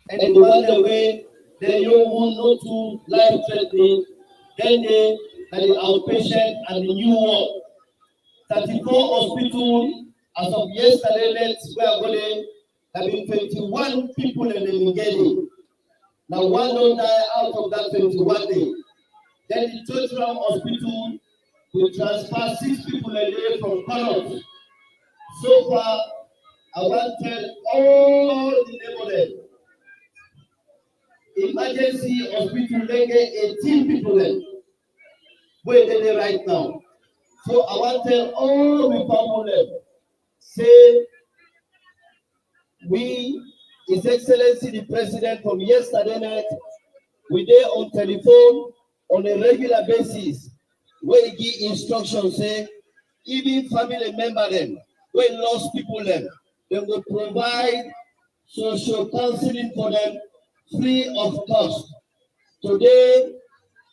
and the one way they you want not to life threatening, then they had the outpatient and the new one. 34 hospital as of yesterday, we are going have been 21 people in the beginning. Now one don't die out of that 21 day. Then the Churchland Hospital will transfer 6 people a day from Connaught. So far, I want to tell all the neighborhood, emergency hospital they get 18 people there. Where they there right now. So I want to tell all the people say we, His Excellency the President from yesterday night, we there on telephone on a regular basis where he give instructions say even family member them, where lost people them, they will provide social counseling for them free of cost. Today,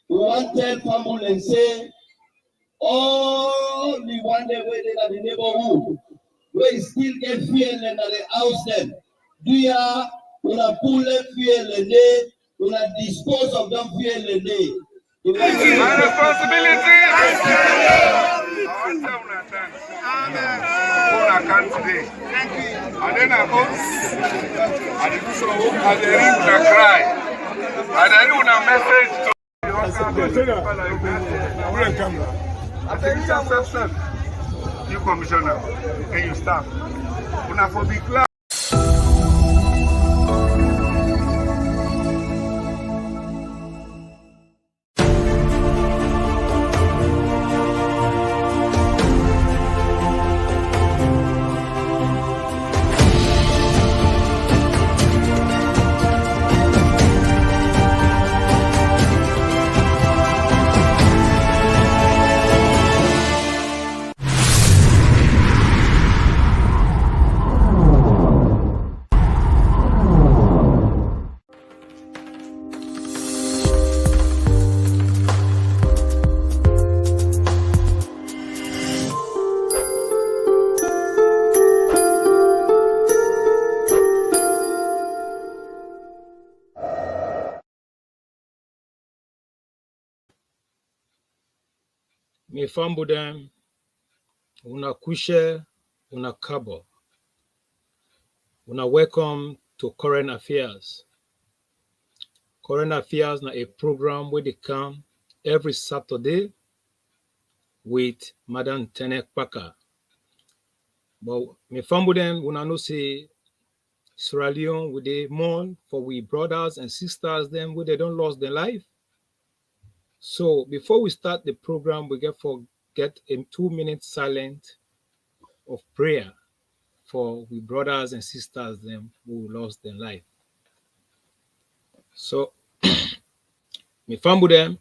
we want to tell family and say all the one day where they are the neighborhood, where still get fear and the house them. Do ya una pull them fear and they una dispose of them fear and they. My responsibility. I can today. And then I go, and you so I read and cry. And then when I message to you commissioner and your staff. When I for be glad. Mifambudem, una kushe, una kabo. Una welcome to Current Affairs. Current Affairs na a program where they come every Saturday with Madam Tenek Paka. But Mifambudem, una know say Sierra Leone with the mourn for we brothers and sisters them where they don't lost their life. So before we start the program, we get a 2-minute silence of prayer for we brothers and sisters them who lost their life. So me fambu them,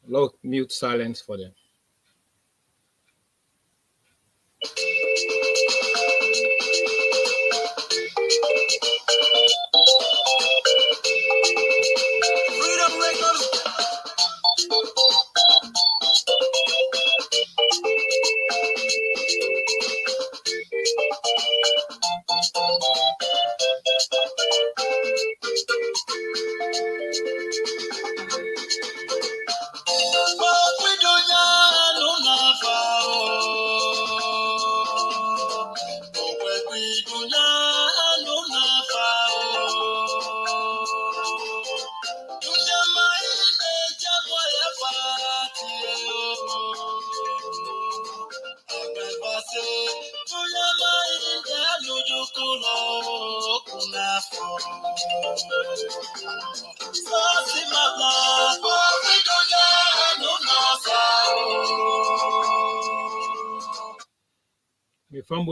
Lord mute silence for them.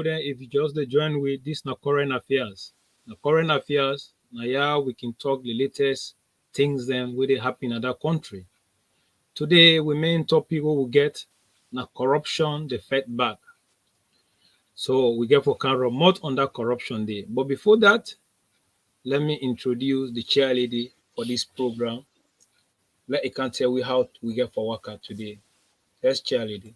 If you just join with this na Current Affairs. Now Current Affairs, now yeah, we can talk the latest things then where they happen in that country. Today, we main topic we will get na corruption, the fight back. So we get for can remote on that corruption day. But before that, let me introduce the chair lady for this program. Let it can tell we how we get for workout today. Yes, chair lady.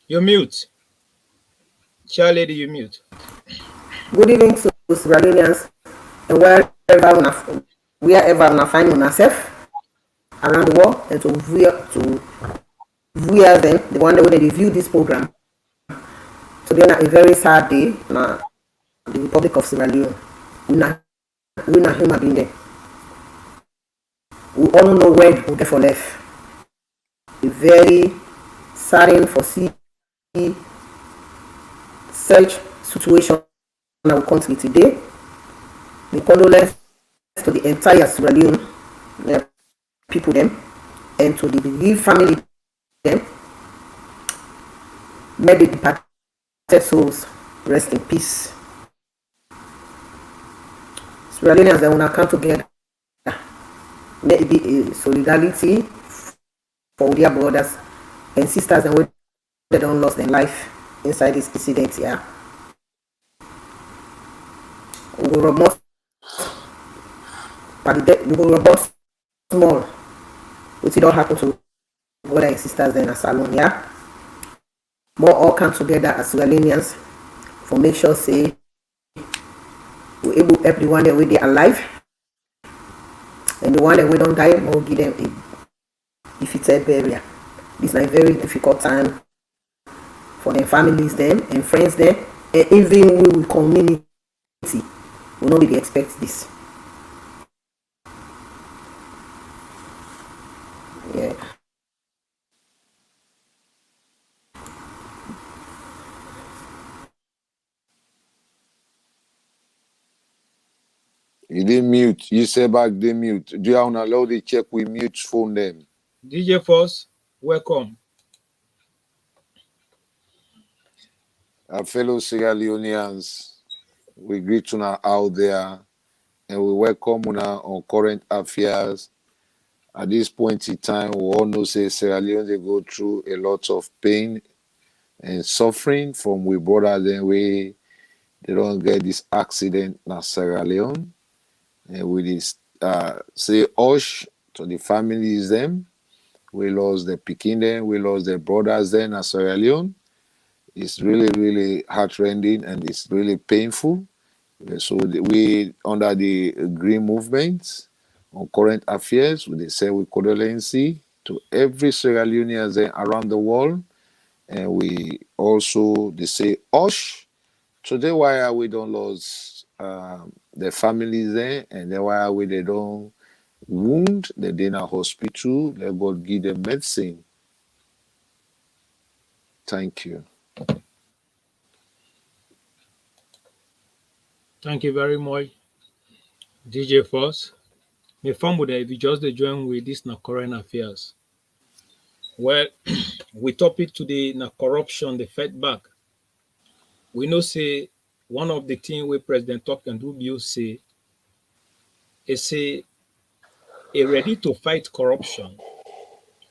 You're mute. Chair lady, you mute. Good evening to Sierra Leoneans and wherever una find yourself around the world, and to viewers them, the one that when they view this program. Today na a very sad day na the Republic of Sierra Leone. We not human being there. We all know where we get for left. A very saddening for see such situation in our country today. The condolence to the entire Sierra Leone people them, and to the bereaved family them. May the departed souls rest in peace. Sierra Leoneans that wanna come together. May it be a solidarity for their brothers and sisters and they don't lost their life inside this incident here. We will remove, but we will remove small, which it don't happen to brothers and sisters in a salon, yeah. More all come together as Sierra Leoneans for make sure say we able to help the one that we they alive and the one that we don't die, we'll give them a fitted burial. This is a very difficult time for their families them and friends them, and even we will community will not really expect this. Yeah. You didn't mute. You say back they mute. Do you want to allow the check we mute phone them? DJ Force, welcome. Our fellow Sierra Leoneans, we greet you out there and we welcome you on current affairs. At this point in time, we all know say Sierra Leone they go through a lot of pain and suffering from we brother then we they don't get this accident in Sierra Leone. And we this say hush to the families them. We lost the Pekin them, we lost the brothers then in Sierra Leone. It's really, really heartrending and it's really painful. So we under the Green Movement on current affairs, they say we condolence to every Sierra Leonean around the world, and we also they say hush. Today why we don't lose the families there, and then why we they don't wound the Dana hospital. Let God give them medicine. Thank you. Thank you very much, DJ Force. Me family, if you just join with this na current affairs. Well, we topic today na corruption, the fight back. We know say one of the things where President Talk and Rubio say is say he ready to fight corruption.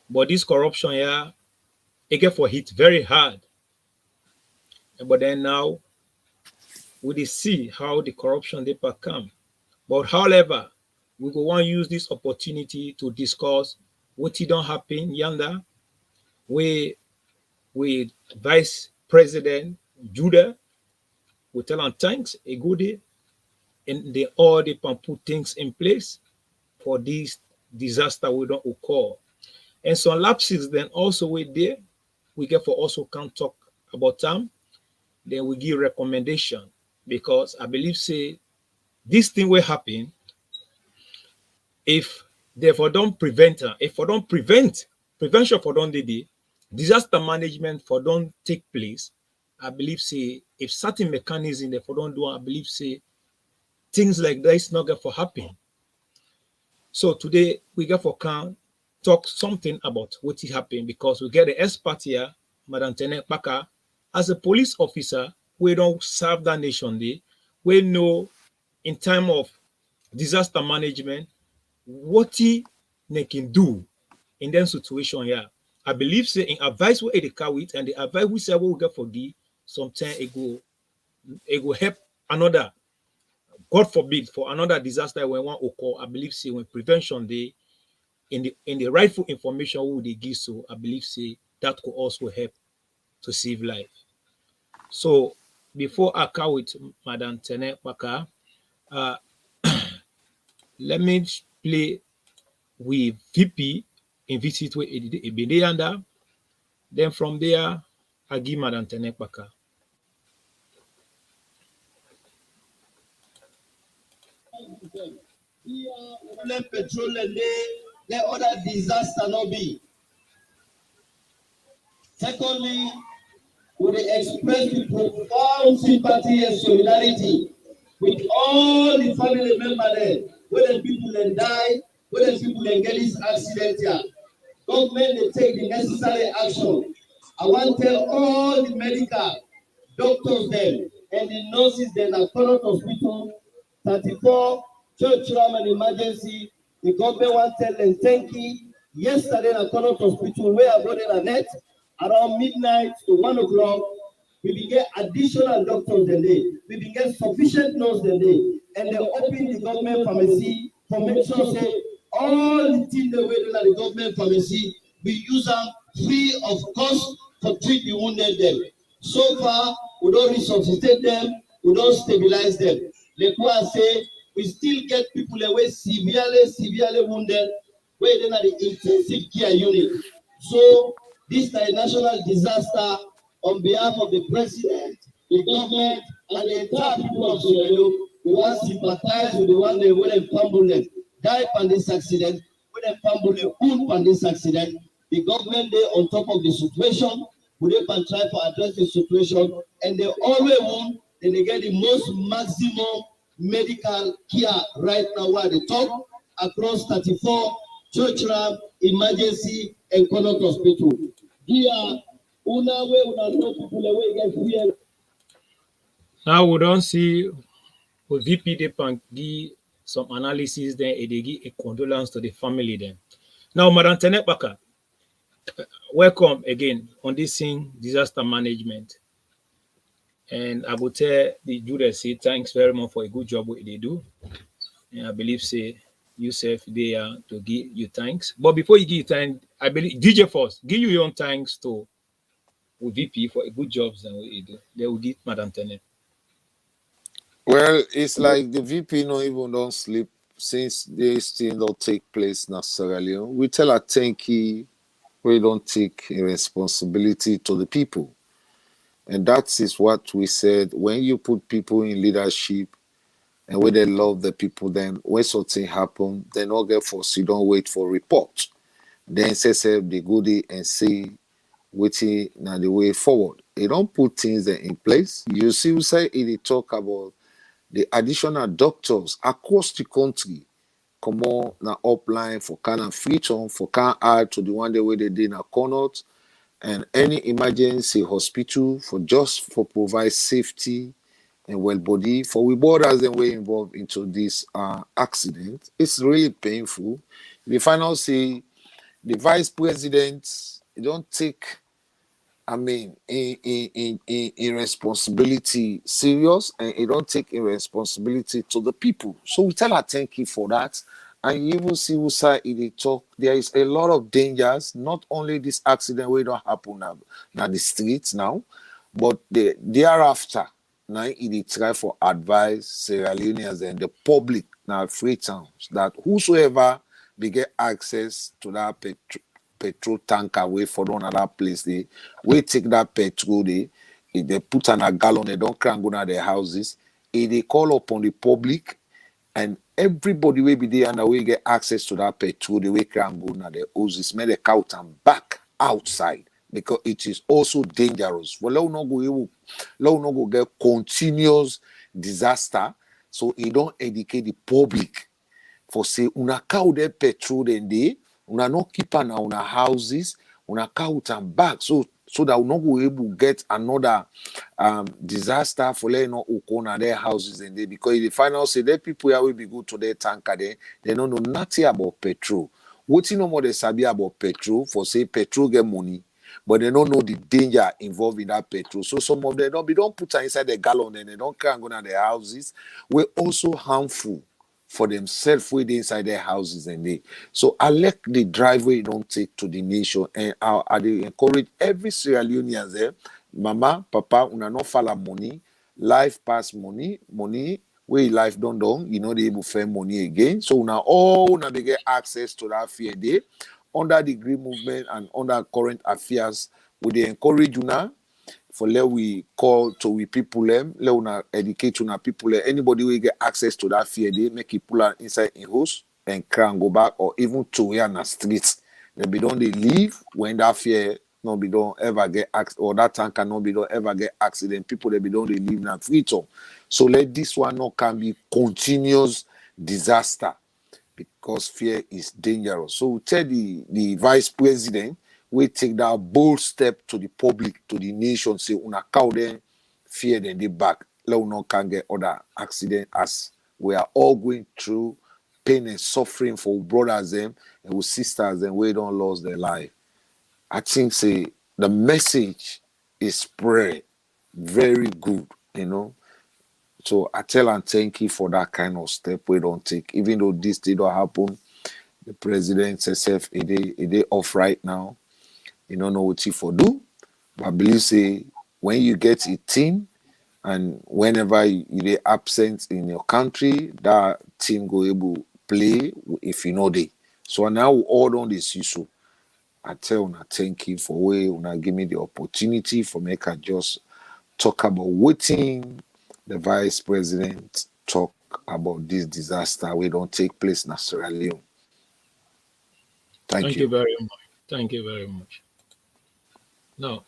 But this corruption here, it get for hit very hard. But then now we see how the corruption they come. But however, we go want to use this opportunity to discuss what it don't happen yonder. We Vice President Judah, we tell him thanks, a good day, and they all they can put things in place for this disaster we don't occur. And some lapses then also we there, we get for also can talk about them, then we give recommendation because I believe say this thing will happen if therefore don't prevent if for don't prevent prevention for don't do disaster management for don't take place. I believe say if certain mechanism therefore don't do, I believe say things like this not get for happen. So today we get for can talk something about what it happened because we get the expert here, Madam Tenet Baka, as a police officer. We don't serve that nation day. We know in time of disaster management what he can do in that situation here. I believe say in advice we educate with and the advice we say we get for the sometime it go help another, God forbid, for another disaster when one occur. I believe say when prevention day in the rightful information we they give, so I believe say that could also help to save life. So before I come with Madam Tene Baka, let me play with VP in visit with Ebedeyanda. Then from there, I give Madam Tene Baka. Let petrol and let other disaster not be. Secondly, we express the profound sympathy and solidarity with all the family members there, where the people then die, where the people then get this accident here. Government they take the necessary action. I want to tell all the medical doctors them and the nurses then at Connaught Hospital, 34 Church Ram and emergency. The government want to tell them thank you. Yesterday at Connaught Hospital, where I brought in a net around midnight to 1 o'clock. We will get additional doctors the day. We will get sufficient nurses the day. And they open the government pharmacy for make sure say all the things they wait at the government pharmacy, we use them free of cost for treat the wounded them. So far, we don't resuscitate them, we don't stabilize them. Like what I say, we still get people away severely wounded, where they're at the intensive care unit. So this is a national disaster on behalf of the president, the government, and the entire people of Sierra Leone. We want to sympathize with the one they would have fumbled die from this accident, would have fumbled wound from this accident. The government they on top of the situation, would they can try to address the situation, and they always want, then they get the most maximum medical care right now while they talk across 34 Church Ram, emergency, and Connaught Hospital. Here, now we don't see with VP they can give some analysis then and they give a condolence to the family then. Now, Madam Tene Baka, welcome again on this thing, disaster management. And I would tell the judges say thanks very much for a good job what they do. And I believe say yourself they are to give you thanks. But before you give thanks, I believe DJ first, give you your own thanks to with VP for a good job than what they do. They will give Madam Tene. Well, it's like the VP no even don't sleep since they still don't take place in Sierra Leone. We tell her thank you, we don't take a responsibility to the people. And that is what we said. When you put people in leadership and when they love the people, then when something happen, they not get forced. You don't wait for report. Then say they go there and say waiting now the way forward. They don't put things in place. You see, we say it talk about the additional doctors across the country come on now upline for kind of feature for can add to the one the way they did in Connaught and any emergency hospital for just for provide safety and well body for we borders and we involved into this accident. It's really painful. The final say the vice president don't take in responsibility serious and he don't take in responsibility to the people. So we tell her thank you for that. And you will see who say they talk. There is a lot of dangers, not only this accident where it don't happen now the streets now, but thereafter now it try for advice Sierra Leoneans and the public now free towns that whosoever they get access to that petrol tank away for another place. They take that petrol, they put on a gallon, they don't crank go to their houses. They call upon the public and everybody will be there and we get access to that petrol, they will crank go to their houses, make the count and back outside because it is also dangerous. Well, let not go get continuous disaster. So it don't educate the public for say una cow their petrol then they una not keep on our houses, una count and back so that we not go able to get another disaster for letting not occur their houses and they because the final say that people here will be good to their tanker there, they don't know nothing about petrol. What you know more they sabi about petrol for say petrol get money, but they don't know the danger involved in that petrol. So some of them don't put it inside the gallon and they don't carry go to their houses. We're also harmful for themselves with inside their houses and they. So I like the driveway don't take to the nation and I encourage every Sierra Leonean there, mama, papa, una no follow money, life pass money where life don't done, you know they able to money again. So now all now they get access to that fear day under the green movement and under current affairs. We they encourage you now for let we call to we people them, let una educate una people. Anybody will get access to that fear day, make it pull out inside in house and cry and go back, or even to where on the streets. They be done they leave when that fear no be don't ever get accident, or that tank cannot be don't ever get accident. People they be don't they live in freedom. So let this one not can be continuous disaster because fear is dangerous. So we tell the vice president we take that bold step to the public, to the nation, say una cow them fear then they back. Let no can get other accident as we are all going through pain and suffering for brothers them and with sisters and we don't lose their life. I think say the message is spread very good, you know. So I tell and thank you for that kind of step we don't take. Even though this did not happen, the president herself a day off right now. You don't know what he for do. But I believe say when you get a team and whenever you are absent in your country, that team go able play if you know they. So now we all on this issue. I tell una thank you for way una give me the opportunity for make I just talk about waiting the vice president talk about this disaster we don't take place in Sierra Leone. Thank you. You very much. Thank you very much. No.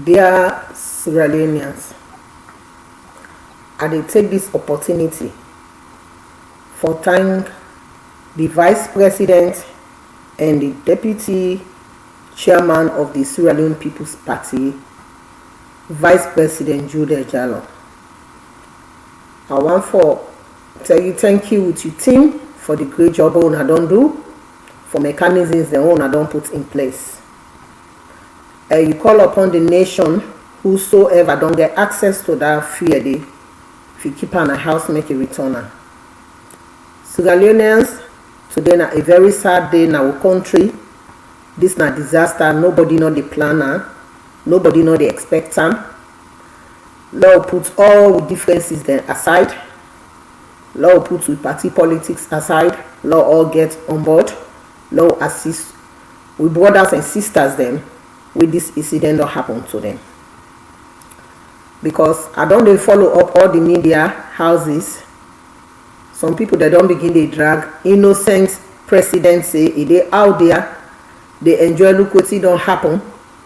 Dear Sierra Leoneans, I dey take this opportunity for thank the Vice President and the Deputy Chairman of the Sierra Leone People's Party, Vice President Jude Ejalo. I want for tell you thank you with your team for the great job una don do, for mechanisms the una don put in place. You call upon the nation whosoever don't get access to that fear day, if you keep on a house, make a returner. Sierra Leoneans, today na a very sad day in our country. This na disaster, nobody know the planner, nobody know the expectant. Lord put all differences then aside. Lord put with party politics aside. Lord all get on board. Lord assist with brothers and sisters them with this incident that happened to them. Because I don't dey follow up all the media houses. Some people they don't begin they drag innocent president say they out there, they enjoy look what it don't happen.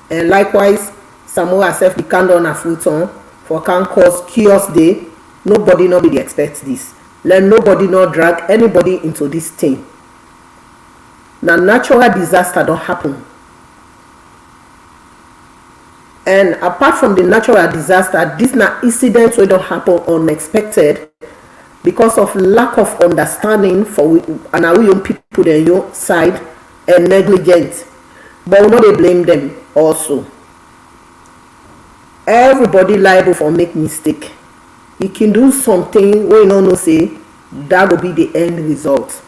And likewise, Samoa self the candle on a foot on for can cause chaos day. Nobody nobody expects this. Let nobody not drag anybody into this thing. Now natural disaster don't happen. And apart from the natural disaster, this na incidents will don't happen unexpected because of lack of understanding for and our young people on your side and negligence. But we know they blame them also. Everybody liable for make mistake. You can do something where you don't know say that will be the end result.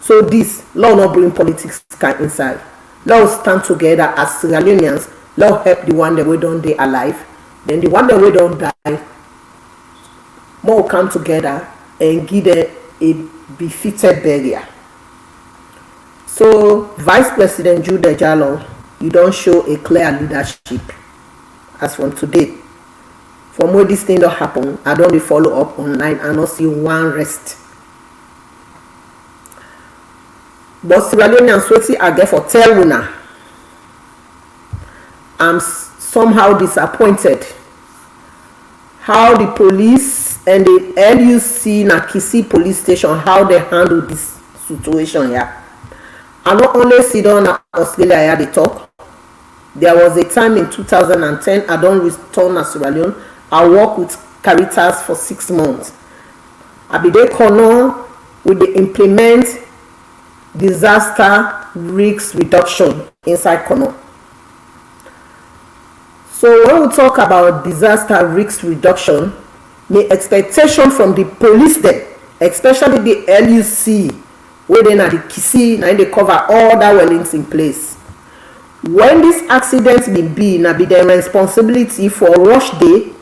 So this law not bring politics inside. Let us stand together as Sierra Leoneans. Let help the one that we don't die alive. Then the one that we don't die, more come together and give them a befitted burial. So Vice President Jude Ejalo, you don't show a clear leadership as from today. From where this thing don't happen, I don't follow up online and not see one rest. But Sierra Leoneans wetin I get for tell una. I'm somehow disappointed how the police and the LUC Nakisi police station how they handle this situation here. I not only sit down in Australia here they talk. There was a time in 2010 I don't return to Sierra Leone. I work with Caritas for 6 months. I be there corner with the implement disaster risk reduction inside Kono. So when we talk about disaster risk reduction, the expectation from the police there, especially the LUC, wey dey na the kisi na dey cover all that wellings in place. When this accident bin be, na be dem responsibility for rush dey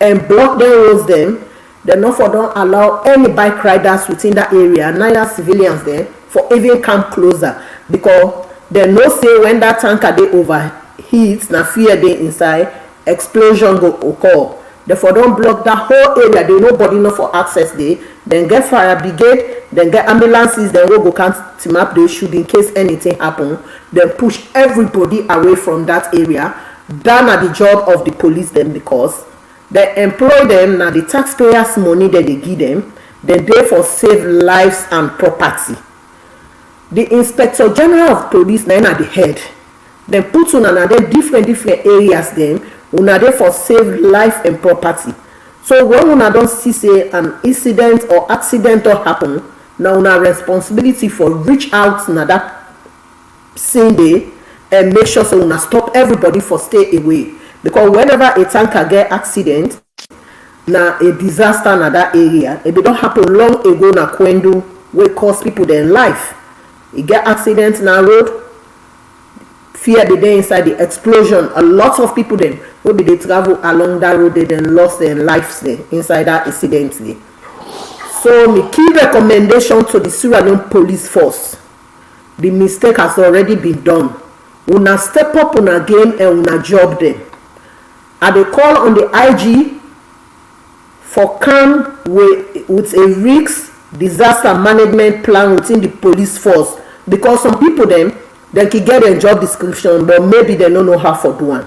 and block dem roads dem no for don allow any bike riders within that area, neither civilians dem, for even come closer, because dem know say when that tanker dey overheat, na fear dey inside, explosion go occur. Therefore don block that whole area, dey nobody no for access dey. Dem get fire brigade, dem get ambulances, dem wey go come team up dey shoot in case anything happen. Dem push everybody away from that area. That na the job of the police dem, because dem employ dem, na the taxpayers money dem dey give dem. Dem dey for save lives and property. The inspector general of police na the head. Dem put una na dem different areas dem, una dey for save life and property. So when una don see say an incident or accident don happen, na una responsibility for reach out na that same day and make sure say una stop everybody for stay away. Because whenever a tanker get accident, na a disaster na that area. It don happen long ago na Kwendu, wey cause people their life. E get accident na road, fear dey dey inside the explosion. A lot of people dem wey be dey travel along that road, they then lost their lives there inside that incident there. So my key recommendation to the Sierra Leone police force: the mistake has already been done. Una step up una game and una job them. I dey call on the IG for come with a risk disaster management plan within the police force, because some people dem can get a job description, but maybe they don't know how for do one.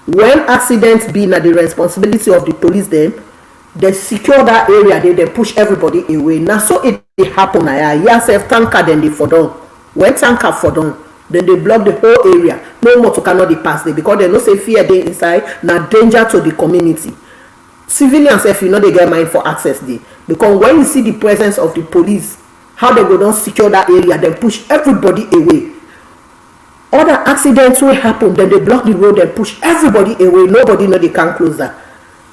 When accidents be na the responsibility of the police dem, they secure that area, they push everybody away. Now so it happen na yourself tanker then they for down. When tanker for down, then they block the whole area. No more to cannot dey pass there, because they no say fear dey inside, na danger to the community. Civilians, if you know, they get mind for access there, because when you see the presence of the police, how they go down secure that area, then push everybody away. Other accidents will happen, then they block the road and push everybody away. Nobody know they can close that.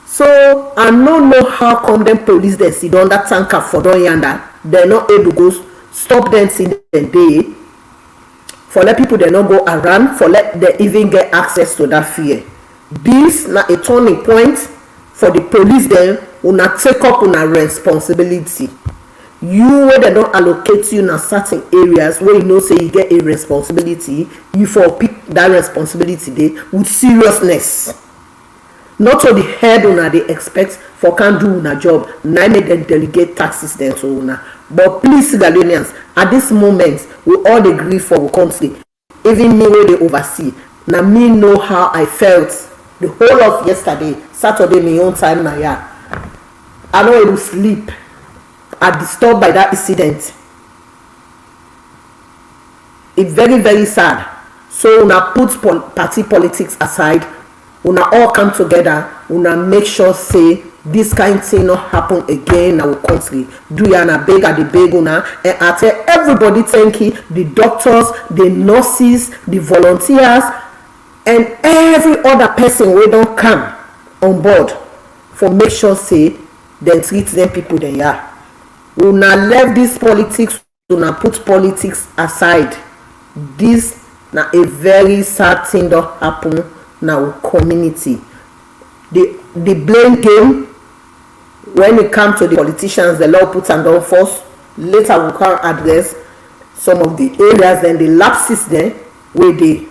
So I don't know how come them police they sit on that tanker for down yonder, they're not able to go stop them in the day, for let people they not go around, for let they even get access to that fear. This na a turning point for the police then una take up una responsibility. You where they don't allocate you in certain areas where you know say you get a responsibility, you for pick that responsibility there with seriousness. Not to the head una they expect for can do una job, na make them delegate taxes then to una. But please, Ghanaians, at this moment we all agree for our country, even me where they oversee. Now me know how I felt the whole of yesterday, Saturday, my own time now. Yeah, I know it will sleep. I disturbed by that incident. It's very, very sad. So una put party politics aside. Una all come together. Una make sure say this kind of thing not happen again in our country. Do ya na beg at the beg una, and I tell everybody thank you, the doctors, the nurses, the volunteers, and every other person we don't come on board for make sure say then treat them people they are. Una left this politics, una put politics aside. This na a very sad thing that happen in our community. The blame game when it comes to the politicians, the law put and down first. Later we can address some of the areas and the lapses there where they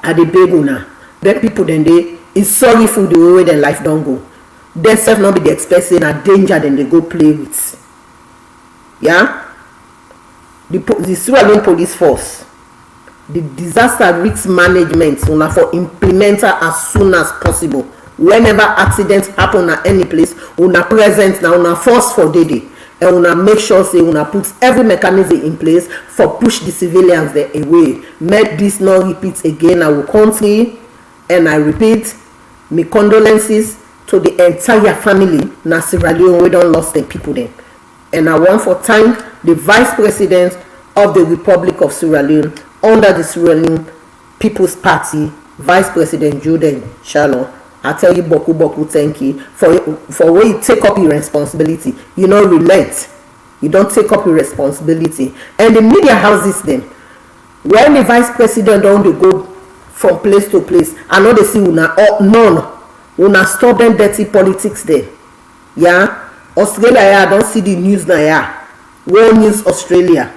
are the big una. Then people then they is sorry for the way their life don't go. They self not be the expecting a danger then they go play with. Yeah, the Sierra Leone police force, the disaster risk management una for implement as soon as possible. Whenever accidents happen at any place, una present now, una force for day, and una make sure say una put every mechanism in place for push the civilians there away. Make this not repeat again in our country. And I repeat, my condolences to the entire family na Sierra Leone we don't lost the people there. And I want to thank the Vice President of the Republic of Sierra Leone under the Sierra Leone People's Party, Vice President Jordan Shalom. I tell you, boku thank you for where you take up your responsibility. You know, relent. You don't take up your responsibility. And the media houses them. When the vice president don dey go from place to place, I know they see una none. Una stop them dirty politics there. Yeah, Australia, yeah, I don see the news now. Yeah, World News Australia.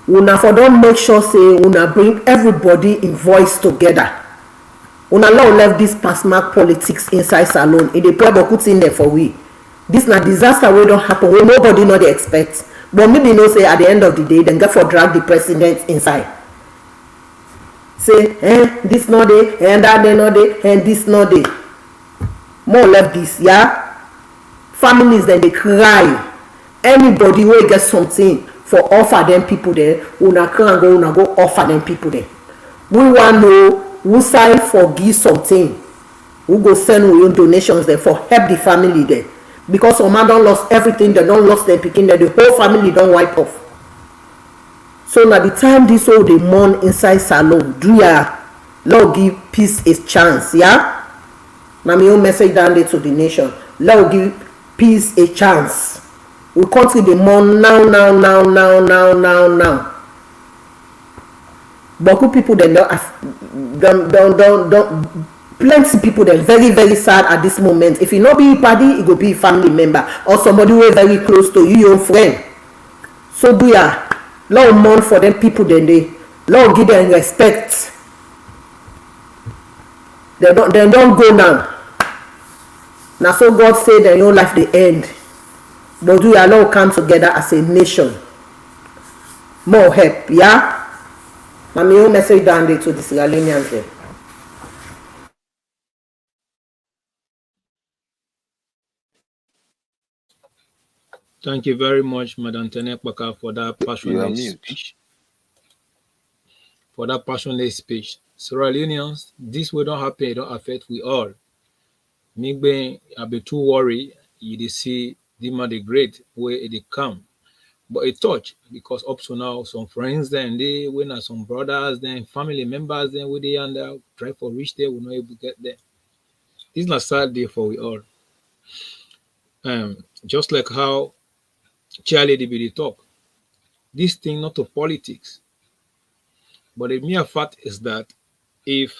Una for don make sure say una bring everybody in voice together. Una now left this pass mark politics inside salon. E dey pour boku in there for we. This na disaster wey don happen wey nobody no dey expect. But maybe know say at the end of the day, dem get for drag the president inside. Say, this no dey, that dey no dey, this no dey. More left this, yeah. Families dem dey cry. Anybody wey get something for offer them people there, una can go, una go offer them people there. We want know who side for give something, who go send we own donations there for help the family there. Because some man don lost everything, they don lost their pikin there, the whole family don wipe off. So na the time this whole dey mourn inside salon, do ya Lord give peace a chance, yeah. Na me own message down there to the nation. Lord give peace a chance. We country dey mourn now. But people dem don plenty people dem very very sad at this moment. If e no be padi, e go be family member or somebody wey very close to you, your friend. So do ya Lord mourn for them people dem dey. Lord give them respect. Dem don go now. Na so God say their own life dey end. But do ya Lord come together as a nation. More help, yeah. Na me own message down there to the Sierra Leoneans there. Thank you very much, Madam Tenekpaka, for that passionate speech. For that passionate speech. Sierra Leoneans, this will not happen, it don't affect we all. Me being I be too worried, you see Dima the Great, where it come. But it touch, because up to now, some friends then, they when are some brothers, then family members, then where they under try for reach there, we not able to get there. This is a sad day for we all. Just like how Charlie the talk, this thing not of politics, but the mere fact is that if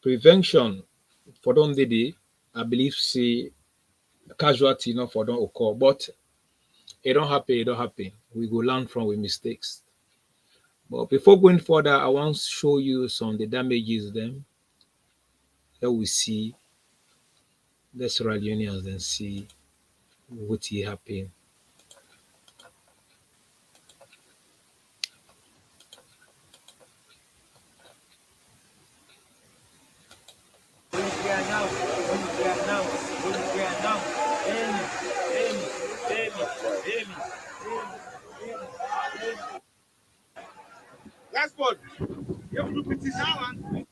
prevention for don't day, I believe see casualty not for don't occur, but it don't happen. We go learn from our mistakes. But before going further, I want to show you some of the damages them that we see. Let's Sierra Leoneans and see what will happen. Last one. You have to put this down.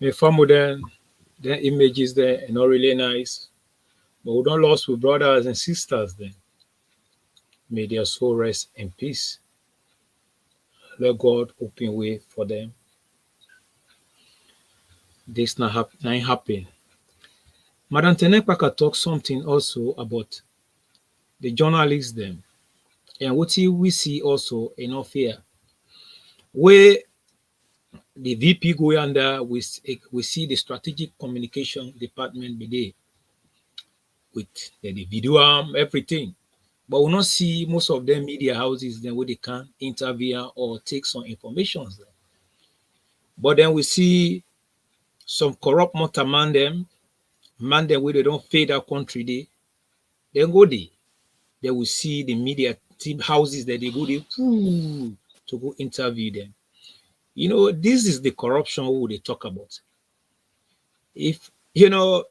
The family then images there are not really nice. But we don't lost with brothers and sisters then. May their soul rest in peace. Let God open way for them. This not happen. Madam Tenekpaka talked something also about the journalists them. And what we see also enough here. Where the VP go under, we see the strategic communication department be there with the video arm, everything. But we not see most of them media houses then where they can intervene or take some information. But then we see some corrupt motor man them where they don't fade our country they then go there. They will see the media team houses that they go there to go interview them. You know, this is the corruption we they talk about. If you know,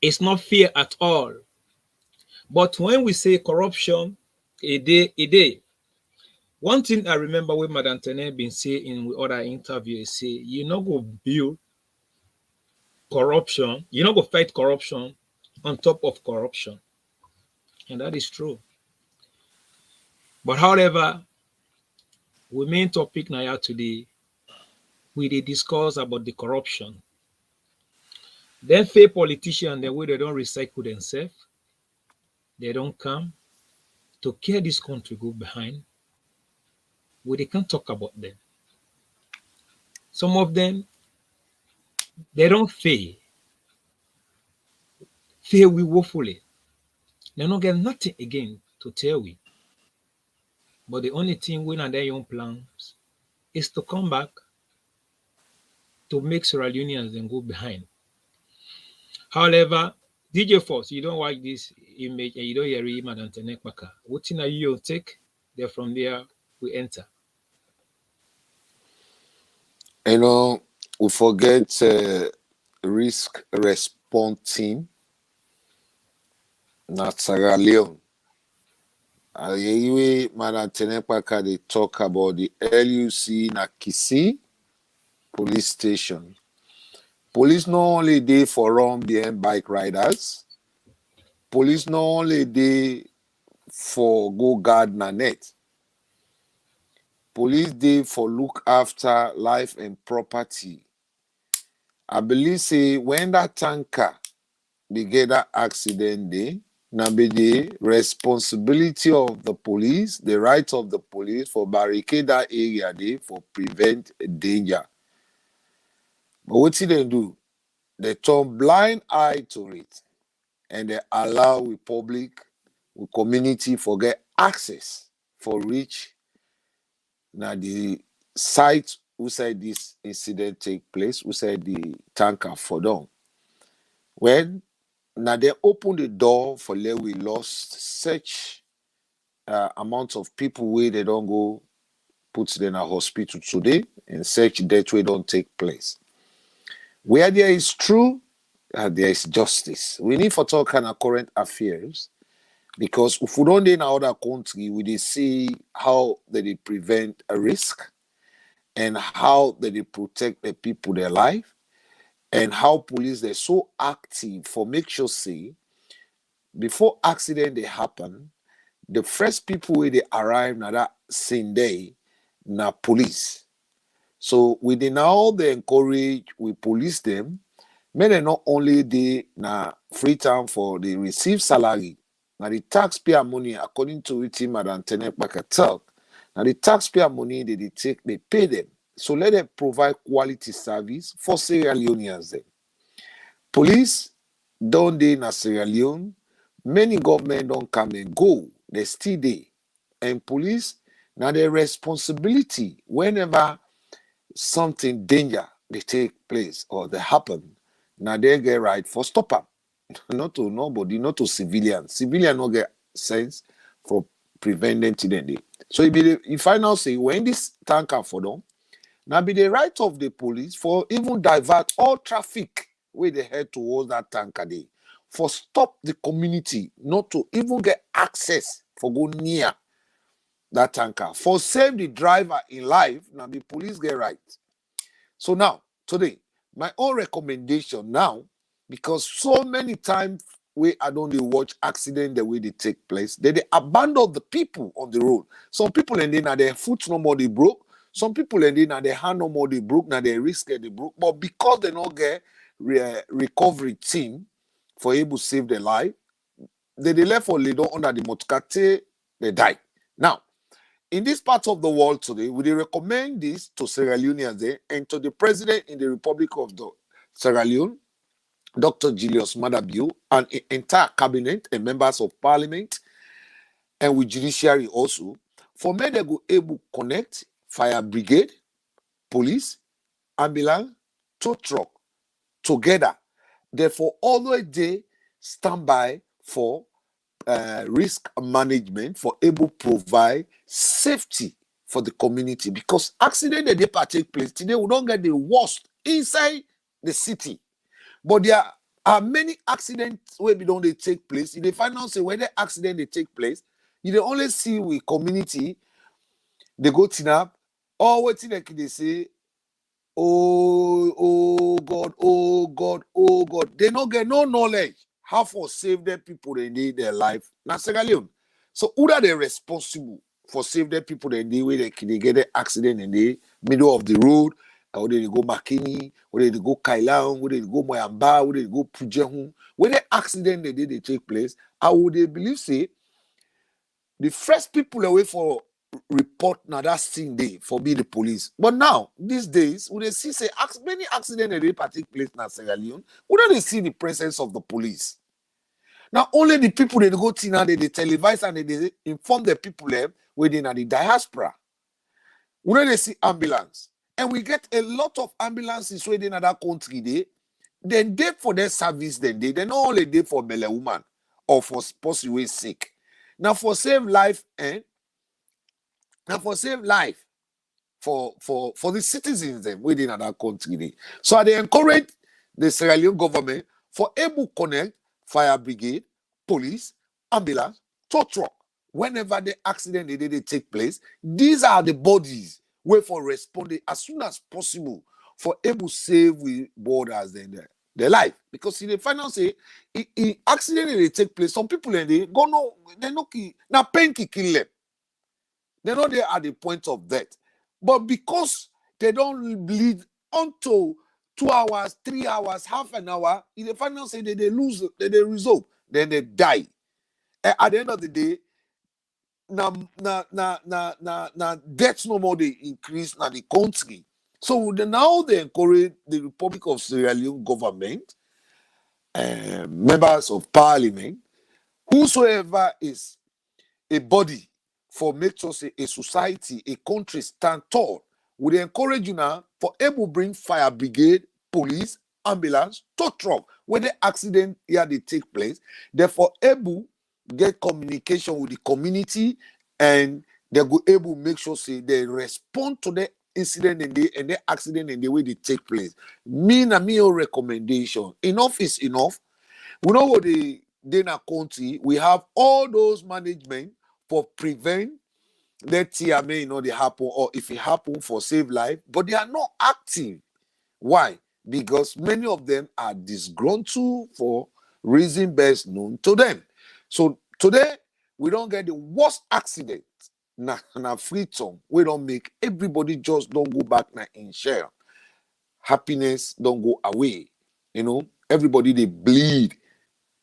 it's not fair at all. But when we say corruption, a day. One thing I remember when Madam Tene been saying in other interviews, say you not go build corruption, you not go fight corruption on top of corruption. And that is true. But however, we main topic now today, we dey discuss about the corruption. Then fair politicians, the way they don't recycle themselves, they don't come to carry this country go behind. They can't talk about them. Some of them, they don't fail. Fail we woefully. They don't get nothing again to tell we. But the only thing we and their own plans is to come back to make Sierra Leoneans then go behind. However, DJ Force, you don't watch this image and you don't hear Madam Tenek Baka. What thing are you take? Then from there we enter. You know, we forget risk response team. Not Sierra Leone. Anyway, Madam Tenepaka, they talk about the LUC Nakisi police station. Police not only there for run behind bike riders. Police not only there for go guard na net. Police there for look after life and property. I believe say when that tanker they get that accident day, now be the responsibility of the police, the right of the police for barricade that area there for prevent danger. But what did they do? They turn blind eye to it and they allow the public, the community for get access for reach. Now the site who said this incident take place, who said the tanker for down. When now they open the door for let we lost such amount of people where they don't go put them in a hospital today and such death way don't take place. Where there is true, there is justice. We need for talk kind of current affairs because if we don't in another country, we dey see how they prevent a risk and how they protect the people their life. And how police they're so active for make sure say before accident they happen, the first people where they arrive na that same day na police. So we dey now they encourage we police them. May they not only they na free time for they receive salary. Now the taxpayer money according to it Madam Tenepaka talk. Now the taxpayer money they take they pay them. So let them provide quality service for Sierra Leoneans then. Police don't dey in Sierra Leone. Many government don't come and go. They still there. And police, now their responsibility whenever something danger they take place or they happen, now they get right for stop them. Not to nobody, not to civilians. Civilian not get sense for preventing incident. So if I now say when this tanker for them, now be the right of the police for even divert all traffic where they head towards that tanker day. For stop the community not to even get access for go near that tanker. For save the driver in life, now the police get right. So now, today, my own recommendation now, because so many times we I don't watch accident the way they take place, they abandon the people on the road. Some people and then their foot no more they broke. Some people and then their hand no more they broke, now they risk they broke. But because they don't get recovery team for able to save their life, they left for little under the motorcade, they die. Now, in this part of the world today, we recommend this to Sierra Leoneans and to the president in the Republic of Sierra Leone, Dr. Julius Maada Bio, and entire cabinet and members of parliament, and with judiciary also, for men they go able connect fire brigade, police, ambulance, tow truck together. Therefore, always they stand by for risk management, for able provide safety for the community, because accident that they take place today, we don't get the worst inside the city, but there are many accidents where we don't they take place. In the final say where the accident they take place, you don't only see with community they go up or waiting like they say, oh God, oh God, oh God. They don't get no knowledge how for save their people they need their life. Now, Sierra Leone. So who are they responsible for save their people they need where they get an accident in the middle of the road, or they go Makini, or they go Kailang, or they go Moyamba, or they go Pujehun, where the accident they take place, how would they believe say the first people away for report now that scene day for be the police. But now, these days, when they see say many accidents that take place in Sierra Leone, we don't see the presence of the police. Now, only the people they go to now, they televise and they inform the people within the diaspora. We don't see ambulance. And we get a lot of ambulances within that country. Then they for their service, they not only there for Bele woman or for person who is sick. Now for save life, now for save life for the citizens within that country. So they encourage the Sierra Leone government for able connect fire brigade, police, ambulance, tow truck. Whenever the accident they take place, these are the bodies where for responding as soon as possible for able save with borders their life. Because in the final say, in accident they take place, some people they go no, they no now pain can kill them. They're not there at the point of death. But because they don't bleed until 2 hours, 3 hours, half an hour, in the final say they lose, they result, then they die. And at the end of the day, deaths no more they increase in the country. So now they encourage the Republic of Sierra Leone government, members of parliament, whosoever is a body for make sure say a society, a country stand tall, would encourage you now for able bring fire brigade, police, ambulance, tow truck when the accident here they take place. Therefore, able get communication with the community and they go able make sure say they respond to the incident and the accident in the way they take place. Me and me recommendation. Enough is enough. We know what the Dana County, we have all those management for prevent that TMA they happen, or if it happen for save life, but they are not active. Why? Because many of them are disgruntled for reason best known to them. So today we don't get the worst accident. Na free tongue. We don't make everybody just don't go back na in share. Happiness don't go away. Everybody they bleed.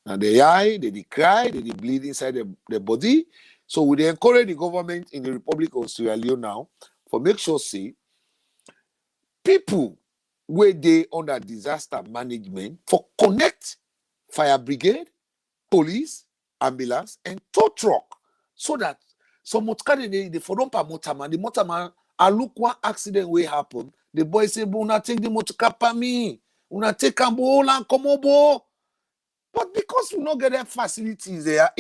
And they eye, they cry, they bleed inside the body. So we encourage the government in the Republic of Sierra Leone now for make sure say people where they under disaster management for connect fire brigade, police, ambulance, and tow truck, so that some motkade they for don't motorman, the motorman I look one accident will happen. The boy say, "Una take the motorcar pa me, una take cambo and come over." But because we not get their facilities there,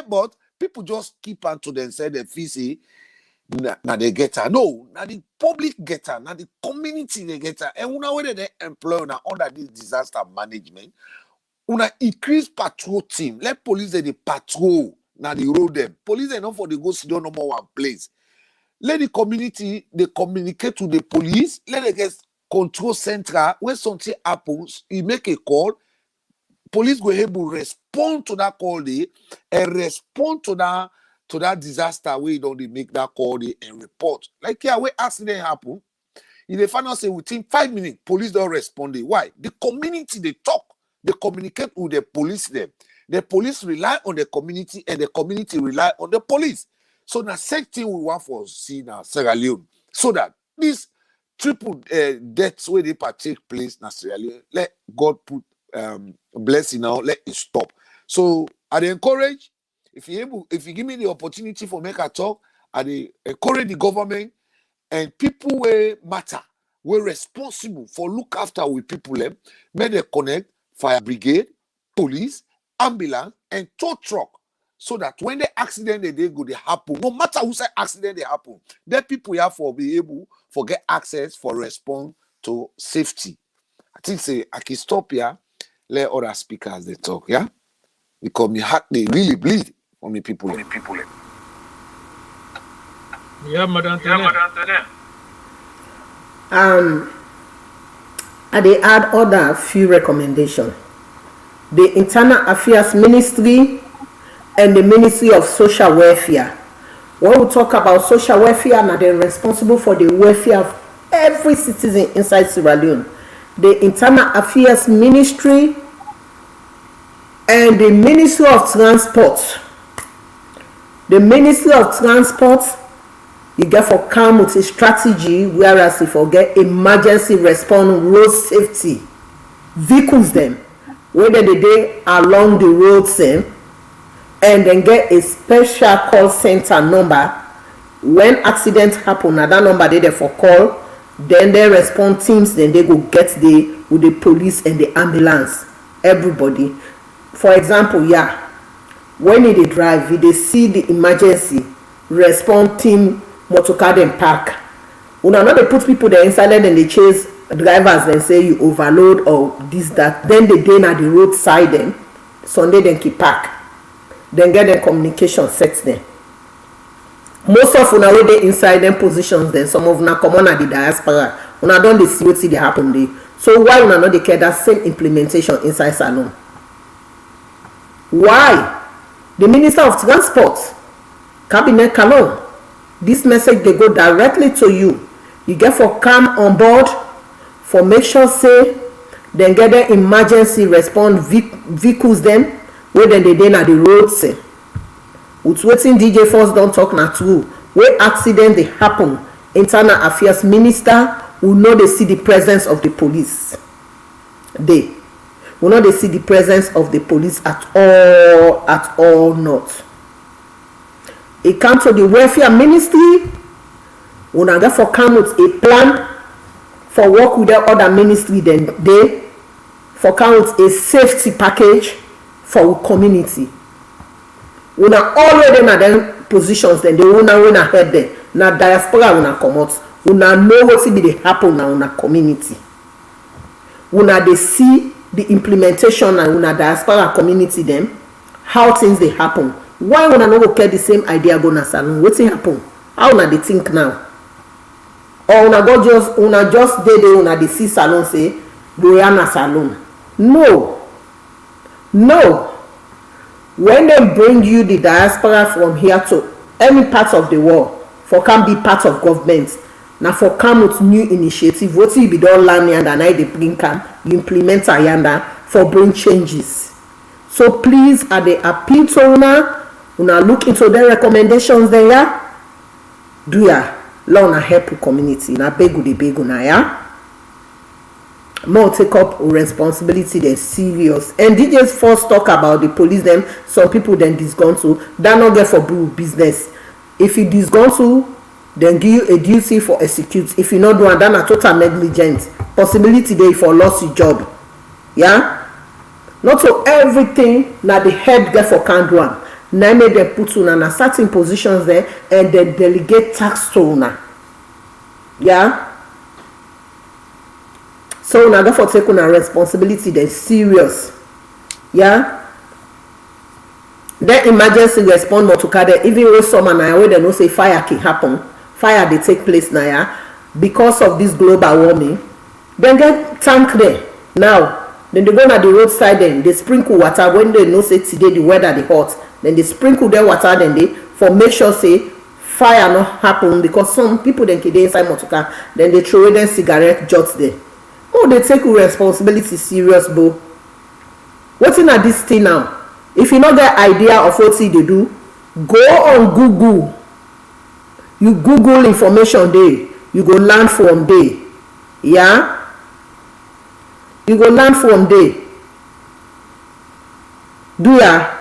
but people just keep on to themselves the fee say, now they get her. No, now the public get her, now the community they get her. And una whether they employ una under this disaster management, una increase patrol team. Let police they patrol, now they road them. Police they not for the go sit down number one place. Let the community they communicate to the police. Let them get control central. When something happens, you make a call. Police go able to respond to that call day and respond to that disaster where you don't make that call day and report. Like here, where accident happen, in the final say within 5 minutes, police don't respond. Why? The community they talk, they communicate with the police them. The police rely on the community and the community rely on the police. So now same thing we want for see now Sierra Leone, so that this triple deaths where they take place in Sierra Leone, let God put blessing now, let it stop. So I encourage, if you give me the opportunity for make a talk, I encourage the government and people where matter, were responsible for look after with people them, may they connect fire brigade, police, ambulance, and tow truck. So that when the accident they go, they happen, no matter who say accident they happen, then people have for be able to get access for response to safety. I think say I can stop here, let other speakers they talk, yeah? Because my heart they really bleed for me people. Yeah, Madam Tene. I dey add other few recommendations. The Internal Affairs Ministry and the Ministry of Social Welfare. When we talk about social welfare, now they're responsible for the welfare of every citizen inside Sierra Leone. The Internal Affairs Ministry and the Ministry of Transport. The Ministry of Transport, you get for come with a strategy, whereas if you get emergency response road safety vehicles them, whether they along the road same, and then get a special call center number when accident happen. Now that number they for call, then they respond teams, then they go get with the police and the ambulance, everybody. For example, yeah, when they drive, they see the emergency response team motorcar dem park. Una no dey put people there inside and they chase drivers and say you overload or this that. Then they dey na the roadside them. Sunday then keep park. Then get them communication set them. Most of una wey dey inside them positions, then some of una come on at the diaspora. Una don dey see wetin dey happen there. So why una no dey care that same implementation inside Salone? Why? The Minister of Transport, Cabinet Kalon, this message they go directly to you. You get for come on board for make sure say then get the emergency response vehicles them where then they dey na the road say. With wetin DJ Force don't talk na true. Where accident they happen, Internal Affairs Minister will know they see the presence of the police. They will not they see the presence of the police at all not. It comes to the welfare ministry. Una get for come with a plan for work with the other ministry. Then they for come with a safety package for community. Una already na them positions. Then they win ahead there. Na diaspora una come out. Una know what be dey happen na una community. Una they see the implementation and una diaspora community them how things they happen. Why una no go get the same idea go na Salone? Wetin happen? How una dey think now? Or una just dey there una dey see Salone say go na Salone? No. When they bring you the diaspora from here to any part of the world for can be part of government, now for come with new initiative, what you be done land and I they bring come, you implement ayanda for bring changes. So please, at the appeal to una look into the recommendations there, yeah? Do ya learn help community. Na begu na ya. More take up responsibility than serious. And DJs first talk about the police them. Some people then disgruntled. That not get for business. If you disgruntled, then give you a duty for execute. If you not do and then a total negligence. Possibility there for lost your job. Yeah? Not so everything na the head get for can do am. Now make them put una na certain positions there and then delegate tax to una. Yeah? So una go for take una responsibility then serious. Yeah? Then emergency response motorcar there, even though summer na where they know say fire can happen. Fire they take place now, yeah? Because of this global warming. Then get tank there. Now, then they go na the roadside then they sprinkle water when they know say today the weather dey hot. Then they sprinkle their water then they for make sure say fire not happen, because some people then dey inside motorcar then they throw them cigarette jokes there. Oh, they take responsibility serious, bro. What's in this thing now? If you not get idea of what they do, go on Google You Google information there, you go learn from there. Yeah, you go learn from there. Do ya?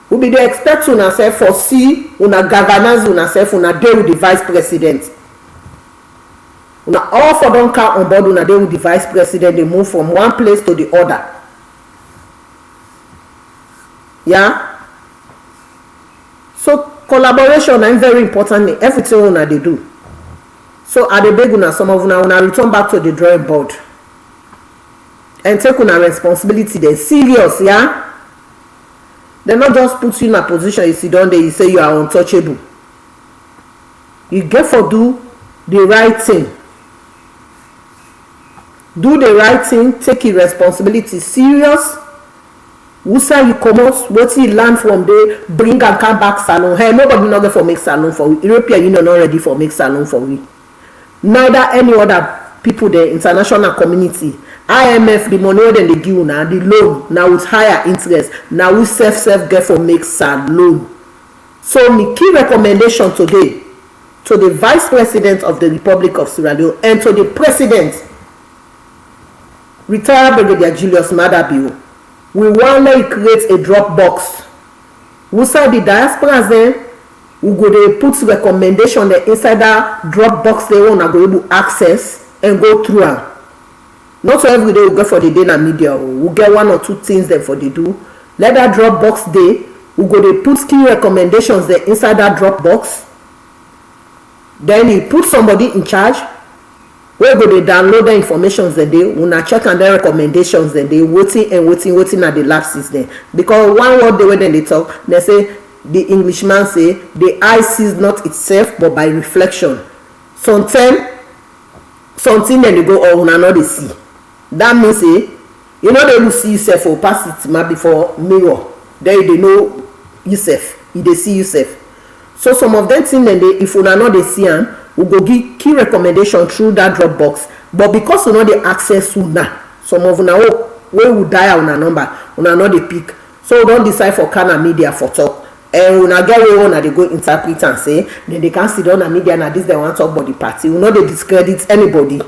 We be dey expect una sef for see una governance una sef una dey with the vice president. Una all for don count on board una dey with the vice president dey move from one place to the other. Yeah. So collaboration na very important in everything una dey do. So I dey beg una, some of una return back to the drawing board and take una responsibility dey serious. Yeah. Dem not just put you in a position you sit down there you say you are untouchable. You get for do the right thing. Do the right thing, take your responsibility serious. Wusa you comot wetin you learn from there, bring and come back salon. Hey, nobody not get for make salon for we. European Union not ready for make salon for we. Neither any other people there, international community. IMF, the money wey dem dey give una, the loan na with higher interest. Na we self get for make salon. So my key recommendation today to the Vice President of the Republic of Sierra Leone and to the President, retired Brigadier Julius Maada Bio, we wan make create a drop box. Wusa the diaspora then we go dey put recommendation there inside that drop box there una go able access and go through am. Not so every day we go for the day na media. We get one or two things there for the do. Let that drop box dey. We go dey put key recommendations there inside that drop box. Then you put somebody in charge. We go dey download the informations that they una check and the recommendations that they waiting at the lapses there. Because one word the way they talk, they say the Englishman say the eye sees not itself but by reflection. Something then they go oh una no dey see. That means say you know they will see yourself for pass it maybe before mirror. Then they know yourself, you dey see yourself. So some of them things then they if una no dey see am, we go give key recommendation through that drop box. But because we know dey access una, some of una wey will dial una number, una no dey pick. So we don decide for Kana Media for talk. And una get wey una dey go interpret and say then they can sit down on media na this they wan talk about the party. We no dey discredit anybody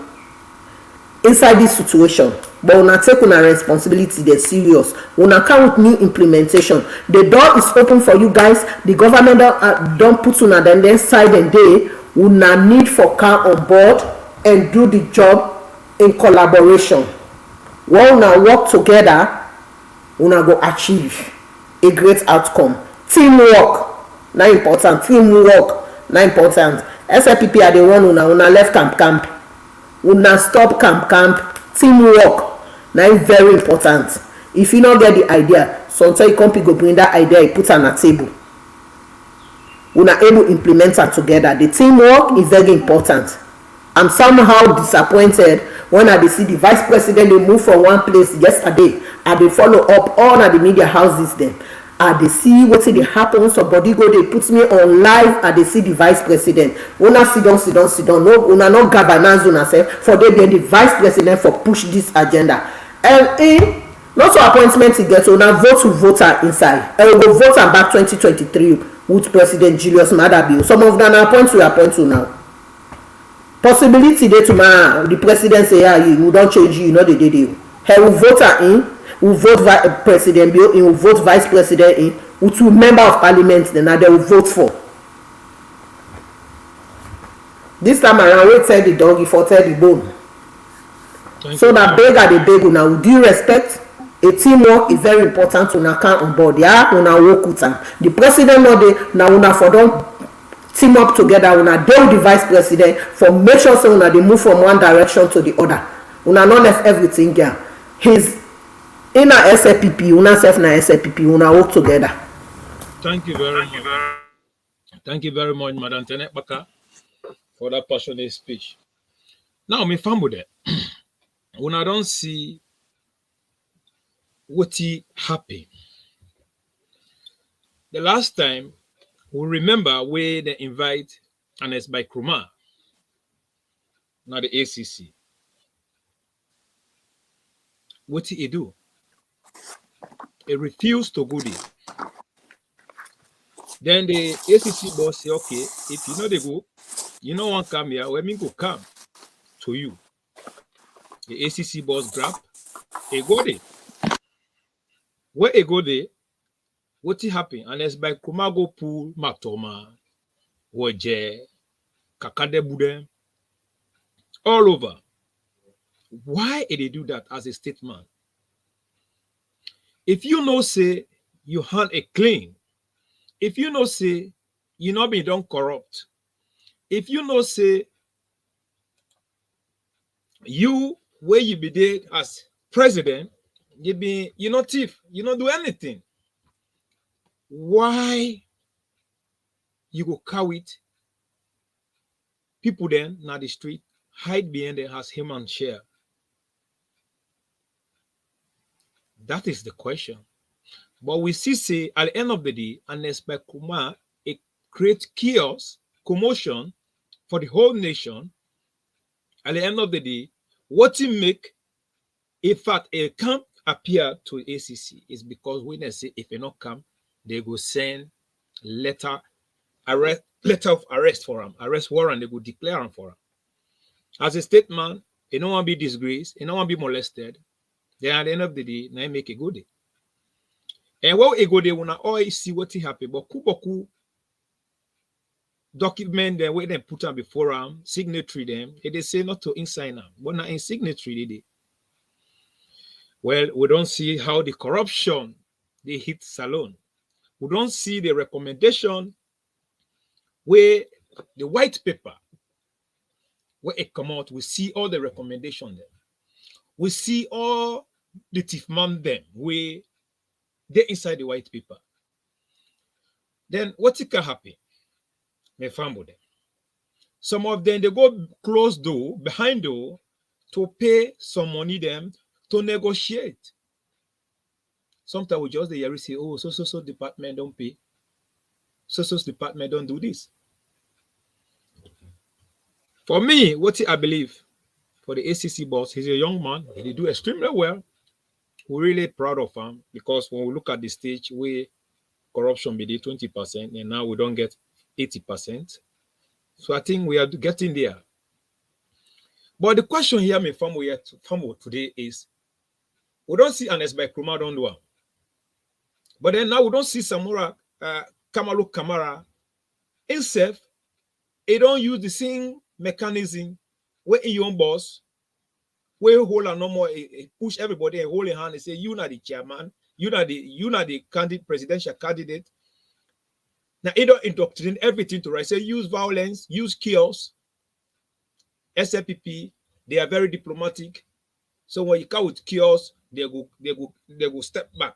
inside this situation, but una take una responsibility dey serious. Una come with new implementation. The door is open for you guys. The government don put una then side and day. Una need for come on board and do the job in collaboration. When una work together, una go achieve a great outcome. Teamwork na important. Teamwork na important. SLPP are the one una left camp. Una stop camp. Teamwork na very important. If you not get the idea, sometimes company go bring that idea, you put on a table. Una able implement it together. The teamwork is very important. I'm somehow disappointed when I see the vice president they move from one place yesterday and they follow up all of the media houses them. And they see what dey happen. Somebody go they put me on live and they see the vice president. Una sit down. No, una no governance una self for they be the vice president for push this agenda. And not so appointment to get una vote to voter inside. And we go vote am back 2023 with President Julius Maada Bio. Some of them appoint to now. Possibility dey tomorrow the president say yeah you don't change you know the day. Hey, we vote in. We vote President Bio in, we vote Vice President in, we two member of parliament then they will vote for. This time around we tell the dog if I tell the bone. So that beg at the beg now with due respect, a teamwork is very important to account on board. Yeah, una work with them. The president know they now una for don team up together, una deal with the vice president for make sure so una they move from one direction to the other. Una not left everything here. His in a SLPP, una self na SLPP, una work together. Thank you very much. Thank you very much, Madam Tenet Baka, for that passionate speech. Now, me family, una don't see what happened. The last time, we remember where they invite Anes by Kruma, now the ACC. What did he do? He refused to go there. Then the ACC boss say, okay, if you know they go, you know one come here, let me go come to you. The ACC boss grab a go there. Where a go there, what happened? Unless by Kumago pool Matoma, Waje, Kakade Bude, all over. Why did they do that as a statement? If you know, say you hand a claim, if you know, say you not been done corrupt, if you know, say you where you be there as president, you not thief, you not do anything. Why you go cow it? People then now the street hide behind there as human share. That is the question. But we see say at the end of the day, unless by Kuma, it creates chaos, commotion for the whole nation. At the end of the day, what it make, in fact, it can't appear to ACC is because when they say if it not come, they go send letter of arrest for him, arrest warrant, they go declare him for him. As a statement, they don't want to be disgraced, they don't want to be molested. Then at the end of the day, now make a good day. And what a good day, when I always see what happened, but Kuboku document them, where they put them before them, signatory them, and they say not to insign them, but not in signatory they. Well, we don't see how the corruption they hit Salone. We don't see the recommendation where the white paper where it come out. We see all the recommendation there. We see all the thief man them where they inside the white paper. Then what it can happen? Me family them. Some of them they go close door, behind door, to pay some money them to negotiate. Sometimes we just the say, oh, so department don't pay. So department don't do this. For me, what I believe for the ACC boss, he's a young man. He do extremely well. We're really proud of him because when we look at the stage where corruption be the 20% and now we don't get 80%. So I think we are getting there. But the question here, me from today is, we don't see Ernest by Krumah don't do it. But then now we don't see Samura Kamalu Kamara himself. He don't use the same mechanism where in your boss, where you hold a normal, push everybody and hold a hand and say, you not the chairman, you not the candidate, presidential candidate. Now he don't indoctrinate everything to right. Say use violence, use chaos. SLPP, they are very diplomatic. So when you come with chaos, they go step back.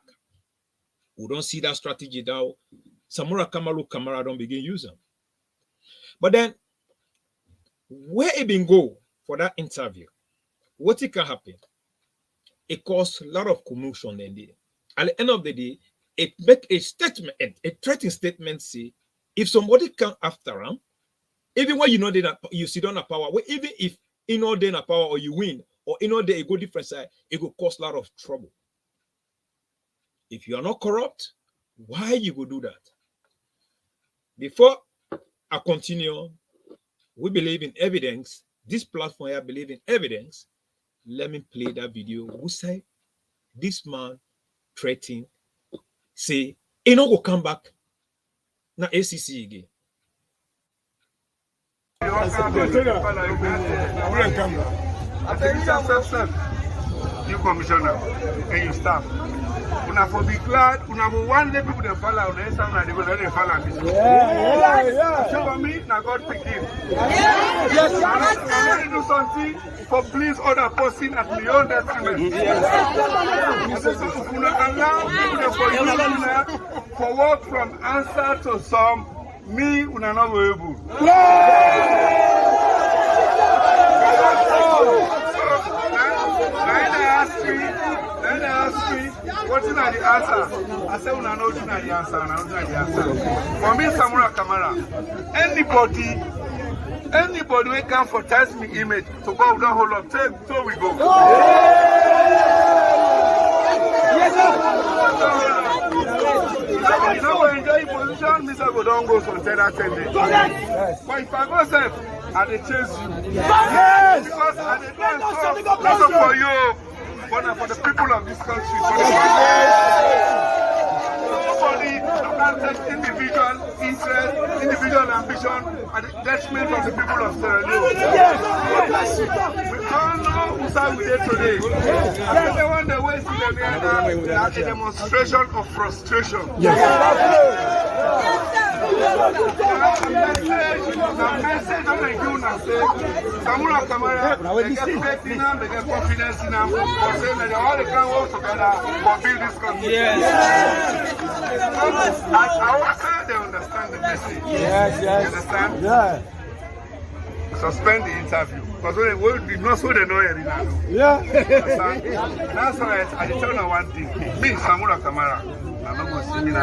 We don't see that strategy now. Samura Kamalu Kamara don't begin using them. But then, where it been go for that interview, what it can happen? It caused a lot of commotion then there. At the end of the day, it make a statement, a threatening statement say, if somebody come after him, even when you know that you sit on a power, even if you know they a power or you win, or you know they go different side, it will cause a lot of trouble. If you are not corrupt, why you go do that? Before I continue, we believe in evidence. This platform here believe in evidence. Let me play that video. Who say this man threatening, say, he no go come back. Now ACC again. New commissioner and your staff. Una for be glad, una for one day people that follow on the inside, they go let them follow this. Yeah. Show me, now God pick him. Yes. I'm going to do something for please other person at my own detriment. Yes. If you allow people for work from answer to some, me, una not able. Then they ask me, what is the answer? I say, we don't know the answer. For me, Samura Kamara, anybody who can for test me image, so go down, hold up, take, so we go. Yes, You know, when enjoy position, Mr. Go don't go from 10 at 10 days. But if I go safe, I dey chase you. Yes! Because I dey do stuff not for you, but for the people of this country. For the country. Nobody can take individual interest, individual ambition at the detriment of the people of Sierra Leone. We don't know whose side we did today. I think the one that waits in the end a demonstration of frustration. The message of the Union says, Samura Kamara, they get faith in them, they get confidence in them, for saying that they all can work together for build this country. Yes. I want to they understand the message. Yes. You understand? Yeah. Suspend the interview. Because we did not so they know it now. Yeah. That's why I tell you one thing. Me, Samura Kamara, I'm not going to sing in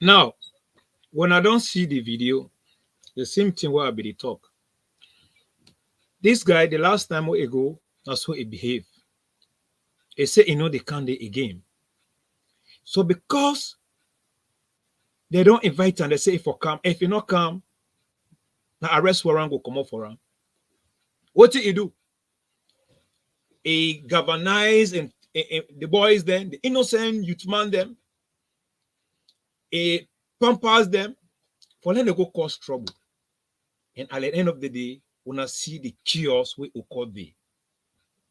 Now, when I don't see the video, the same thing will be the talk. This guy, the last time we go, that's how he behaved. He said, they can't do again. So because they don't invite him, they say if you come, if you not come, the arrest warrant will come up for him. What did he do? He galvanized and the boys then, the innocent youth man them. He pampers them for them to go cause trouble. And at the end of the day, we not see the chaos we occur there.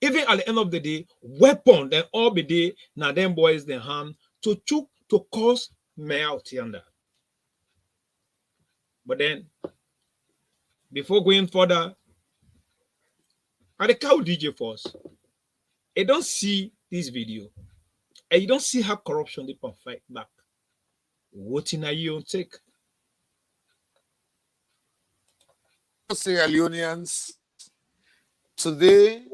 Even at the end of the day, weapon then all be there, now them boys then harm to choke to cause me out yonder. But then, before going further, at the cow DJ force, I don't see this video. And you don't see how corruption they can fight back. What in a year take? Sierra Leoneans, today,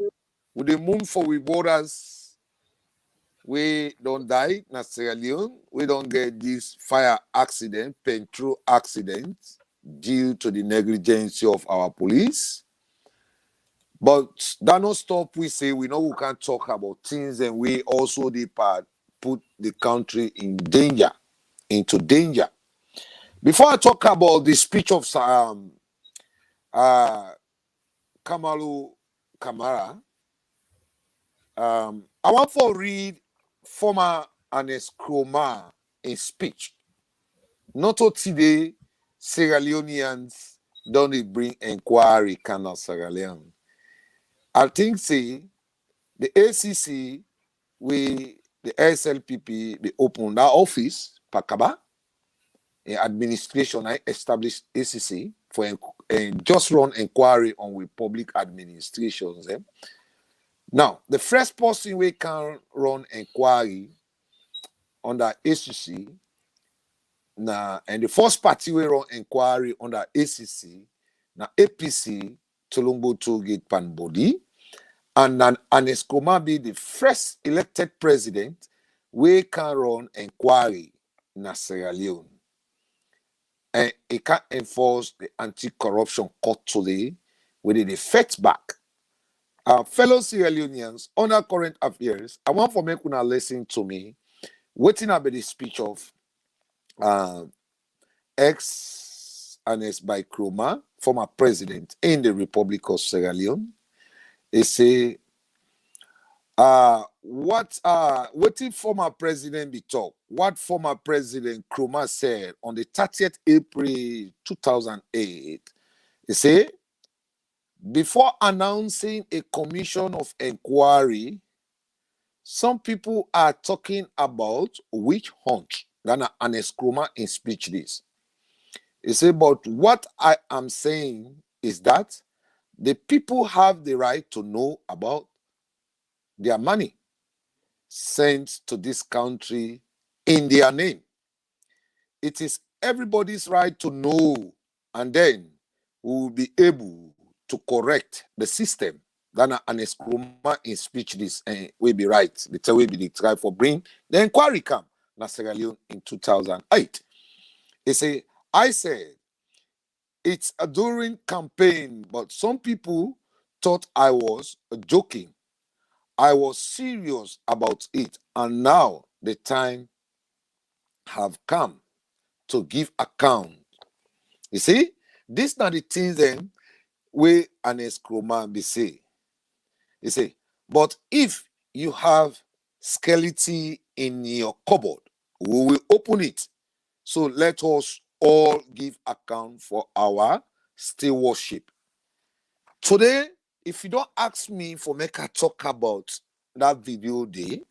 with the move for we borders, we don't die in Sierra Leone. We don't get this fire accident, petrol accident, due to the negligence of our police. But that no stop, we say we know we can talk about things and we also put the country in danger, into danger. Before I talk about the speech of Kamalu Kamara, I want to read former Ernest Kroma in speech. Not today, Sierra Leoneans don't bring inquiry can Sierra Leone. I think say the ACC, the SLPP, they open that office, Pakaba, administration, I established ACC for just run inquiry on with public administrations. Now, the first person we can run inquiry under ACC, and the first party we run inquiry under ACC, na APC, Tolombo Tollgate Panbody, and then Ernest Kroma be the first elected president we can run inquiry in Sierra Leone. And it can enforce the anti-corruption court today with the effect back. Fellow Sierra Leoneans, on our current affairs, I want for make una listen to me, waiting about the speech of ex-Ernest by Kroma, former president in the Republic of Sierra Leone. They say, what did former president be talk? What former president Kroma said on the 30th April 2008? He say, before announcing a commission of inquiry, some people are talking about witch hunt. Ghana Ernest Kroma in speech this. He said, but what I am saying is that the people have the right to know about their money sent to this country in their name. it is everybody's right to know, and then we will be able to correct the system. Ghana and Nkrumah in speech this will be right. The tell will be the try for bring the inquiry come na Sierra Leone in 2008. He say, I said it's a during campaign, but some people thought I was joking. I was serious about it, and now the time have come to give account. You see, these are the things then we and Nkrumah be say. He say, but if you have skeleton in your cupboard, we will open it. So let us all give account for our stewardship. Today, if you don't ask me for make I talk about that video day,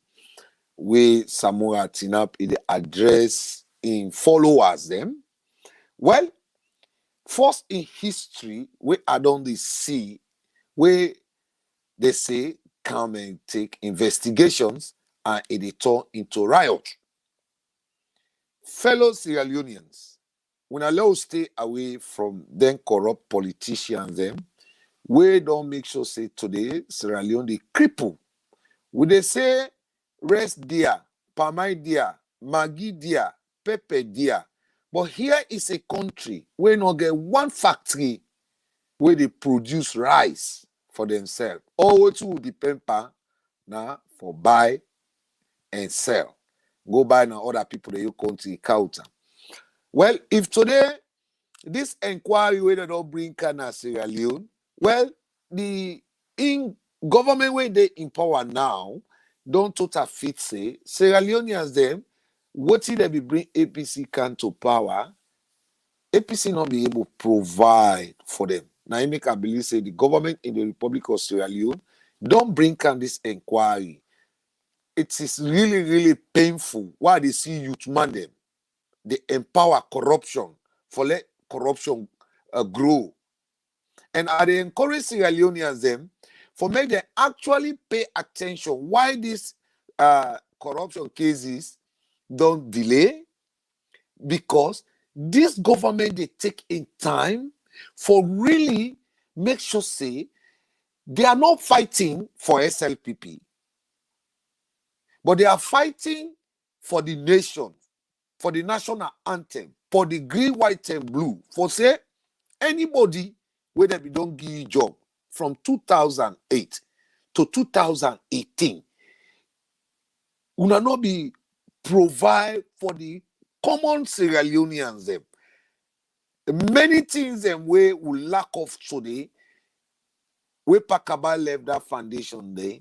where Samora Tinap in the address in followers them, well, first in history, where I don't see where they say come and take investigations and it turn into riot. Fellow Sierra Leoneans, when I let us stay away from them corrupt politicians, them, we don't make sure say today Sierra Leone they cripple. Would they say rest dear, palmai dear, maggi dear, pepper dear? But here is a country where not get one factory where they produce rice for themselves. All what will depend now for buy and sell. Go buy now other people that you country counter. Well, if today this inquiry where they don't bring Kana Sierra Leone, well, the in government where they in power now don't total fit say Sierra Leoneans them what did they be bring APC can to power? APC not be able to provide for them. Now I make I believe say the government in the Republic of Sierra Leone don't bring can this inquiry. It is really, really painful why they see youth man them. They empower corruption for let corruption grow. And are they encourage Sierra Leoneans them for make them actually pay attention why these corruption cases don't delay? Because this government they take in time for really make sure say they are not fighting for SLPP, but they are fighting for the nation, for the national anthem, for the green, white, and blue. For say anybody where they don't give you job from 2008 to 2018, will not be provide for the common Sierra Leoneans them. Many things them we will lack of today. Where Pakaba left that foundation there,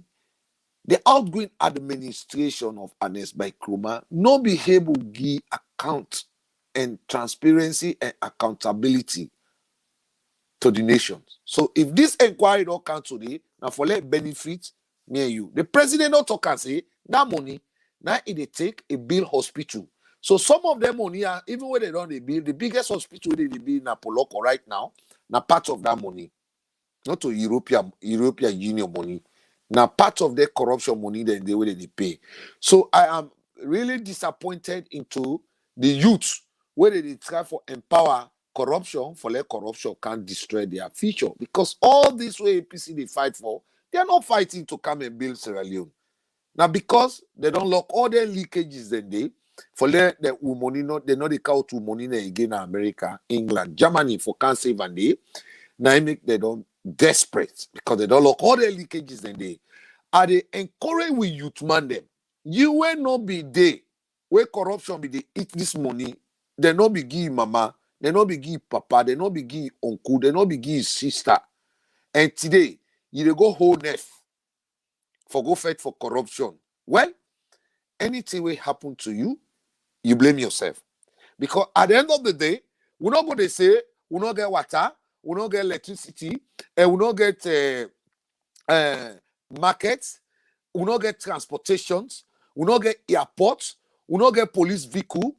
the outgoing administration of Ernest Bai Koroma no be able to give account and transparency and accountability to the nations. So if this inquiry don't come today, now for let benefit me and you. The president don't talk and say that money now it take a build hospital. So some of them money are even when they don't they build the biggest hospital they build in Apolloco right now, now part of that money, not to European Union money. Now part of their corruption money that they will they pay. So I am really disappointed into the youth where they try for empower corruption for let corruption can't destroy their future. Because all this way APC they fight for, they are not fighting to come and build Sierra Leone. Now because they don't lock all their leakages then they for let the money not they not the cow to money again in America, England, Germany for can't save and they now make they don't desperate because they don't look all their leakages then they are they encourage with youth man them. You will not be there where corruption be they eat this money, they not be give mama, they not be give papa, they not be give uncle, they not be give sister. And today you dey go whole nef for go fight for corruption. Well, anything will happen to you, you blame yourself. Because at the end of the day, we're not going to say we not get water, we not get electricity, and we not get markets, we not get transportations, we not get airports, we not get police vehicle.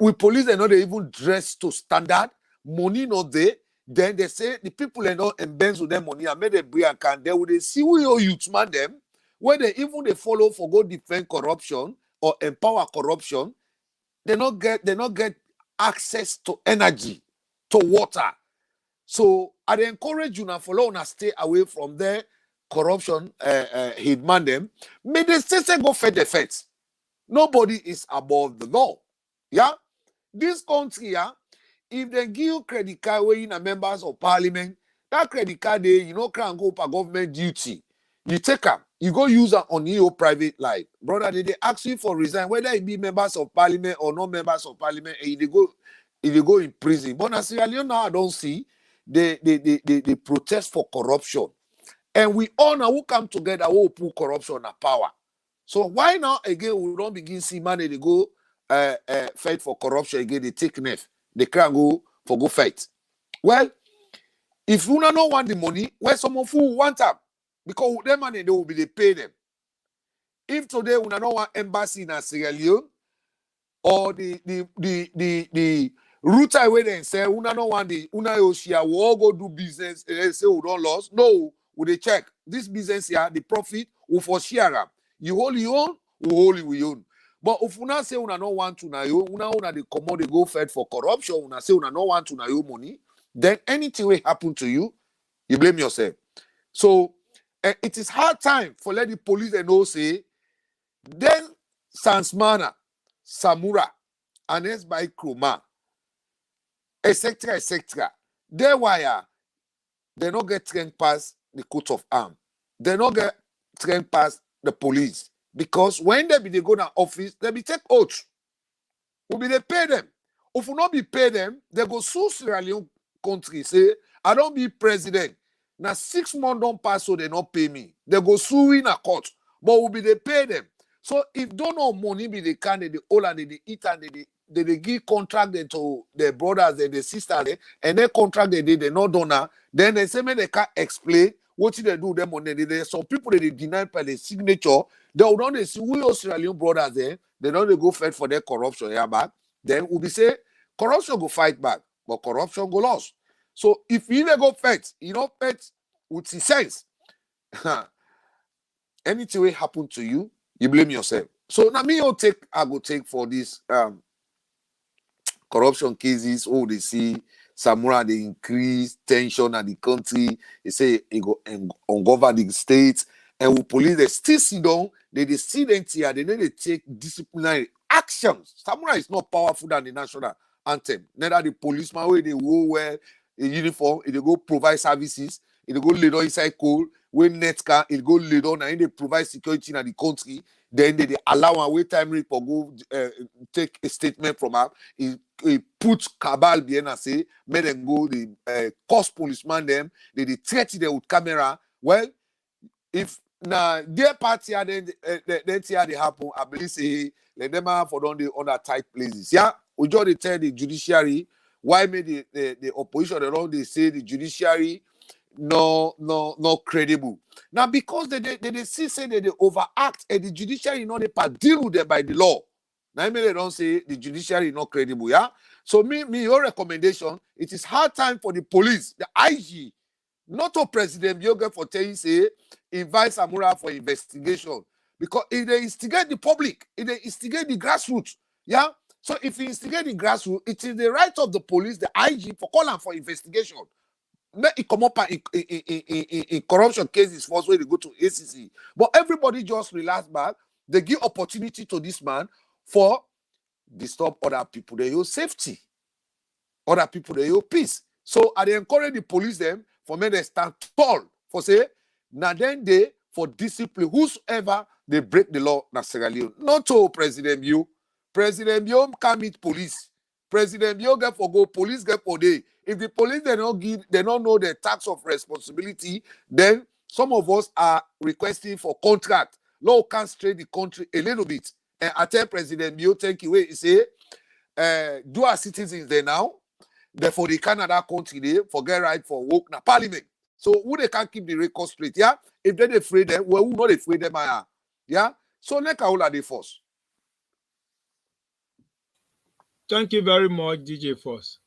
We police are not even dressed to standard, money not there. Then they say the people are not embezzle with their money and make them bring and can they will they see who your youth man them where they even they follow for go defend corruption or empower corruption. They not get access to energy, to water. So I encourage you now follow and stay away from their corruption, hitman them. May they say go fed the feds. Nobody is above the law. Yeah? This country, yeah, if they give you credit card when you are members of parliament, that credit card they, you know, can go for government duty. You take them, you go use them on your private life. Brother, they ask you for resign, whether it be members of parliament or not members of parliament, and if they go in prison. But as Sierra Leone now, I don't see they protest for corruption. And we all now who come together will put corruption and power. So why now again we don't begin see money they go fight for corruption again, they take nef, they can't go fight. Well, if you don't want the money, where someone who want them, because with them money they will be they pay them. If today we don't want embassy in Sierra Leone or the route away then say we don't want the Yoshia we all go do business and say we don't lost. No, we they check this business here, the profit we for share. You hold your own, we hold we own. But if una say una no want to na you, una they come out, they go fed for corruption, una say una no want to na you money, then anything will happen to you, you blame yourself. So it is hard time for let the police and know say, then Sansmana, Samura, and S by Kroma, etc. They wire, they not get trained past the coat of arms. They not get trained past the police. Because when they go to office, they be take oath. Will be they pay them. If we not be pay them, they go sue Sierra Leone country. Say, I don't be president. Now 6 months don't pass, so they not pay me. They go sue in a court. But will be they pay them. So if don't know money be they can, they all and they eat and they give contract to their brothers and their sisters, and their contract they not donor, then they say they can't explain what they do them on the some people they deny by the signature. They will not see we Australian brothers there. They don't go fight for their corruption here back. Then we'll be say corruption go fight back, but corruption go lost. So if you go fight, you know fight with sense. Anything will happen to you, you blame yourself. So now me I go take for this corruption cases. Oh, they see Samura, they increase tension at the country. They say it go ungovern the states, and with police they still sit down. They see them here. They need to take disciplinary actions. Samura is not powerful than the national anthem. Neither the policeman where they go wear a uniform, they go provide services, they go lay down inside coal. When Netcar, it go lay down and they provide security in the country. Then they allow and wait time for go take a statement from her. He put cabal behind and say, make them go, the cost policeman them, they threaten them with camera. Well, if now their party are then see how they happen, I believe say let them have for on the other tight places. Yeah, we just tell the judiciary why made the opposition and all they say the judiciary no credible. Now because they see say that they overact and the judiciary not they deal with them by the law. Now I mean they don't say the judiciary is not credible, yeah. So me your recommendation, it is hard time for the police, the IG, not to President Bioga for telling say invite Samura for investigation. Because if they instigate the public, if they instigate the grassroots, yeah. So if you instigate the grassroots, it is the right of the police, the IG, for calling for investigation. It come up in corruption cases first when they go to ACC. But everybody just relax back. They give opportunity to this man for disturb other people. They use safety. Other people, they use peace. So I encourage the police them for me they stand tall for say, now then they for discipline whosoever they break the law na Sierra Leone. Not to President Bio. President Bio can meet police. President Bio get for go, police get for day. If the police they don't know the tax of responsibility, then some of us are requesting for contract. Law can straight the country a little bit. And I tell President Bio, thank you. He say, do our citizens there now. Therefore, the Canada country they forget right for work na parliament. So who they can keep the record straight, yeah? If they afraid them, well, who not afraid them, yeah? So let all are they first. Thank you very much, DJ Force.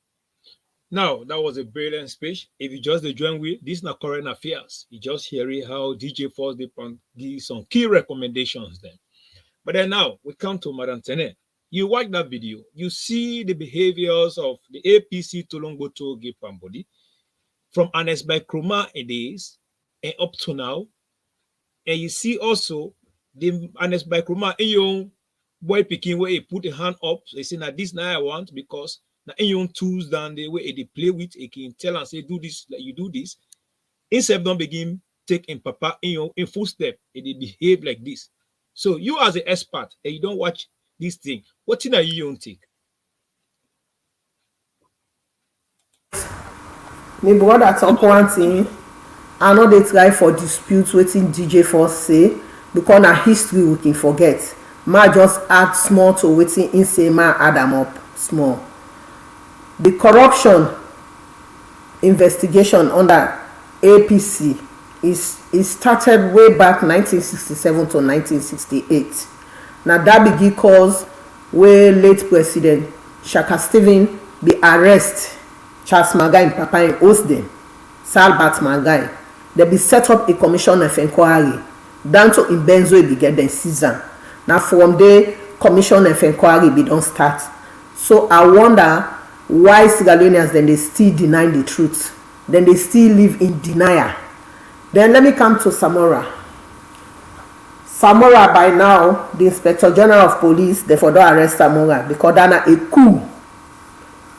Now, that was a brilliant speech. If you just join with, this is not current affairs. You just hearing how DJ Force give some key recommendations then. But then now, we come to Madam Tene. You watch that video, you see the behaviors of the APC Tolongo Toge Pambody from Ernest Bai Kromah days and up to now. And you see also the Ernest Bai Kromah young boy picking where he put a hand up. So he say, now this now I want because now young tools down the way they play with, he can tell and say, do this, like you do this. Instead don't begin taking papa in full step, and they behave like this. So you as an expert, and you don't watch this thing, what thing are you don't take? My brother talk one thing. I know they try for dispute waiting DJ Force say because na history we can forget. Ma just add small to waiting in say ma add them up small. The corruption investigation under APC is started way back 1967 to 1968. Now that begin cause where late President Shaka Stephen be arrest Charles Magai Papa in Osden, Salbat Magai. They be set up a commission of inquiry down to in Benzo be get the season. Now from there commission of inquiry be don't start. So I wonder why Sierra Leoneans then they still deny the truth. Then they still live in denial. Then let me come to Samora. Samora by now, the Inspector General of Police, therefore don't arrest Samora because that's a coup.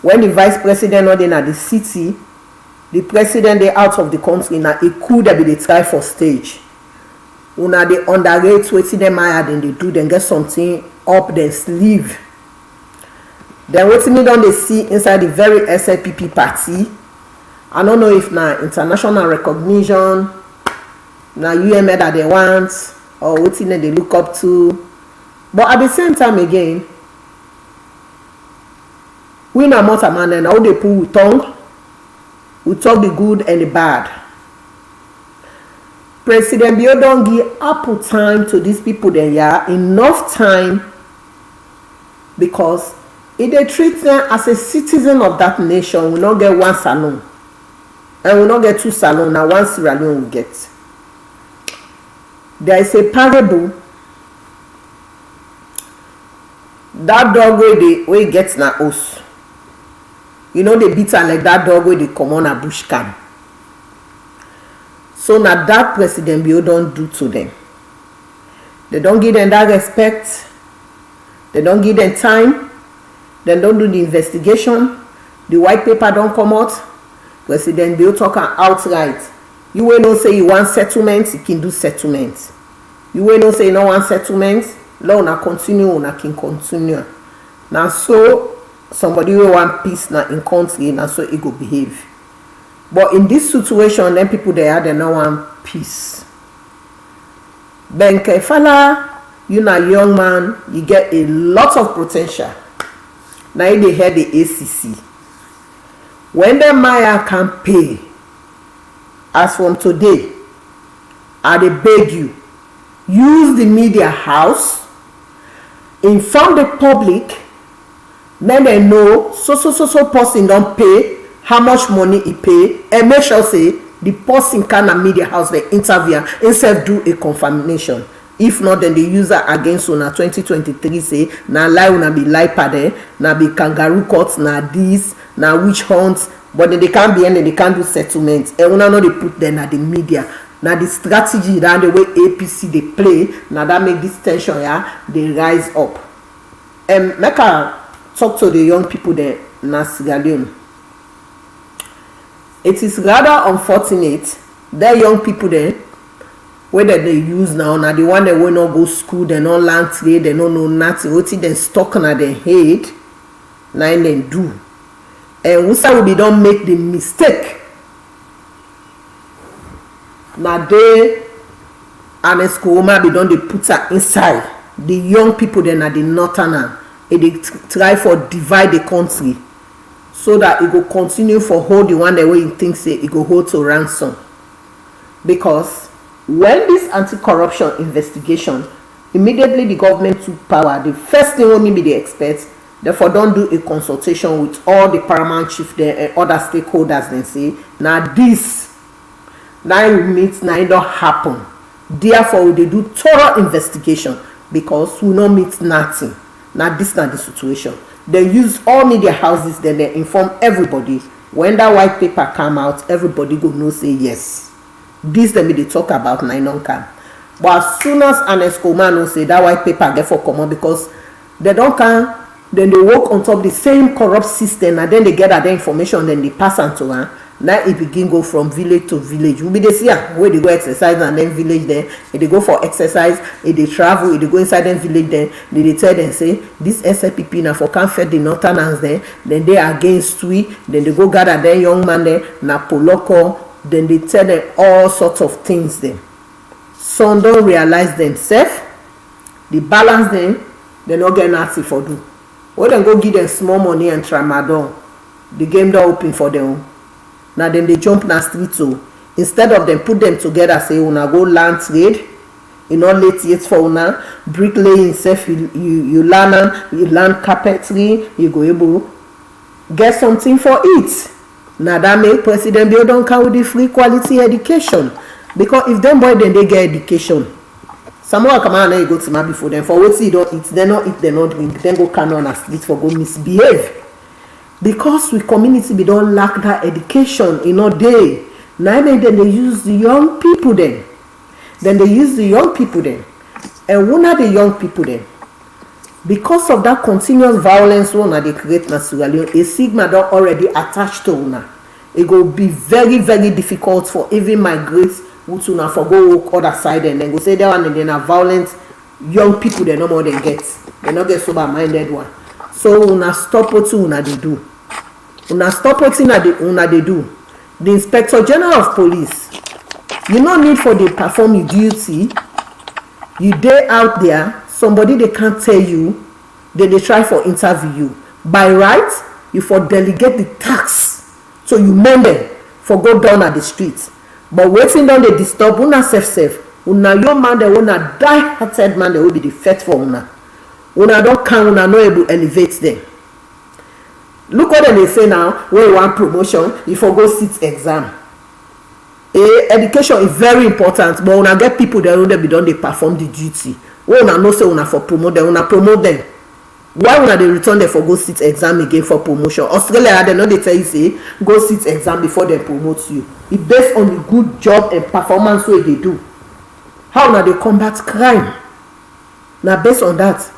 When the Vice President not in the city, the President they out of the country, now a coup that be they try for stage. Una they underrate waiting them higher than they do, then get something up their sleeve. Then what me don't they see inside the very SLPP party. I don't know if now international recognition, now UMA that they want, or what thing they look up to. But at the same time again, we not more man and how they pull with tongue. We talk the good and the bad. President Bio don't give ample time to these people there, yeah, enough time because if they treat them as a citizen of that nation, we not get one salon. And we not get two salons, now one Sierra Leone we get. There is a parable. That dog where it gets na us. You know they beat her like that dog where they come on a bush can. So now that President Bio don't do to them. They don't give them that respect. They don't give them time. They don't do the investigation. The white paper don't come out. President Bio talk outright. You will not say you want settlements, you can do settlements. You will not say you don't want settlements, law na continue, una can continue. Now so somebody will want peace na in country, now so it go behave. But in this situation, then people they don't want peace. Ben Kefala, you na young man, you get a lot of potential. Now they hear the ACC. When the Maya can pay, as from today, I dey beg you, use the media house, inform the public, then they know so person don't pay, how much money he pay, and make sure say the person can a media house they interview instead do a confirmation. If not, then the user against una 2023 say na lie una be lie pade, na be kangaroo court, na this, na witch hunt, but then they can't be and they can't do settlements. And una know they put them at the media. Now the strategy that the way APC they play, now that make this tension they rise up. And make I talk to the young people there na Sierra Leone. It is rather unfortunate that young people there, whether they use now the one that will not go school, they not learn trade, they don't know nothing, what they stuck on their head, now they do. And we say we don't make the mistake. Now they and a school be don't they put her inside. The young people then at the northern and they try for divide the country so that it will continue for hold the one the way you think say it go hold to ransom. Because when this anti-corruption investigation, immediately the government took power, the first thing only be the experts, therefore don't do a consultation with all the paramount chief there and other stakeholders then say, now this, now it means now it don't happen. Therefore, they do thorough investigation because we don't meet nothing. Now this not the situation. They use all media houses, then they inform everybody. When that white paper come out, everybody go know say yes. This them they talk about na non come. But as soon as an Escoman say that white paper get for common because they don't come, then they work on top of the same corrupt system and then they get that information, then they pass on to her. Now it begin go from village to village. We be they see where they go exercise and then village then. If they go for exercise, if they travel, if they go inside them village then, they tell them say this SLPP now for can't feed the northerners then they against we, then they go gather their young man there, na poloko, then they tell them all sorts of things then. Some don't realize themselves, the balance them, they not get nothing for do. When they go give them small money and tramadol, the game don't open for them. Now then they jump na street so instead of them put them together say una go land trade, you know late yet for una bricklaying self you learn carpentry, you go able get something for it. Now that make President Bill don't come with the free quality education because if them boy then they get education. Someone come out and go to my before them for what you don't eat, they not eat, they not drink, then go can on a street for go misbehave. Because we community we don't lack that education in our day. Now then they use the young people then. And one of the young people then, because of that continuous violence one they create na Sierra Leone, a stigma don't already attached to una. It will be very, very difficult for even migrate to una for go walk other side and then go say that one and then a violent young people they no more than get. They not get sober minded one. So una stop what una they do. Una stop what una they do. The Inspector General of Police, you no need for they perform your duty. You day out there, somebody they can't tell you, then they try for interview you. By right, you for delegate the tax, so you mend them for go down at the streets. But waiting down they disturb una safe. Una young man they wanna die-hearted man they will be the first for una. Una don't count, una no able elevate them. Look what they say now, when you want promotion, you for go sit exam. Education is very important, but una get people that don't be done, they perform the duty. When una know say una for promote them, una promote them. Why una they return them for go sit exam again for promotion? Australia, they know they tell you say, go sit exam before they promote you. It's based on the good job and performance way they do. How una they combat crime? Now based on that,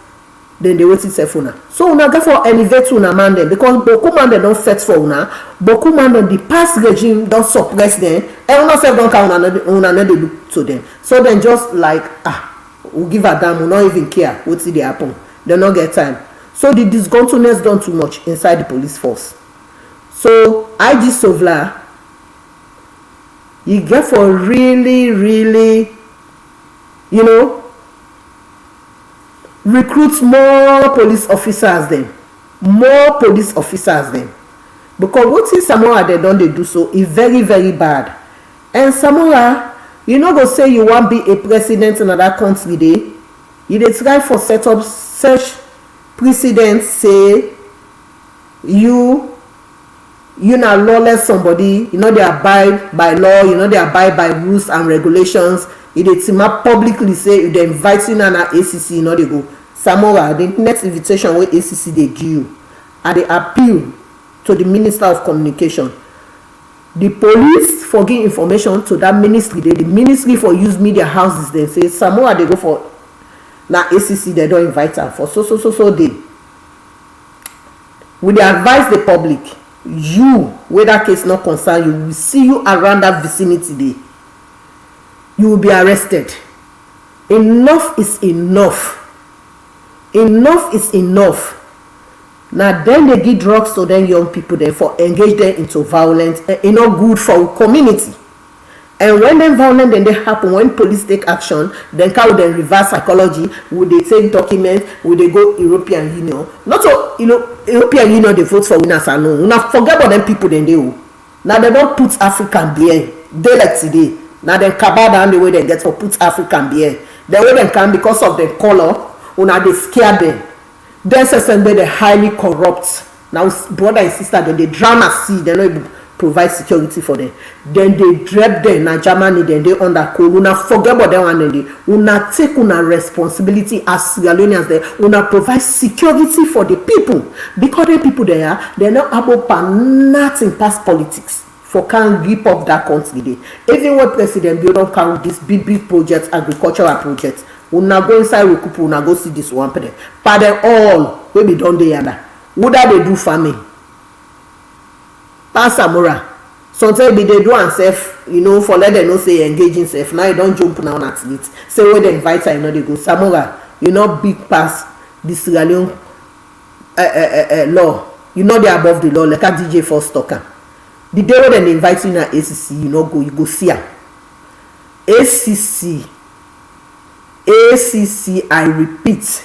then they wait itself una. So una go for elevate una man them because boku man them don't set for una. Boku man them the past regime don't suppress them. And una self don't count una they look to them. So then just like we give a damn, we not even care what see they happen. They not get time. So the disgruntledness done too much inside the police force. So IG Sovla, you get for really, recruit more police officers then. Because what is Samoa they don't they do so is very, very bad. And Samoa, you know go say you want be a president in another country day. You dey try for set up such precedents say you na lawless somebody, you know they abide by law, you know they abide by rules and regulations. If they team up publicly say if they invite you na ACC, you know they go. Samoa, the next invitation where ACC they give you, and they appeal to the Minister of Communication. The police for give information to that ministry. The ministry for use media houses. They say Samoa they go for now ACC they don't invite her for so day. We dey advise the public, you where that case not concern you, we see you around that vicinity day, you will be arrested. Enough is enough. Now then they give drugs to them young people then for engage them into violence and it's not good for community. And when them violence then they happen, when police take action, then how they reverse psychology, would they take documents, would they go European Union? Not so European Union they vote for winners and no. Now forget about them people then they will. Now they don't put African beer. They like today. Now they cabal down the way they get for put African beer. The way they can because of the color, una they scare them. Then say they highly corrupt. Now brother and sister they drown at sea, they not provide security for them. Then they drop them na Germany, then they under cold. Una forget about them and then una take una responsibility as Sierra Leoneans there. Una provide security for the people, because the people there, they're not able to nothing past politics for can rip up that country there. Even when President Bill carry this big projects, agricultural projects, una go inside Rekupu, una go see this one pay them all wey be done there yanda. Whether they do farming, pass Samora, sometimes they do and self, for let them know say engaging self. Now you don't jump now at it. Say when they invite her, they go Samora, big pass the Sierra Leone law. They above the law like a DJ First Talker. The day when they invite you in ACC, you go see her. ACC, I repeat,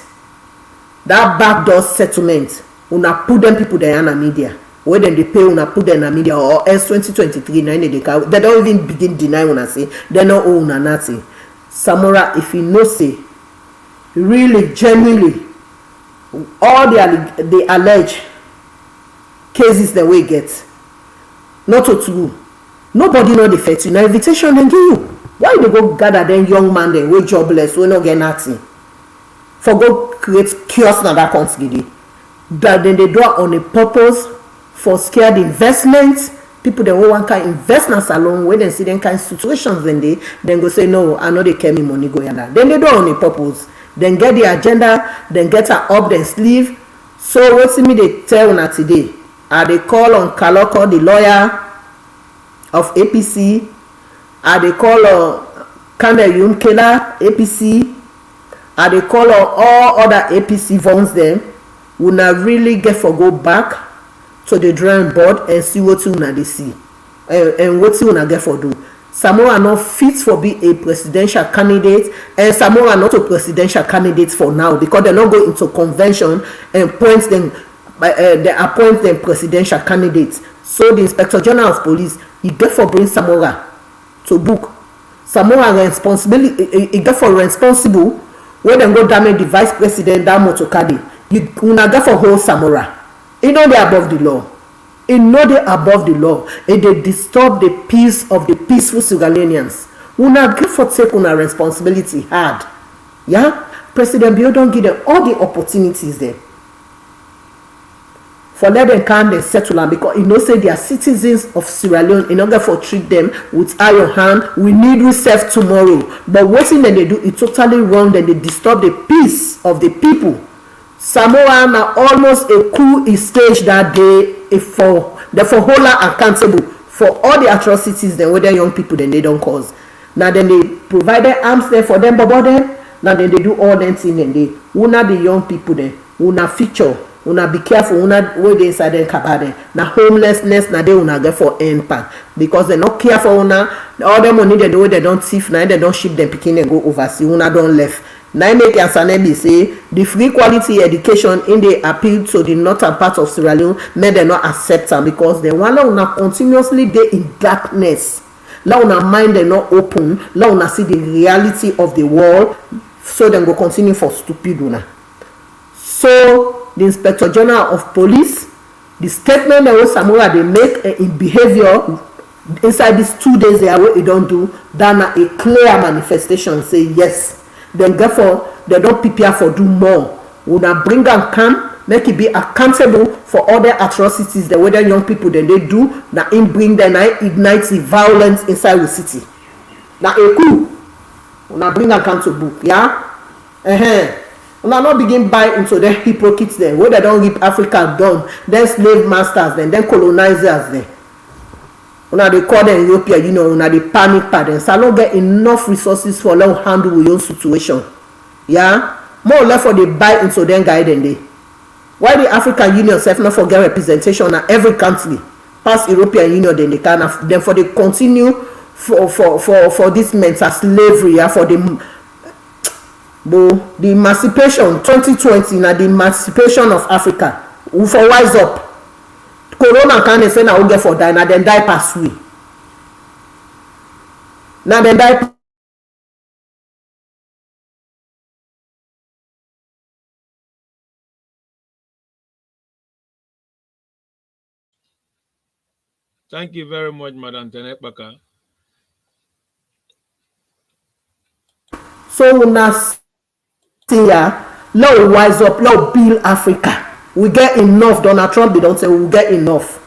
that backdoor settlement, una put them people there in the media. When they pay, una put them in the media, or else 2023, they don't even begin deny when I say they don't own nothing. Samora, if you know say, really, genuinely, all the alleged cases that we get, not to true. Nobody know the fact. You know, invitation they give you. Why you go gather them young man then we jobless, we not get nothing? For go create chaos na that country. That then they do it on a purpose for scared investments. People they want can invest in a salon when they see them kind of situations then go say no, I know they carry me money go yonder. Then they do it on a purpose. Then get the agenda, then get her up their sleeve. So what's me they tell una today? They call on Kaloko, the lawyer of APC. They call on Kandel Yumkela, APC. They call on all other APC votes them. Una really get for go back to the drawing board and see what una they see. And what una get for do. Samoa not fit for be a presidential candidate, and Samoa not a presidential candidate for now because they not go into convention and they appoint them presidential candidates. So the Inspector General of Police, he therefore bring Samoa to book. Samoa responsibility, he therefore responsible when they go damage the vice president that motokadi. You una therefore hold Samoa. He know they above the law. He know they above the law. And they disturb the peace of the peaceful Sierra Leoneans. Una therefore take una responsibility hard. Yeah, President Bio don't give them all the opportunities there. For let them come and settle them because you know say they are citizens of Sierra Leone. In order for treat them with iron hand, we need we serve tomorrow. But what thing that they do is totally wrong. Then they disturb the peace of the people. Samoa na almost a coup stage that day for hold accountable for all the atrocities then whether young people then they don't cause. Now then they provide arms there for them, but then now then they do all them things and they una the young people then una feature. Una be careful, una wey dey inside them cabin. Na homelessness na dey una get for impact because they not care for una. All the money they do they don't thief, now they don't ship them pikin and go overseas. Una don't left. Now make Yansanebi say the free quality education in the appeal to the northern part of Sierra Leone may they not accept them because they want una continuously dey in darkness. Let una mind they not open. Let una see the reality of the world. So then go continue for stupid una. So the Inspector General of Police, the statement that was Samoa they make in behavior inside these 2 days they are what they don't do, that a clear manifestation say yes. Then therefore they don't prepare for do more. When I bring and come, make it be accountable for all the atrocities the way the young people then they do. Now in bring them, now ignite the violence inside the city. Now a coup. When I bring accountable, yeah. Una not begin buy into the hypocrites then where they don't rip Africa down, then slave masters then colonizers then. Una they call them European Union, una they panic part then. So I don't get enough resources for long handle with your situation. Yeah? More or less for they buy into them guide then they. Why the African Union self not forget representation in every country? Past European Union then they can then for they continue for this mental slavery, yeah, for the emancipation 2020 na the emancipation of Africa. We for wise up. Corona can say na we get for die, na then die pass we. Na then die Thank you very much, Madam Tenekpaka. So una see ya, let we wise up, let we build Africa. We get enough. Donald Trump dey don say we get enough.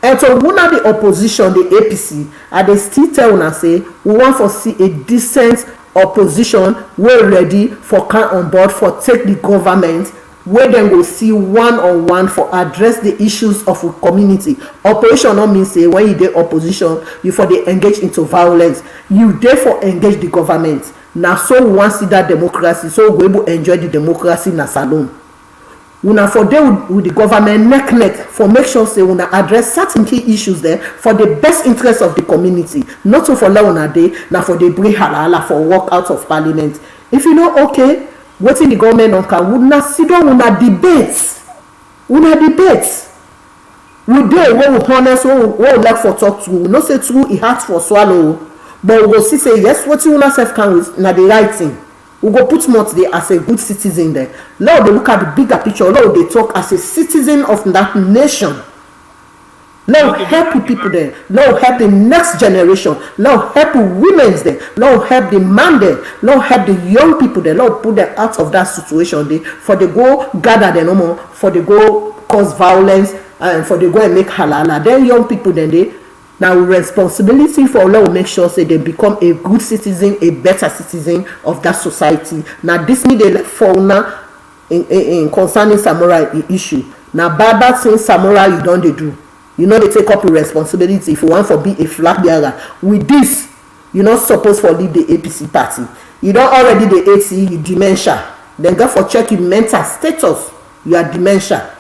And so una the opposition, the APC, I dey still tell una say we want to see a decent opposition wey ready for come on board for take the government, wey dem go see one on one for address the issues of we community. Operation no mean say when you dey opposition you for dey engage into violence, you dey for engage the government. Na so we wan see that democracy, so we go able enjoy the democracy na salon. Una for dey with the government neck for make sure say una address certain key issues there for the best interest of the community, not so for let una dey na for dey bring hala for work out of parliament. If you know okay wetin the government don can, una sit down una debate. We dey wey we honest, wey we like for talk true. We know say true e hard for swallow, but we go see say yes wetin una sef can with na the right thing. We go put mouth there as a good citizen there. Let us look at the bigger picture. Let us talk as a citizen of that nation. Let us help the people there. Let us help the next generation. Let us help the women there. Let us help the man there. Let us help the young people there. Let us put them out of that situation there. For they go gather there no more. For they go cause violence and for they go and make halala. Then young people then they now responsibility for all make sure say they become a good citizen, a better citizen of that society. Now this me they for now in concerning samurai issue. Now bad thing samurai you don't they do. You know they take up a responsibility if you want to be a flag bearer. With this, you're not supposed to leave the APC party. You don't already the AC, you dementia. Then go for check your mental status. You are dementia.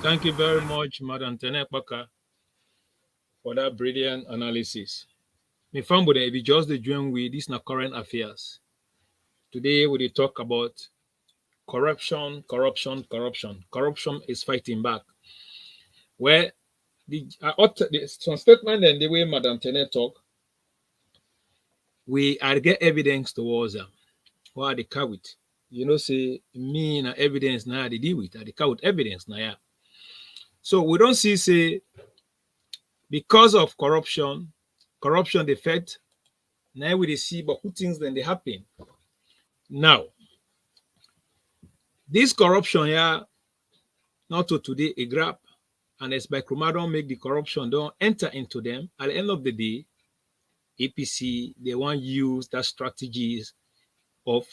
Thank you very much, Madam Tenekpaka, for that brilliant analysis. Me family, if you just the join with this na current affairs. Today we talk about corruption. Corruption is fighting back. Where some statement and the way Madam Tenet talk, we are get evidence towards them. Why they carry it? You know, say me na evidence now they deal with. They carry with evidence now. Yeah. So we don't see say because of corruption the fact now we see but who things then they happen. Now this corruption here not to today a grab, and as by Kruma don't make the corruption don't enter into them. At the end of the day, APC they want to use that strategies of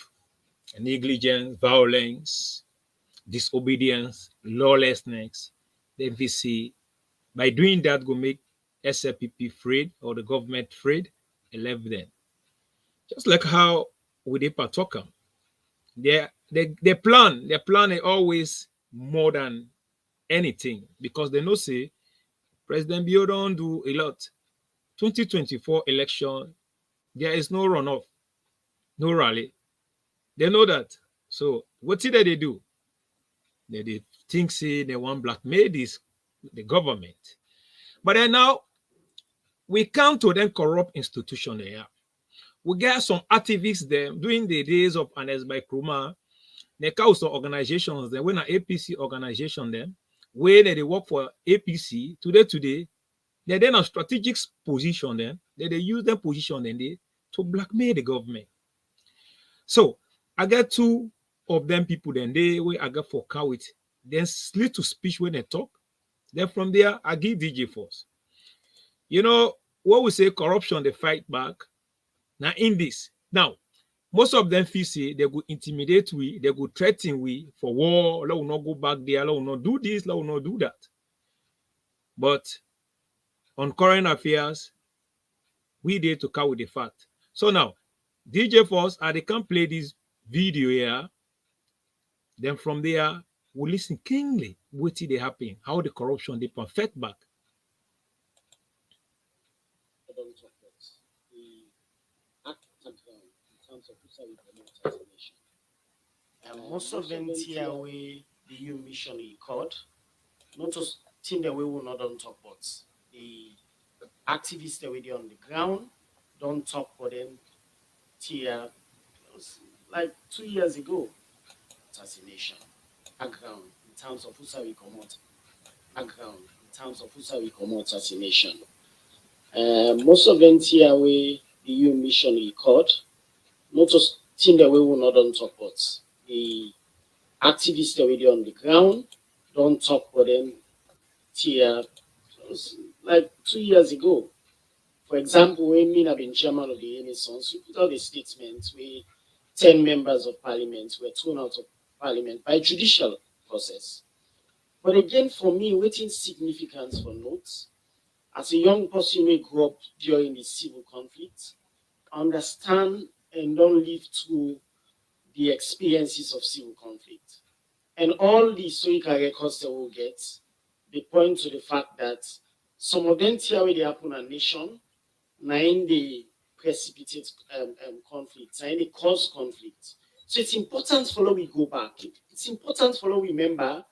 negligence, violence, disobedience, lawlessness. The MVC by doing that go make SLPP afraid or the government afraid and left them. Just like how with Ipatokam, their plan is always more than anything because they know say President Bio don't do a lot. 2024 election, there is no runoff, no rally. They know that. So what did they do? They think say they want blackmail the government. But then now we come to them corrupt institution there. We get some activists there during the days of Anes by Kruma. They also organizations there when an APC organization them where they work for APC today. They're then a strategic position then they use their position then they to blackmail the government. So I get two of them people then they where I got for Kawit, then slip to speech when they talk. Then from there I give DJ Force. You know what we say corruption they fight back. Now in this now most of them feel say they go intimidate we, they go threaten we for war, let will not go back there, let will not do this, let will not do that. But on current affairs, we dare to cover the fact. So now, DJ Force, they can play this video here. Then from there, we listen keenly what did they happen, how the corruption they perfect back. Most of them tear away the new mission he called. Not just team that we will not don't talk about. The activists that we on the ground don't talk for them tear. It was like 2 years ago. Assassination. Background in terms of who we come out. Background. terms of who's we come out as a nation. Most of them here we the EU mission record, not just thing that we will not on talk about. The activists that we on the ground don't talk about them here like 2 years ago. For example, when me have been chairman of the Renaissance, we put out a statement where 10 members of parliament were thrown out of parliament by judicial process. But again, for me, waiting significance for notes, as a young person who grew up during the civil conflict, understand and don't live through the experiences of civil conflict. And all the historical records that we'll get, they point to the fact that some of them here where they happen in a nation, now in the precipitate conflict, now in the cause conflict. So it's important for us we go back. It's important for us we remember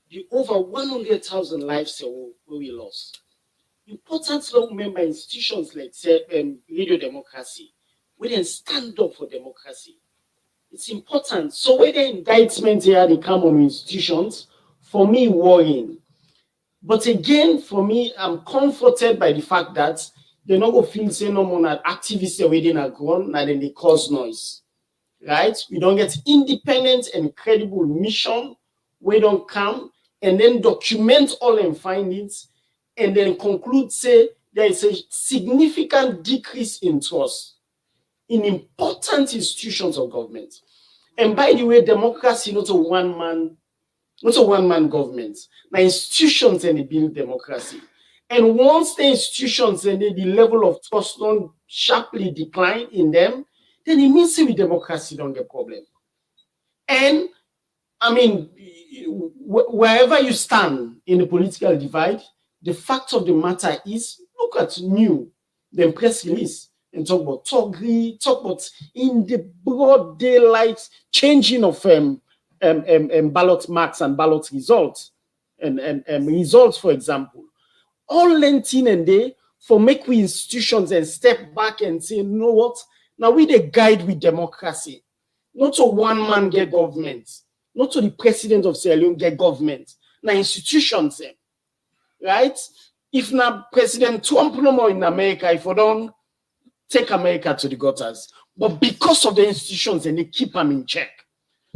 the over 100,000 lives that we lost. Important for us remember institutions like Radio Democracy, we then stand up for democracy. It's important. So where the indictments here, they come on institutions, for me, worrying. But again, for me, I'm comforted by the fact that they're not going to feel say no more that activists are waiting at ground, and then they cause noise. Right? We don't get independent and credible mission. We don't come and then document all them findings and then conclude, say, there is a significant decrease in trust in important institutions of government. And by the way, democracy not a one-man government. Now institutions and they build democracy. And once the institutions and the level of trust don't sharply decline in them, then it means with democracy don't get problem. And I mean, wherever you stand in the political divide, the fact of the matter is, look at the press release and talk about talk about in the broad daylight changing of ballot marks and ballot results and results, for example. All lengthen and day for make we institutions and step back and say, you know what? Now we the guide with democracy. Not to one man get government, not to the president of Sierra Leone get government. Now institutions, right? If now President Trump no more in America, if we don't take America to the gutters, but because of the institutions and they keep them in check.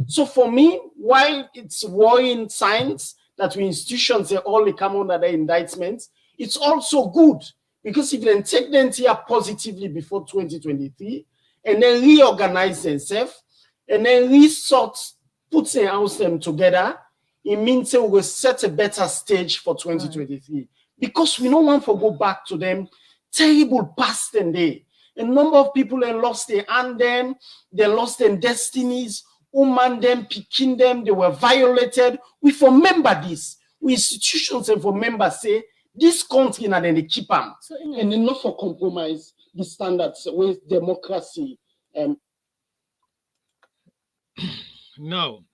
So for me, while it's worrying signs that we institutions they all come under the indictments, it's also good because if they take them here positively before 2023 and then reorganize themselves and then put their house them together, it means they will set a better stage for 2023 because we don't want to go back to them terrible past and day. A number of people have lost their hand them, they lost their destinies, woman them, picking them, they were violated. We remember this. We institutions and for members say this country and then they keep them. So, and enough for compromise the standards with democracy. Now,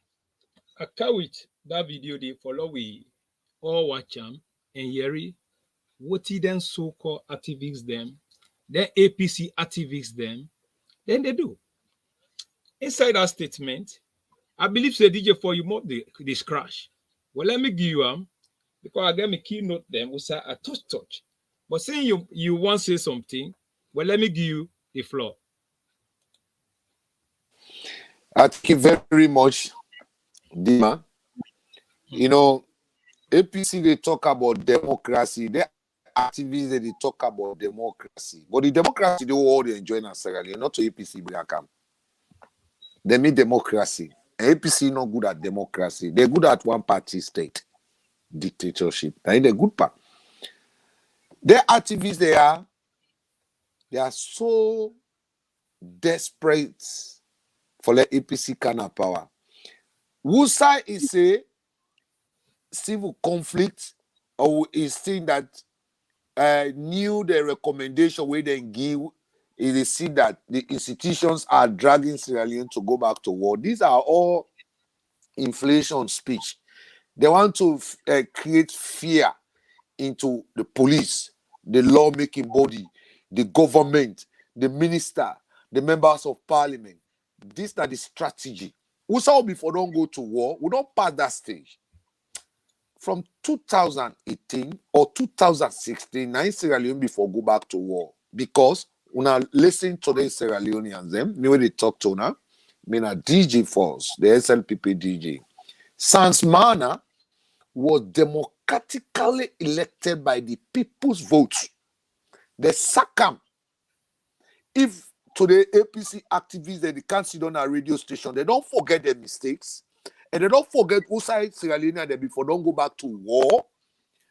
I can't wait that video they follow we all watch them and hear what he then so-called activists them, then APC activists them, then they do. Inside that statement, I believe say DJ for you more this crash. Well, let me give you because I get me keynote them, we say a touch. But saying you want to say something, well, let me give you the floor. I thank you very much, Dima. You know, APC, they talk about democracy. They activists, they talk about democracy. But the democracy, they all enjoy in Sierra Leone, not to APC, Blackham. They mean democracy. APC not good at democracy. They're good at one-party state dictatorship. That's the good part. The activists, they are so desperate for the APC kind of power. Wusa is a civil conflict, or is saying that knew the recommendation where they give is they see that the institutions are dragging Sierra Leone to go back to war. These are all inflation speech. They want to create fear into the police, the lawmaking body, the government, the minister, the members of parliament. This is the strategy. We saw before don't go to war. We don't pass that stage. from 2018 or 2016, now Sierra Leone before go back to war. Because when I listen to the Sierra Leoneans, me when they talk to now, me na DJ Force, the SLPP DJ. Sans Mana was democratically elected by the people's vote. They sack him. If today APC activists they can't sit on a radio station, they don't forget their mistakes. And they don't forget who side Sierra Leone they before don't go back to war.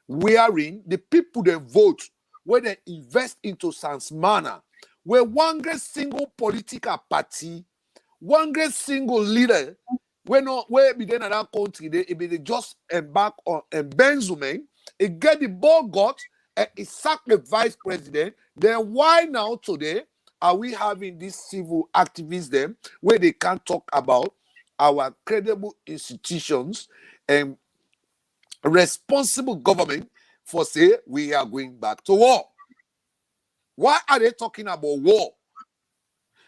Wherein the people they vote, where they invest into Sans Mana, where one great single political party, one great single leader, where be then another country, they just embark on and Benzuman, it get the ball got and it sack the vice president. Then why now today are we having these civil activists them where they can't talk about our credible institutions and responsible government for say we are going back to war? Why are they talking about war?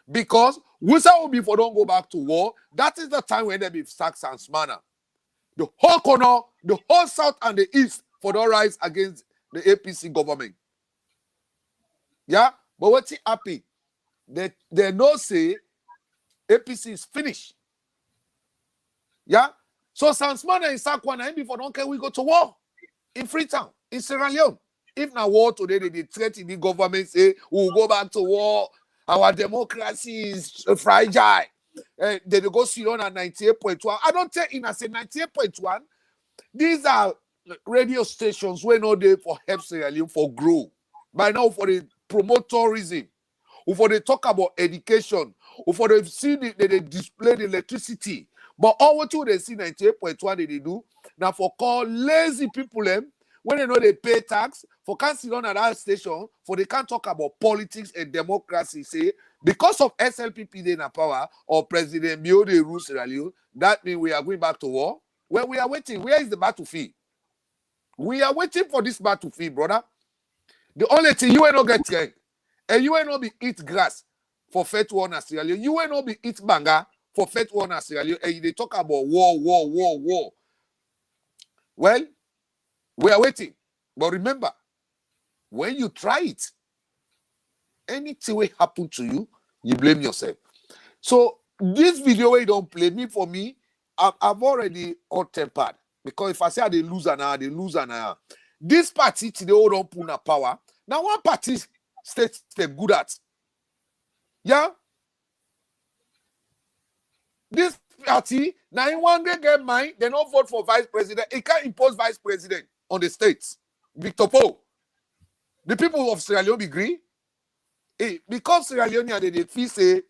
Because Wusa will be for don't go back to war. That is the time when they be sacked Sans Mana. The whole corner, the whole south and the east for the rise against the APC government. Yeah, but what's happy? They no say APC is finished. Yeah, so Sans Mana and Sakwana before don't care we go to war in Freetown, in Sierra Leone. If now war today, they threaten the government, say we'll go back to war. Our democracy is fragile. They go sit on at 98.1. I don't tell in I say 98.1. These are radio stations where no day for help Sierra Leone for grow. By now for the promote tourism, or for they talk about education, or for they see they display the electricity. But all what they see 98.1 they do now for call lazy people them. When they know they pay tax, for can't sit on at that station, for they can't talk about politics and democracy, say, because of SLPP in power or President Bio de rule Sierra Leone, that means we are going back to war. Well, we are waiting. Where is the battlefield? We are waiting for this battlefield, brother. The only thing you will not get here, and you will not be eat grass for Fet War in Sierra Leone. You will not be eat banga for Fet War in Sierra Leone, and they talk about war. Well, we are waiting. But remember, when you try it, anything will happen to you, you blame yourself. So this video where you don't play me for me, I've already hot-tempered. Because if I say they lose an hour, they lose an hour. This party today don't put in power. Now one party states they're good at. Yeah? This party, now in one get mine, they don't vote for vice president. It can't impose vice president on the states. Victor Poe. The people of Sierra Leone agree. Because Sierra Leone they feel say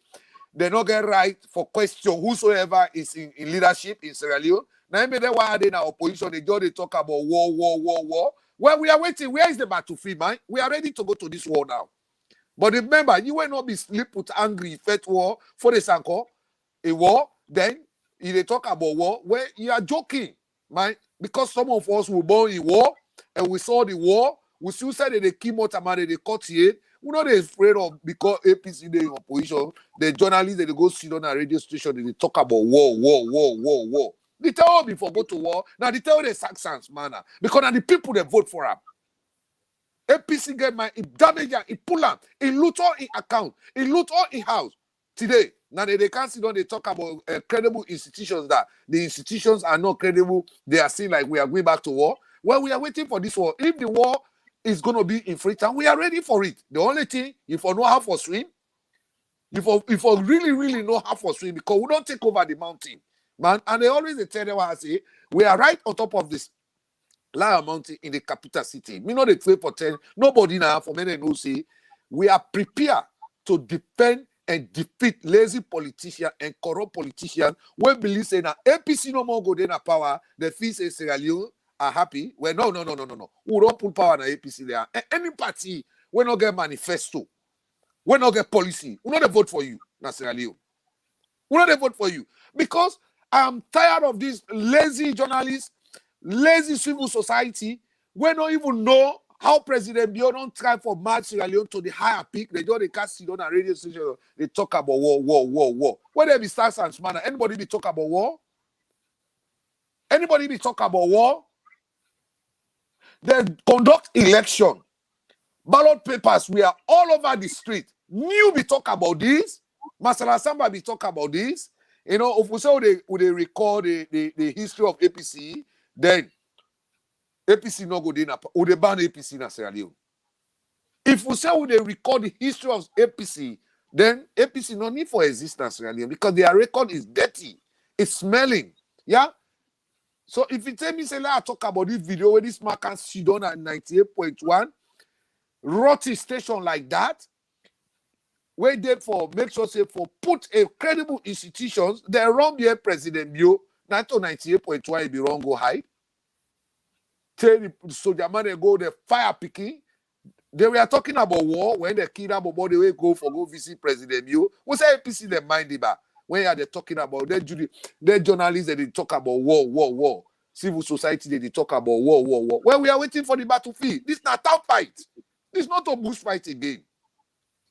they not get right for question whosoever is in leadership in Sierra Leone. Now maybe why are they in our opposition? They talk about war. Well, we are waiting. Where is the battlefield, man? We are ready to go to this war now. But remember, you will not be sleep with angry Fet war for the Sanko. A war, then if they talk about war, where you are joking, man. Because some of us were born in war and we saw the war, we still said that they keep Motamade, they cut here. We're not afraid of because APC they in opposition. The journalists they go sit on a radio station, they talk about war. They tell before go to war. Now they tell the sack Sans Mana because now the people they vote for them. APC get my damage, it pull up, it loot all in account, it loot all in house. Today, now they can't sit down, they talk about credible institutions that the institutions are not credible. They are saying like we are going back to war. Well, we are waiting for this war. If the war is going to be in Freetown, we are ready for it. The only thing, if we know how to swim, if we really know how to swim, because we don't take over the mountain, man. And they always tell them what I say, we are right on top of this Lion Mountain in the capital city. Me know the 12 nobody now for many who say we are prepared to defend and defeat lazy politicians and corrupt politicians when believe say that APC no more go there na power, the feel say Sierra Leone are happy. Well, no. We don't put power na APC there. Any party we not get manifesto, we not get policy, we not vote for you, na Sierra Leone. We not vote for you. Because I'm tired of these lazy journalists, lazy civil society. We don't even know how President Bio don't try for March Sierra Leone to the higher peak. They can't sit on a radio station. They talk about war. When they be start Sans Mana, anybody be talk about war? Anybody be talk about war? They conduct election. Ballot papers were all over the street. New be talk about this. Masala Samba be talk about this. You know, if we say they record the history of APC, then APC no go there. Or they ban APC in Sierra Leone. If we say they record the history of APC, then APC no need for existence in Sierra Leone because their record is dirty. It's smelling. Yeah. So if you tell me, say, I talk about this video where this man can sit down at 98.1, rotten station like that, where they for make sure say for put a credible institutions, they run the President Bio, 98.1 be wrong go hide. Tell the soldier man they go the fire picking. They were talking about war when they killed about they will go visit President Bio. We say APC they mind it back. When are they talking about the journalists that they talk about war. Civil society they talk about war. When we are waiting for the battlefield, this is not town fight. This is not a bush fight again.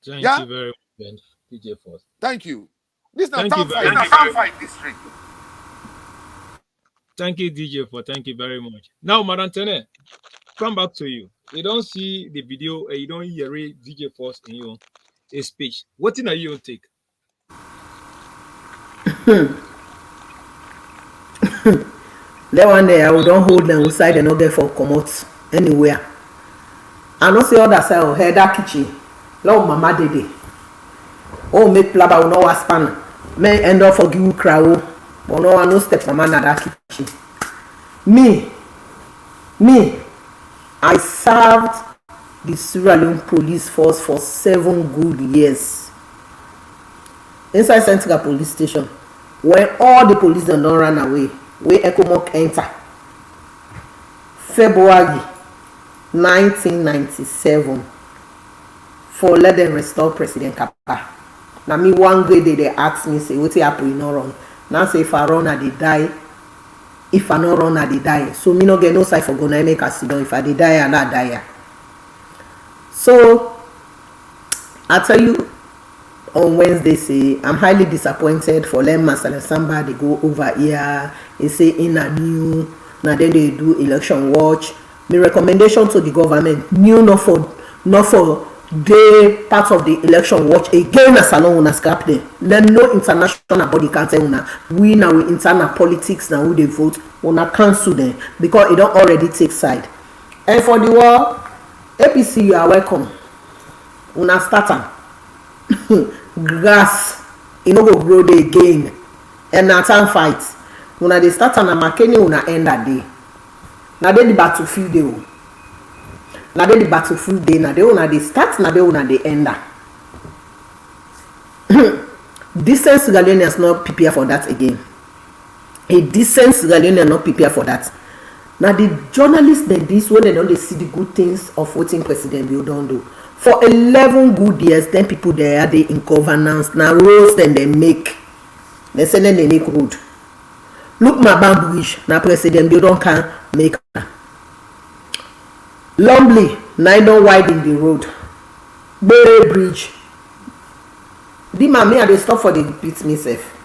Thank you very much, DJ Force. Thank you. This is not Thank town you fight. very It's not town fight district. Thank you, DJ Force. Thank you very much. Now, Madam Tene, come back to you. You don't see the video, you don't hear DJ Force in your speech. What thing are you going to take? That one day I will don't hold them inside and not get for come out anywhere. I don't see other side of head that kitchen. Lord mama dede. Oh make plaba will not span. May end up for give crowd. But no one no step mama na that kitchen. Me, I served the Sierra Leone police force for 7 good years. Inside Central Police Station, when all the police don't run away, where ECOMOG enter. February 1997, for let them restore President Kappa. Now me one day they ask me, say, what happen, no run. Now say if I run, I dey die. If I no run, I dey die. So me no get no side for gonna make a sit down. If I dey die, I not die. So I tell you, on Wednesday, say I'm highly disappointed for them Masala Samba. They go over here. They say in a new. Now then they do election watch. My recommendation to the government, new not for they part of the election watch again as along una scrap them. Then no international body can tell una we now we internal politics now who they vote una cancel them because it don't already take side. And for the war, APC you are welcome. Una start am. Grass, you no go grow there again. And na time fight. Una dey start am na makeni una end that day. Na dey the battlefield dey o. Na dey the battlefield dey na dey una dey start na dey una dey end am. Decent Sierra Leoneans not prepare for that again. A decent Sierra Leonean not prepare for that. Now the journalists then this when they don't see the good things of voting President Bill don't do. For 11 good years, then people there they in governance. Now roads then they make. They say then they make road. Look my bamboo bridge. Now President Bill don't can make. Longley, now don't widen the road. Berry Bridge. The man me they stop for the beat myself.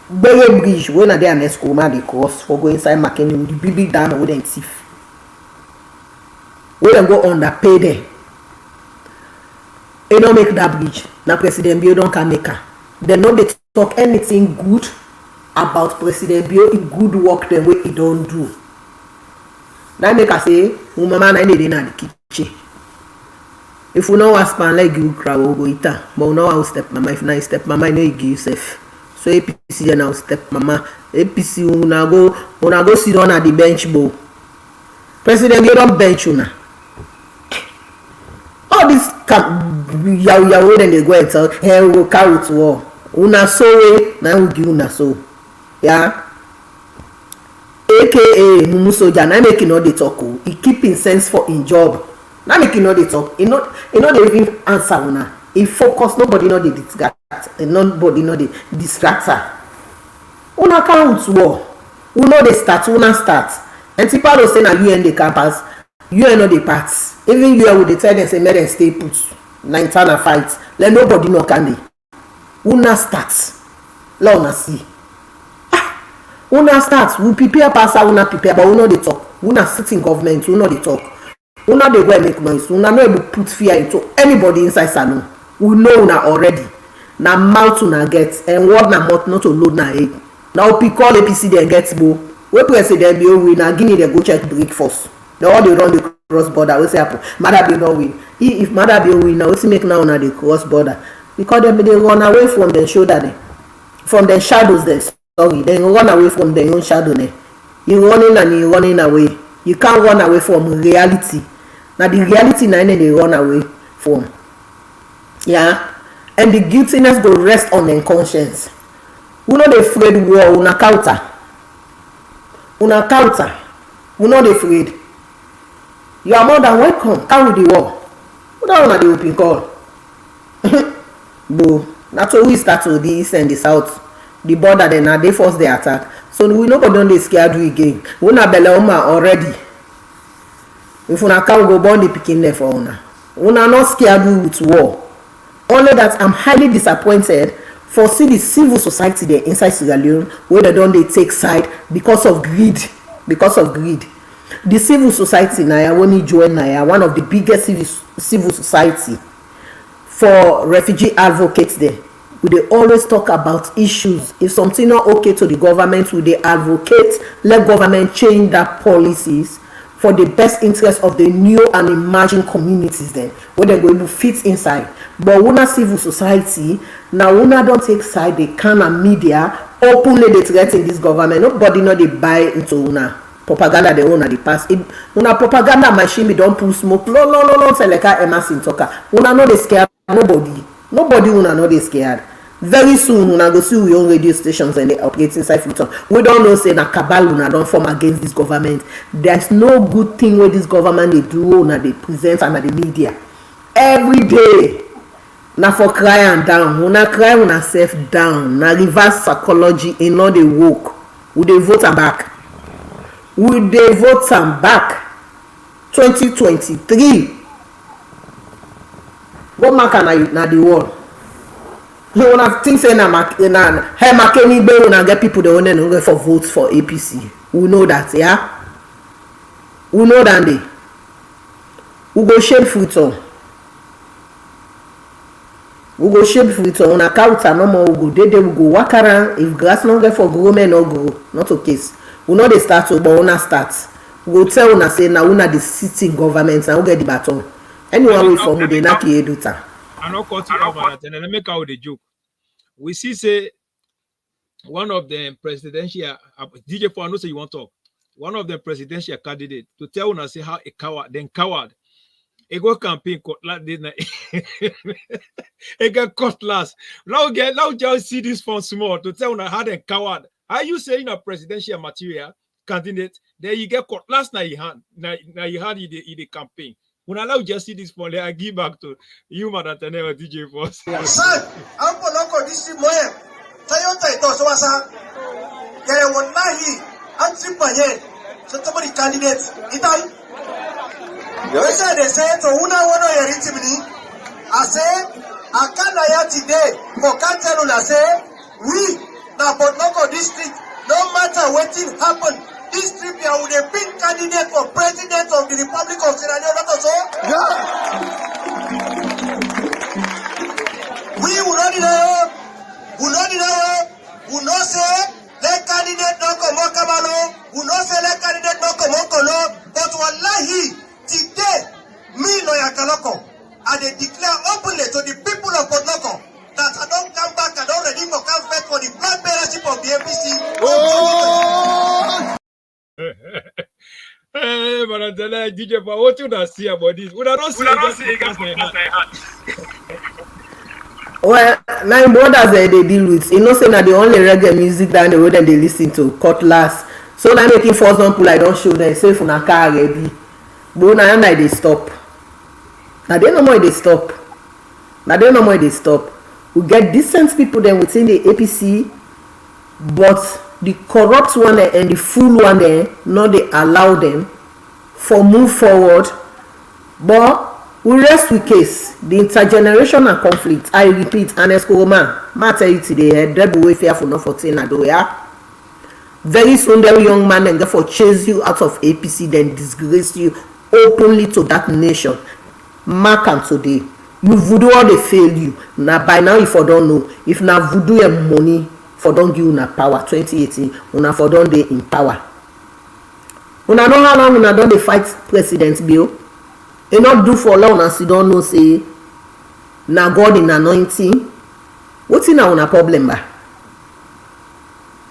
Berry Bridge when I dey an escoma they cross for go inside Makeni the big dam with them thief. We dem go underpay them. They don't make that bridge. Now President Bio don't can make her. They know they talk anything good about President Bio in good work the way he don't do. That make her say, mama na dey na the kitchen. If we know what span like you crowd we go eat her. But we know how step mama. If not step mama, you know you give yourself. So APC now step mama. APC una go sit down at the bench bow. President Bio don't bench una. All this yaw then they go and tell hey we go carry to war. Una so way now we give una so. Yeah. AKA Mumu Soja now making all the talk. He keeping sense for in job. Now making all the talk. He not they even answer una. He focus nobody know the distract. Nobody know the distractor. Una count war. Una they start. Una start. And people say na you end the campus. You are not the parts. Even you are with the tell them say make them stay put. 19 fight. Let nobody know can they. Una start. Let una see. Una start. We prepare pass una prepare, but we know they talk. una sit in government, una dey talk, una dey go and make noise, una no able put fear into anybody inside salon. We know una already. Na mouth una get and word na mouth not to load na head. Now pick all APC dem get bo. Wey president be win na Guinea dem go check break first. They all dey run the cross border. We say happen. Madabi no win. If Madabi win now, wetin make now una dey cross border? Because dem dey run away from dem shoulder dem, from dem shadows dem. Sorry, dem run away from dem own shadow dem. You running and you running away. You can't run away from reality. Na the reality na dem dey run away from. Yeah, and the guiltiness go rest on dem conscience. We no dey afraid war, una counter. Una counter. We no dey afraid. You are more than welcome. Come with the war. We don't want the open call. Bo, na so we start to the east and the south. The border then na dey force the attack. So we no go don dey scared we again. Una belle uma already. If una can go born the pikin there for una. Una not scared with war. Only that I'm highly disappointed for see the civil society there inside Sierra Leone where they don't they take side because of greed. Because of greed. The civil society now, when you join now, one of the biggest civil society for refugee advocates there. They always talk about issues. If something not okay to the government, will they advocate, let government change that policies for the best interest of the new and emerging communities then, where they're going to fit inside. But una civil society, now una don't take side, they can and media openly they threaten this government. Nobody know they buy into una propaganda they own at the past. Una propaganda machine, we don't pull smoke. No, say like Emerson talker. Una know they scared nobody una know they scared. Very soon una go see your own radio stations and they operate inside Freetown. We don't know say na cabal una don't form against this government. There's no good thing where this government they do una they present and the media every day. Na for cry and down. Una cry una self down. Na reverse psychology in all the work. We dey vote am back. We dey vote am back. 2023. What marker na the wall? You wanna think say na hey Makeni be una get people they want to go for votes for APC. We know that, yeah. We know that they. We go shame Freetown. We go shape Freetown. On account no more. We go we go walk around. If grass no get for grow, men no grow. Not a case. We know they start to, but una start. We go tell una say na una the sitting government and we get the baton. Anyone will from the Naki Eduta. I not cut you off that, and then make out the joke. We see say one of the presidential DJ for I know say you want to talk. One of the presidential candidate to tell una say how a coward. It go campaign cutlass this night. It get cutlass. Now just see this from small to tell una how they coward. Are you saying a presidential material candidate? Then you get cutlass now you hand in the campaign. When I just see this phone, I give back to you, Madam Taneva DJ Force. Sir, I'm Poloko District Moyen. Toyota ito so wasa. Kaya wallahi ang simpaye sa tabari candidate itay. Yes, they say to una wono yeritimini. I say akana ya today for Kantelu na say we na Poloko District no matter wetin happen. This trip here with a big candidate for president of the Republic of Sierra Leone also. Yeah. We will not know. We not say let candidate no come on Kamalo. We not say let candidate no come on Kolo. But wallahi today me lawyer Kaloko and they declare openly to the people of Podnoko that I don't come back. I don't ready for campaign for the blood bearership of the APC. Oh. Hey, Madam DJ, but what you not see about this? We don't see well, now brothers they deal with. You know, say na the only reggae music down the road and they listen to Cutlass. So now making for example, I don't show them say for na car ready. But now they stop. Now they no more they stop. We get decent people then within the APC, but the corrupt one and the fool one there, not they allow them for move forward. But we rest with case the intergenerational conflict. I repeat, and Eskoroma, I tell you today, double way fear for no 14 ado, yeah. Very soon, that young man and therefore chase you out of APC, then disgrace you openly to that nation. Mark am today. You voodoo all dey fail you. Na by now you for don know. If na voodoo and money for don give una power 2018, una for don dey in power. Una know how long una don dey fight president bill? E no do for long una still don know say na God in anointing. Wetin na una problem ba?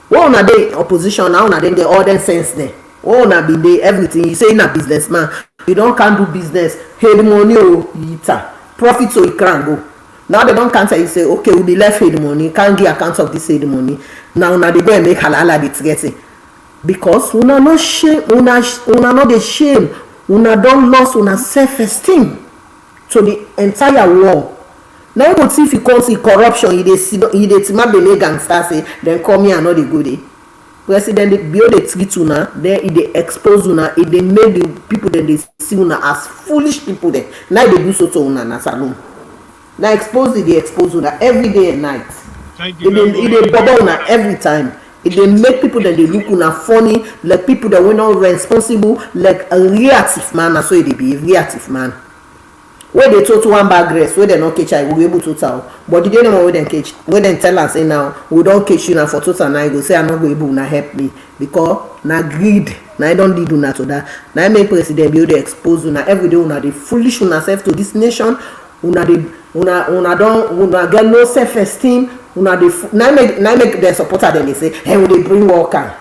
When una dey opposition, now una dey all dem sense dem. When una bin dey everything, you say na businessman, you don can do business, head money o yita, profit so you can go. Now they don cancel, you say okay, we be left head money, can't give account of this head money. Now una dey go and make halala dey threaten. Because una no shame, una no dey shame, una don lost una self-esteem to the entire world. Now you go see if you come see corruption, you dey tima bele gangster say, then come here and no dey go there. President dey build dey treat una, then e dey expose una, e dey make the people dem dey see una as foolish people dem. Now e dey do so to una na salon. Now expose dey expose una every day and night. Thank you. E dey bother una every time. E dey make people dem dey look una funny, like people that wey not responsible, like a reactive man. Na so e dey be, reactive man. Wey dey total one bag rest, wey dem no catch am, we go able total. But the day no wey dem catch, wey dem tell am say now we don catch you now for total, now you go say I no go able una help me because na greed. Na I don lead una to that. Na make president build dey expose una every day. Una dey foolish una self to this nation. Una get low self-esteem. Una dey na make dem supporter dem dey say, hey, we dey bring worker.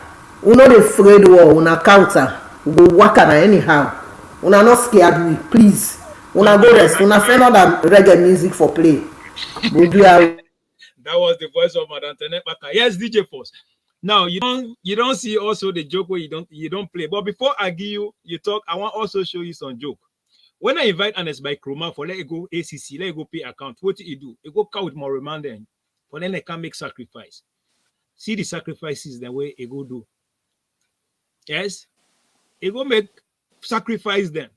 Una dey afraid war. Una counter. We go work am anyhow. Una not scared we please. Una go rest. Una find out reggae music for play. We'll do our... That was the voice of Madam Tenepaka. Yes, DJ Force. Now you don't see also the joke where you don't play. But before I give you talk, I want also show you some joke. When I invite Anes by Chroma for let it go ACC, let it go pay account, what do you do? You go count with more reminder, but then they can make sacrifice. See the sacrifices the way it go do. Yes, it go make sacrifice them.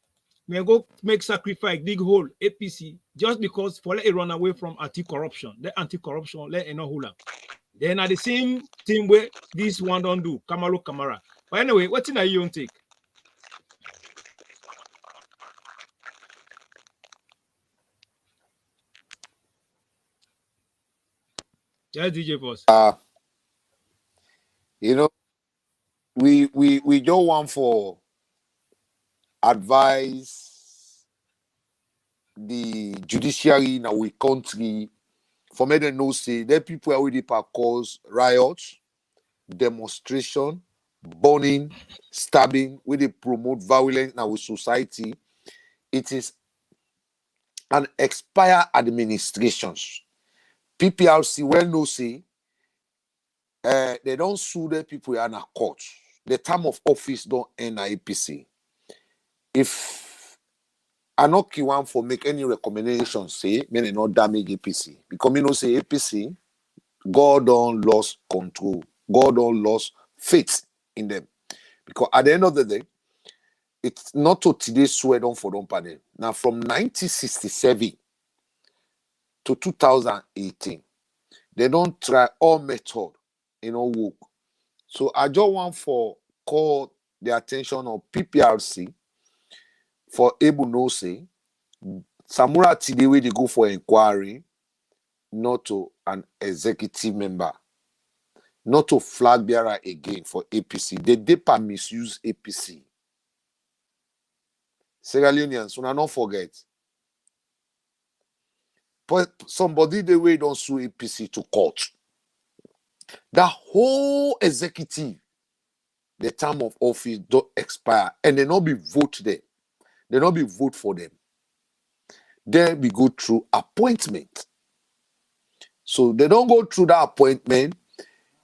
May go make sacrifice, dig hole, APC, just because for let it run away from anti-corruption. The anti-corruption, let it no hula. Then at the same thing where this one don't do, Kamaru Kamara. But anyway, what's in a you take? Yeah, DJ Boss. You know, we don't want for advise the judiciary in our country for me to know say that people already cause riots, demonstration, burning, stabbing, where they promote violence in our society. It is an expired administrations. PPRC well know say they don't sue the people in a court. The term of office don't end at APC. If I not one for make any recommendations, say may not damage APC. Because you know say APC, God don't lost control. God don't lost faith in them. Because at the end of the day, it's not to today swear on for them panel. Now from 1967 to 2018, they don't try all method, work. So I just want for call the attention of PPRC for able no say Samura today where they go for inquiry, not to an executive member, not to flag bearer again for APC. They DEPA misuse APC. Sierra Leoneans, so not forget. But somebody the way don't sue APC to court. That whole executive, the term of office don't expire, and they not be vote there. They not be vote for them. Then we go through appointment. So they don't go through that appointment.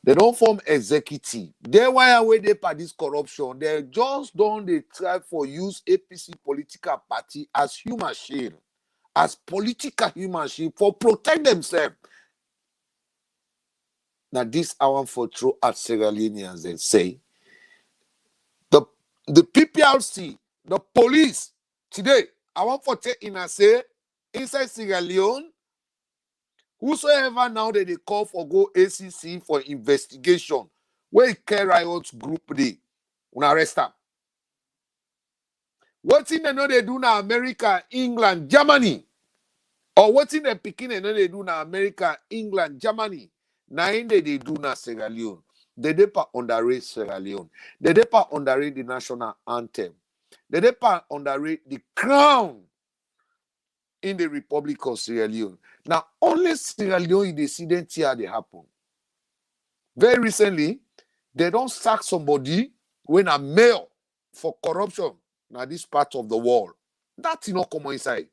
They don't form executive. They why away they par this corruption. They just don't they try for use APC political party as human shield, as political human shield for protect themselves. Now this I want for throw at Sierra Leoneans and say the PPRC, the police today. I want for take in and say inside Sierra Leone. Whosoever now that they call for go ACC for investigation, where care riot group dey, una arrest am. Wetin dem no dey do na America, England, Germany, or wetin dem pikin dem no dey do na America, England, Germany, na im dey do na Sierra Leone. They dey underrate Sierra Leone. They dey underrate the national anthem. They dey underrate the crown in the Republic of Sierra Leone. Now, only Sierra Leone dey see dem here dey happen. Very recently, they don't sack somebody when a mayor for corruption na this part of the world. That's not common inside.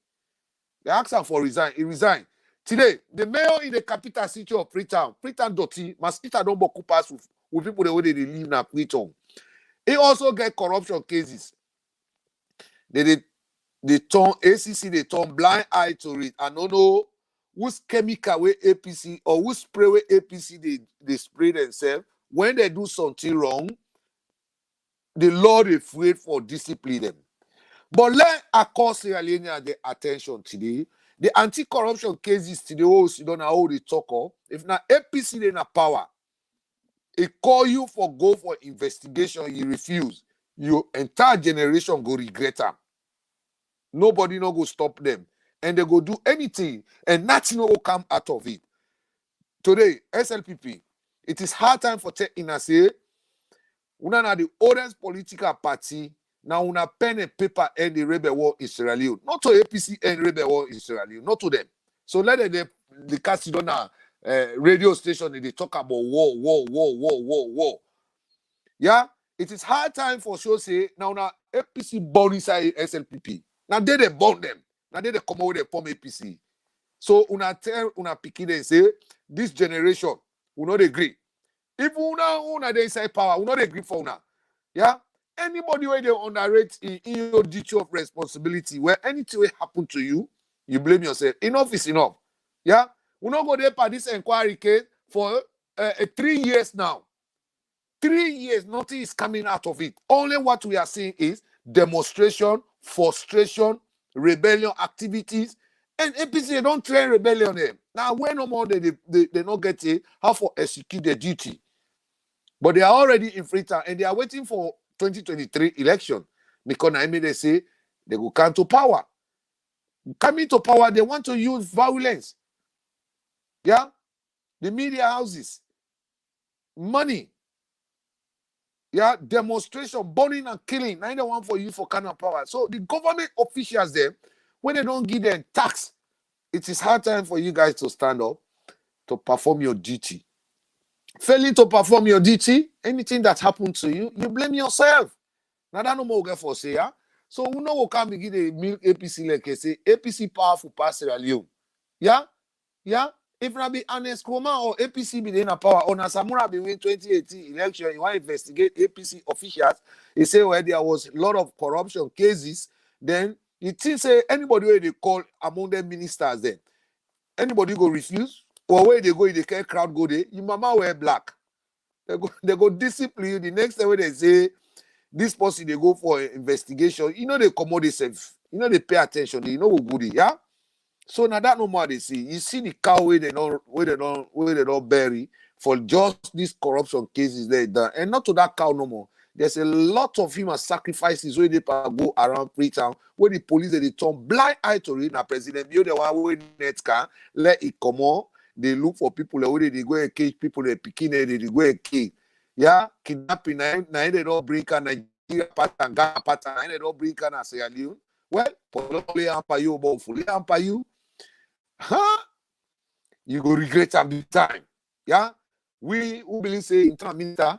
They ask him for resign. He resigned. Today, the mayor in the capital city of Freetown Dotty, mosquito don't boku pass with people the way they live in Freetown. He also get corruption cases. They turn ACC, they turn blind eye to it. I don't know whose chemical with APC or whose spray with APC they spray themselves. When they do something wrong, the Lord is afraid for discipline them. But let across Sierra Leone the attention today. The anti-corruption cases today, you don't know how they talk of. If not APC they na power, it call you for go for investigation, you refuse. Your entire generation go regret them. Nobody no go stop them. And they go do anything, and nothing will come out of it. Today, SLPP, it is hard time for tech in a say, una na the oldest political party, now una pen and paper end the rebel war in Sierra Leone. Not to APC end rebel war in Sierra Leone, not to them. So let the Casidona radio station, they talk about war. Yeah, it is hard time for sure say, now APC born inside SLPP. Now they born them. Now they come out, they form APC. So una tell una pikin and say this generation will not agree. If una they inside power, will not agree for una. Yeah. Anybody where they underrate in your duty of responsibility, where anything will happen to you, you blame yourself. Enough is enough. Yeah. We not go there for this inquiry case for 3 years now. 3 years, nothing is coming out of it. Only what we are seeing is demonstration, frustration, rebellion activities, and APC they don't train rebellion there. Now when no more they not get it, how for execute their duty. But they are already in Freetown and they are waiting for 2023 election because I mean they say they will come to power. Coming to power, they want to use violence. Yeah, the media houses, money. Yeah, demonstration, burning and killing. Neither one for you for kind of power. So the government officials there, when they don't give them tax, it is hard time for you guys to stand up to perform your duty. Failing to perform your duty, anything that happened to you, you blame yourself. Now that no more get for say, yeah. So we know we can begin the milk APC like say APC powerful pass Sierra Leone. Yeah, yeah. If not be Ernest Koma or APC be in a power, or Nasamura be win 2018 election, you want to investigate APC officials, he say where there was a lot of corruption cases, then you think say anybody where they call among them ministers then, anybody go refuse, or where they go in the care crowd go there, your mama wear black. They go discipline you. The next time when they say this person they go for investigation, you know they commode themselves, you know they pay attention, you know who good, yeah. So now that no more they see. You see the cow where they don't bury for just these corruption cases they done. And not to that cow no more. There's a lot of human sacrifices where they go around Freetown, where the police they turn blind eye to it. Now President Bio the one where net can let it come on. They look for people where they go and cage people they picking they go and kill. Yeah, kidnapping now they don't bring a Nigeria pattern, Ghana pattern, they don't bring a Sierra Leone. Well, probably hamper you, but fully hamper you. Huh? You go regret at the time. Yeah? We who believe say internal minister,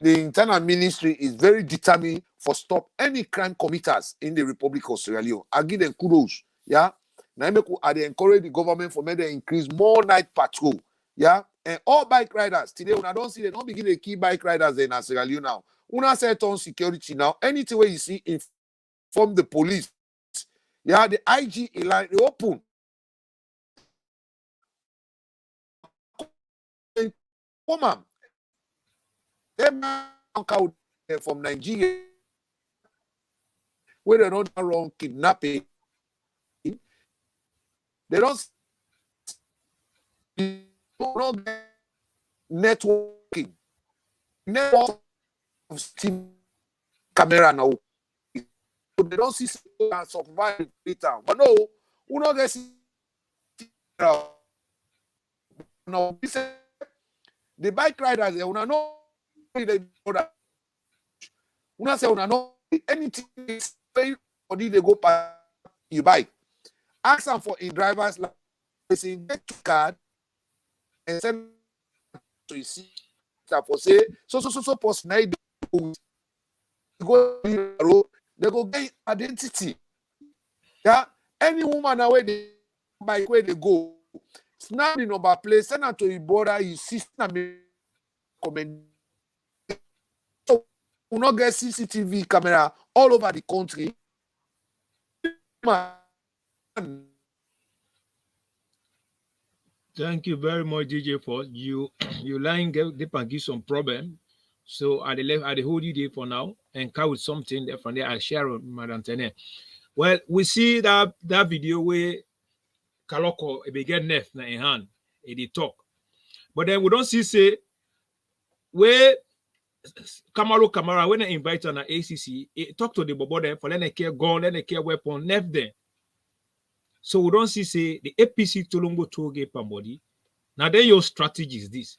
the internal ministry is very determined for stop any crime committers in the Republic of Sierra Leone. I give them kudos. Yeah. Now they encourage the government for me to increase more night patrol. Yeah. And all bike riders today, when I don't see they don't begin to keep bike riders in Sierra Leone now. Una set on security now. Anything where you see inform the police. Yeah, the IG line they open. Woman, them out from Nigeria where they don't wrong kidnapping. They don't networking. network of steam camera now. So they don't see survive later. But no, we not get now. The bike riders, they will know they say no anything body they go past you bike. Ask them for a driver's license, get to card, and send to you see that for say so post now go the road, they go get identity. Yeah, any woman away the bike where they go, snap the number plate, send her to your border, you see comment. So we not get CCTV camera all over the country. Thank you very much, DJ, for you line deep and give some problem. So I hold you there for now and come with something there from there. I share with Madam Tene. Well, we see that video where Kaloko began nef na in hand, they talk. But then we don't see say where Kamara when I invite on an ACC, talk to the bobo there for letting care gun, letting care weapon, nef there. So we don't see say the APC Tolongo Toge Pambody. Now then your strategy is this.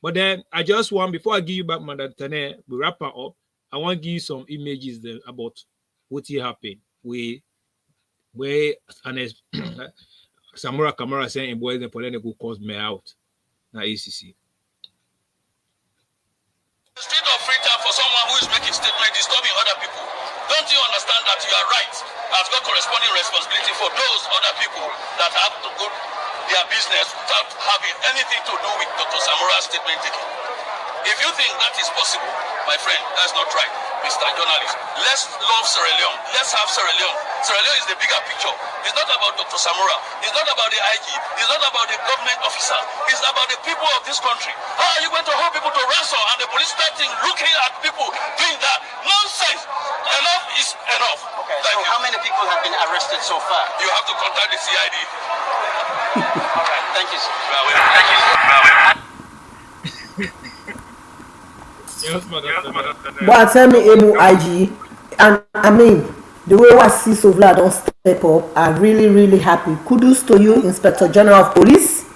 But then I just want, before I give you back Madam Tene, we wrap her up. I want to give you some images there about what happened. Where Samura Kamara saying boys the political cause me out. Now ACC. Street of freedom for someone who is making statement disturbing other people. Don't you understand that you are right? I've got corresponding responsibility for those other people that have to go their business without having anything to do with Dr. Samura's statement taking. If you think that is possible, my friend, that's not right, Mr. Journalist. Let's love Sierra Leone. Let's have Sierra Leone. Sierra Leone is the bigger picture. It's not about Dr. Samura. It's not about the IG. It's not about the government officer. It's about the people of this country. How are you going to hold people to ransom and the police starting looking at people doing that? Nonsense. Enough is enough. Okay, so how many people have been arrested so far? You have to contact the CID. All right, thank you, sir. Thank you. Yes, Madam. But tell me, Emu IG, and I mean, the way I see Sovla don't step up, I'm really, really happy. Kudos to you, Inspector General of Police.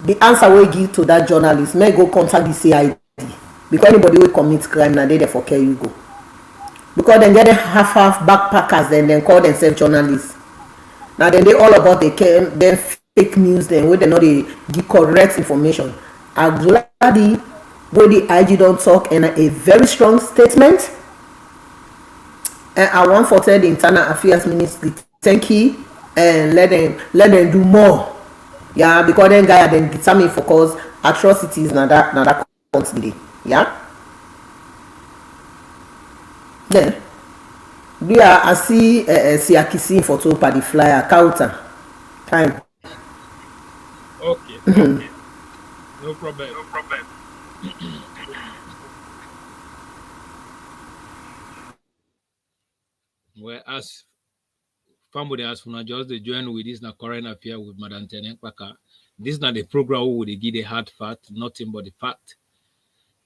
The answer we give to that journalist, may go contact the CID. Because anybody will commit crime, now they for care you go. Because then get half backpackers, then call themselves journalists. Now then they all about they can then fake news, then where they know they give correct information. I'm glad where the IG don't talk and a very strong statement. And I want to tell the Internal Affairs Ministry thank you and let them do more. Yeah, because then guy then determined for cause atrocities now that country. Yeah. Then we are I see Siakisi for two party flyer counter time. Okay. No problem. Well, as family as for just the join with this current affair with Madam Tene Kwaka. This is not the program who would give the hard fact, nothing but the fact.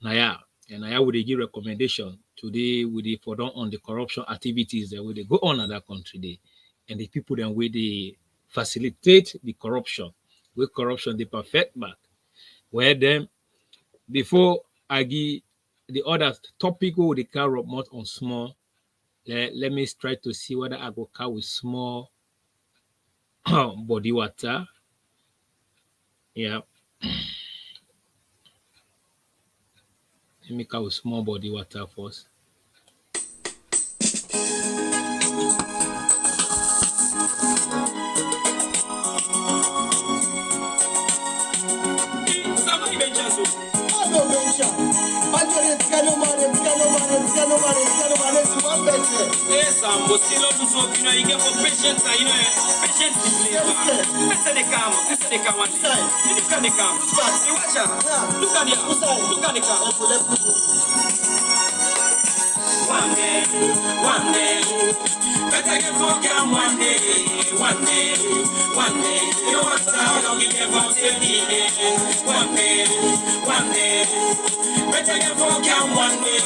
Now, and I would give recommendation today with the for on the corruption activities that will they go on in that country day, and the people then where they facilitate the corruption, with corruption they perfect back. Where then before I give the other topic who they carry more on small. Let me try to see whether I go carry with small body water. Yeah. Let me carry with small body water first. One day, better get broken one day. You know what's up, don't give up till the end. One day, Better get fuck out one day.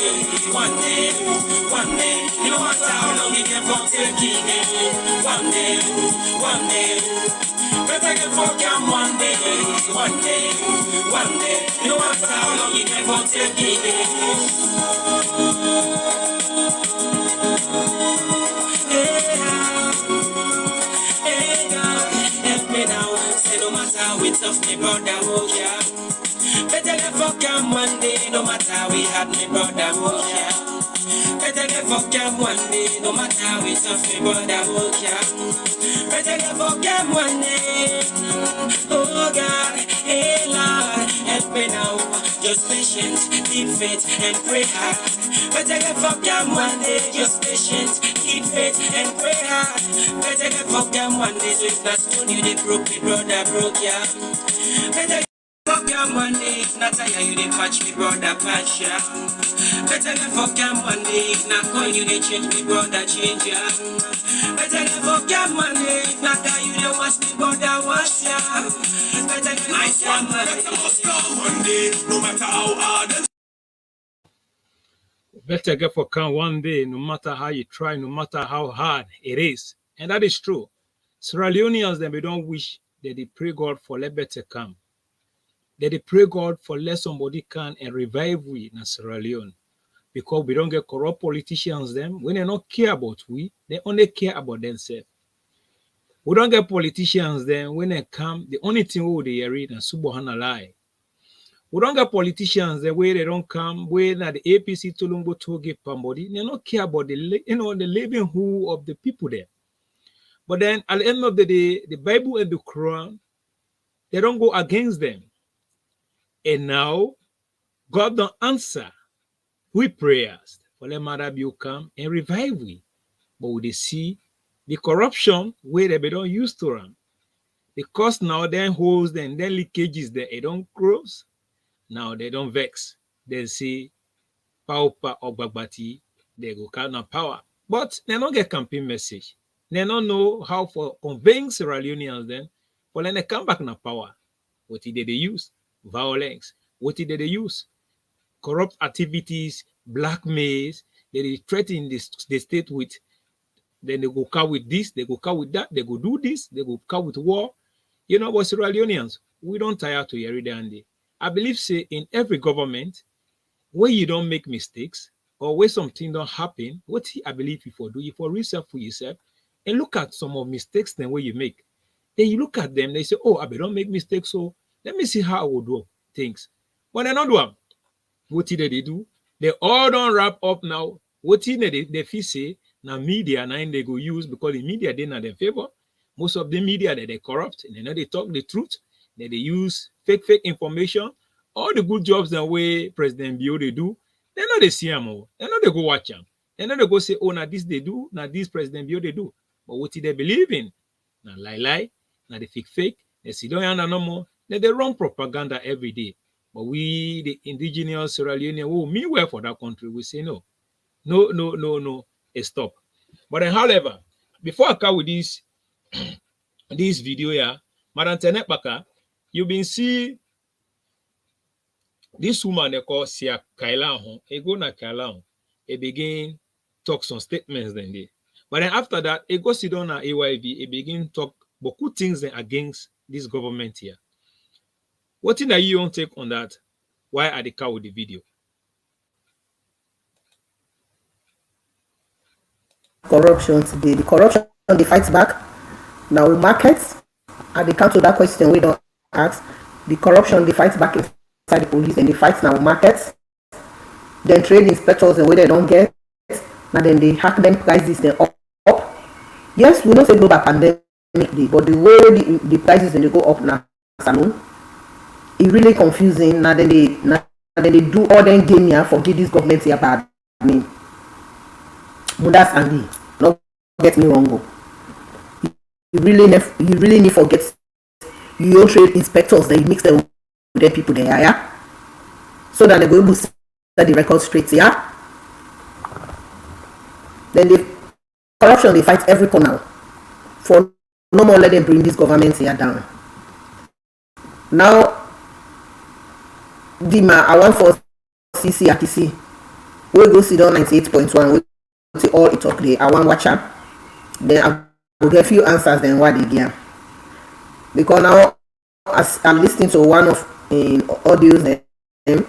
No matter how long it get fuck take it. One day. Better get fuck out one day. No matter how long it get fuck take it. Hey God, help me now. Say no matter how it's tough, me brother, oh yeah. Better get fuck out one day, no matter how we had me brother, oh yeah. Better get fuck out one day, no matter how it's tough, me brother, oh yeah. Better get fuck out one day, oh God, hey Lord, help me now. Just patience, keep faith and pray hard. Better get fuck out one day, just patience, keep faith and pray hard. Better get fuck out one day, so if not stone you, they broke me brother, broke yeah. Better fuck out one day, if not tire you, they patch me brother, patch ya. Better get fuck out one day, if not call you, they change me brother, change ya. Better get fuck out one day, if not tire you, they wash me brother, wash ya. Better get nice one, one day, no matter how hard. Better get for count one day, no matter how you try, no matter how hard it is. And that is true. Sierra Leoneans, then we don't wish that they pray God for let better come. That they pray God for let somebody come and revive we in Sierra Leone. Because we don't get corrupt politicians them. When they don't care about we, they only care about themselves. We don't get politicians then when they come, the only thing we they read and subhanallah. We don't get politicians the way they don't come, where the APC Tulumbo to give somebody, they don't care about the the livelihood of the people there. But then at the end of the day, the Bible and the Quran, they don't go against them. And now God don't answer we prayers for let matter be come and revive we. But we see the corruption where they don't use to run. Because now then holes then leakages there, it don't close. Now they don't vex. They say Paupa or Bagbati, they go count on power. But they don't get campaign message. They don't know how for conveying Sierra Leoneans then. But when they come back na power, what did they use? Violence. What did they use? Corrupt activities, blackmails. They threaten the state with, then they go car with this, they go car with that, they go do this, they go car with war. You know what, Sierra Leoneans, we don't tire to hear it and day. I believe say in every government, where you don't make mistakes or where something don't happen, what I believe you for do, you for research for yourself and look at some of mistakes then where you make. Then you look at them, they say, oh, I don't make mistakes, so let me see how I will do things. But they don't do them. What did they do? They all don't wrap up now. What did they feel say? Now media, now they go use because the media they not in favor. Most of the media that they corrupt and they know they talk the truth. That they use fake information. All the good jobs that way President Bio they do, they know they see them all. They know they go watch them. They know they go say, oh, now this they do, now this President Bio they do. But what did they believe in? Now lie, now they fake. They see don't no more. Then they run propaganda every day. But we, the indigenous Sierra Leonean, who mean well for that country, we say no, stop. But then, however, before I come with this video here, Madam Tenet Baka, you been see this woman they call Sia Kaila. He go na Kaila. He begin talk some statements then they. But then after that, he go sit down at AYV. He begin talk beaucoup things against this government here. What thing that you don't take on that? Why are they car with the video? Corruption today. The corruption they fight back. Now markets. And they come to that question we don't ask. The corruption they fight back inside the police and they fight now markets. Then trade inspectors and where they don't get. And then they hack them prices then up. Yes, we don't say global pandemic day, but the way the prices when they go up now, salon, it's really confusing. Now then they do all them game here for give this government here bad name. That's Andy. Don't get me wrong. You really need forget your trade inspectors that you mix them with the people there, yeah? So that they go able to set the record straight, yeah? Then the corruption they fight every corner for no more let them bring this government here down. Now Dima, I want for CC Akisi. We go sit down 98.1. We see all it talk there. I want watch up. Then I will get few answers. Then what they give. Because now, as I'm listening to one of in audios in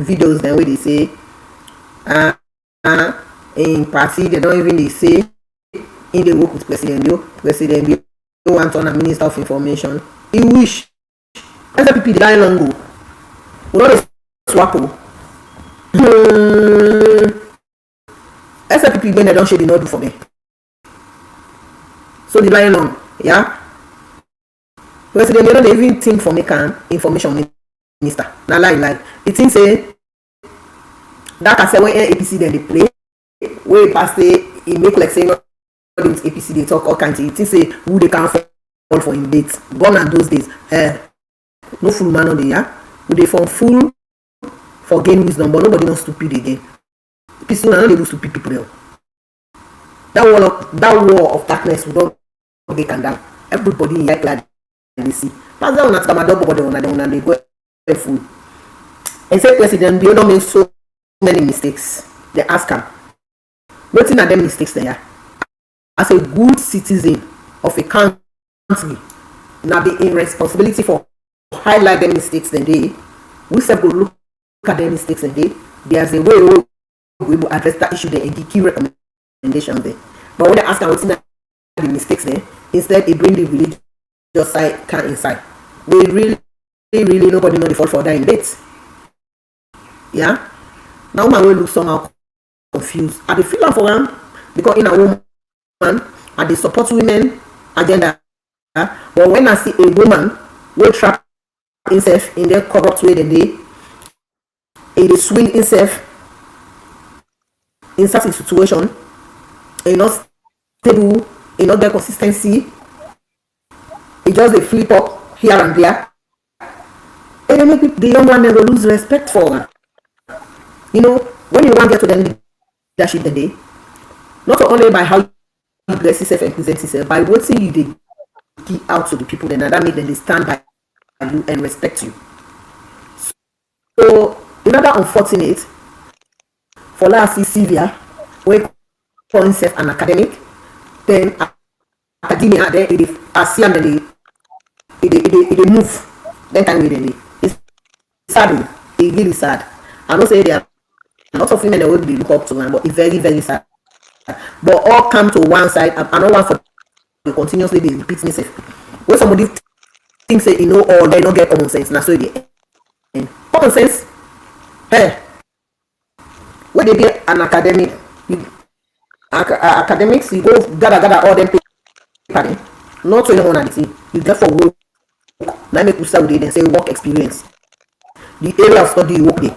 videos, then where they say, in party they don't even they say in the work with President Bio want on a Minister of Information. He wish SPP the line long go. We don't swap. SPP when they don't share the not do for me. So the line long, yeah. President they don't even think for me can information minister. Now lie. It thing say that I say when APC then they play, where past it make like saying with APC they talk all kinds of it. It say who they can fall for in dates. Gone are those days. No full man on the yeah. Who they form full for gain wisdom, but nobody knows stupid again. People are not able to stupid people there. That war of darkness we don't they can down. Everybody in like glad they see. Pass down at my double body on they go full. And say President Bio don't make so many mistakes. They ask him. Nothing at them mistakes there. As a good citizen of a country, now be in responsibility for highlight them mistakes then they we say go look at them mistakes and there's a way we will address that issue there and give key recommendations there. But when they ask them what's the mistakes there, instead they bring the religious side can inside. We really nobody know the fault for that in dates. Yeah. Now my will look somehow confused. Are they feeling for them? Because in a woman and they support women agenda. But when I see a woman will trap himself in their corrupt way then they swing himself in such a situation, not stable, not their consistency. It just they flip up here and there. And then make the young one never lose respect for her. You know, when you want to get to the leadership the day, not only by how you dress yourself and present yourself, by what thing you did give out to the people, then that make them they stand by you and respect you. So, another unfortunate for last see Sylvia, where call himself an academic, then academia, then it see and then they move. Then time with them. It's sad. It's really sad. I don't say there are a lot of women that will be look up to them, but it's very, very sad. But all come to one side. I don't want for to continuously be repeating itself. When somebody thinks that you know all, they don't get common sense. Now so they common sense. Hey, when they get an academic, academics, you go gather all them people. Not to anyone at the team. You get for work. Now make you start with it and say work experience. The area of study you work there.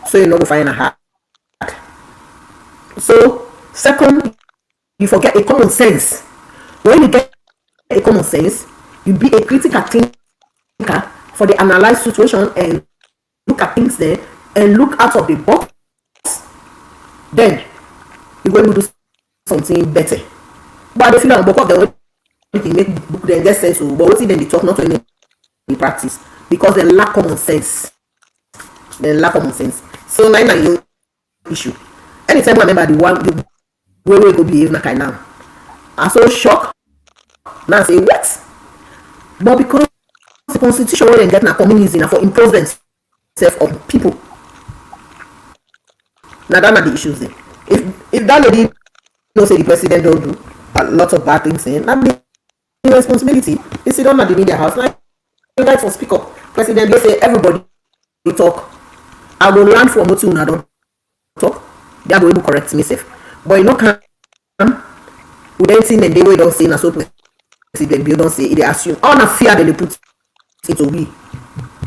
So you know go find a hard. So second, you forget a common sense. When you get a common sense, you be a critical thinker for the analyzed situation and look at things there and look out of the box. Then you're going to do something better. But I feel like book of the you can make book then get sense, but what then they talk not to any practice because they lack common sense. They lack common sense. So now your issue. Anytime I remember the way we go behave like now, I'm so shocked. Now I say what? But because the constitution will get na communism for improvement of people. Now that's not the issues there. If that lady knows say the president don't do a lot of bad things, then that the responsibility. You sit down at the media house like you guys will speak up. President they say everybody talk. I will learn from what you don't talk. They are going to correct me safe. But you know can we don't see them the way don't say na so president you don't say they assume all na fear they put it to be.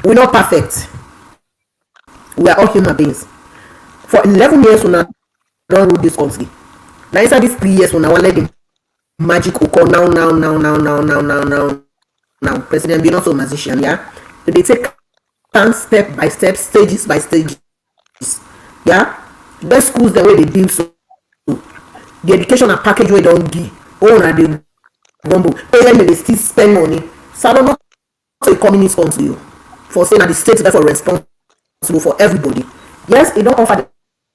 We're not perfect. We are all human beings. For 11 years we now don't rule this country. Now inside these 3 years we now let the magic occur now. President be not so magician, yeah. So they take step by step, stages by stages. Yeah. Best schools the way they build so the education and package way don't give. Oh na they rumble. Parents they still spend money. So I don't know a communist country for saying that the state is therefore responsible for everybody. Yes, it don't offer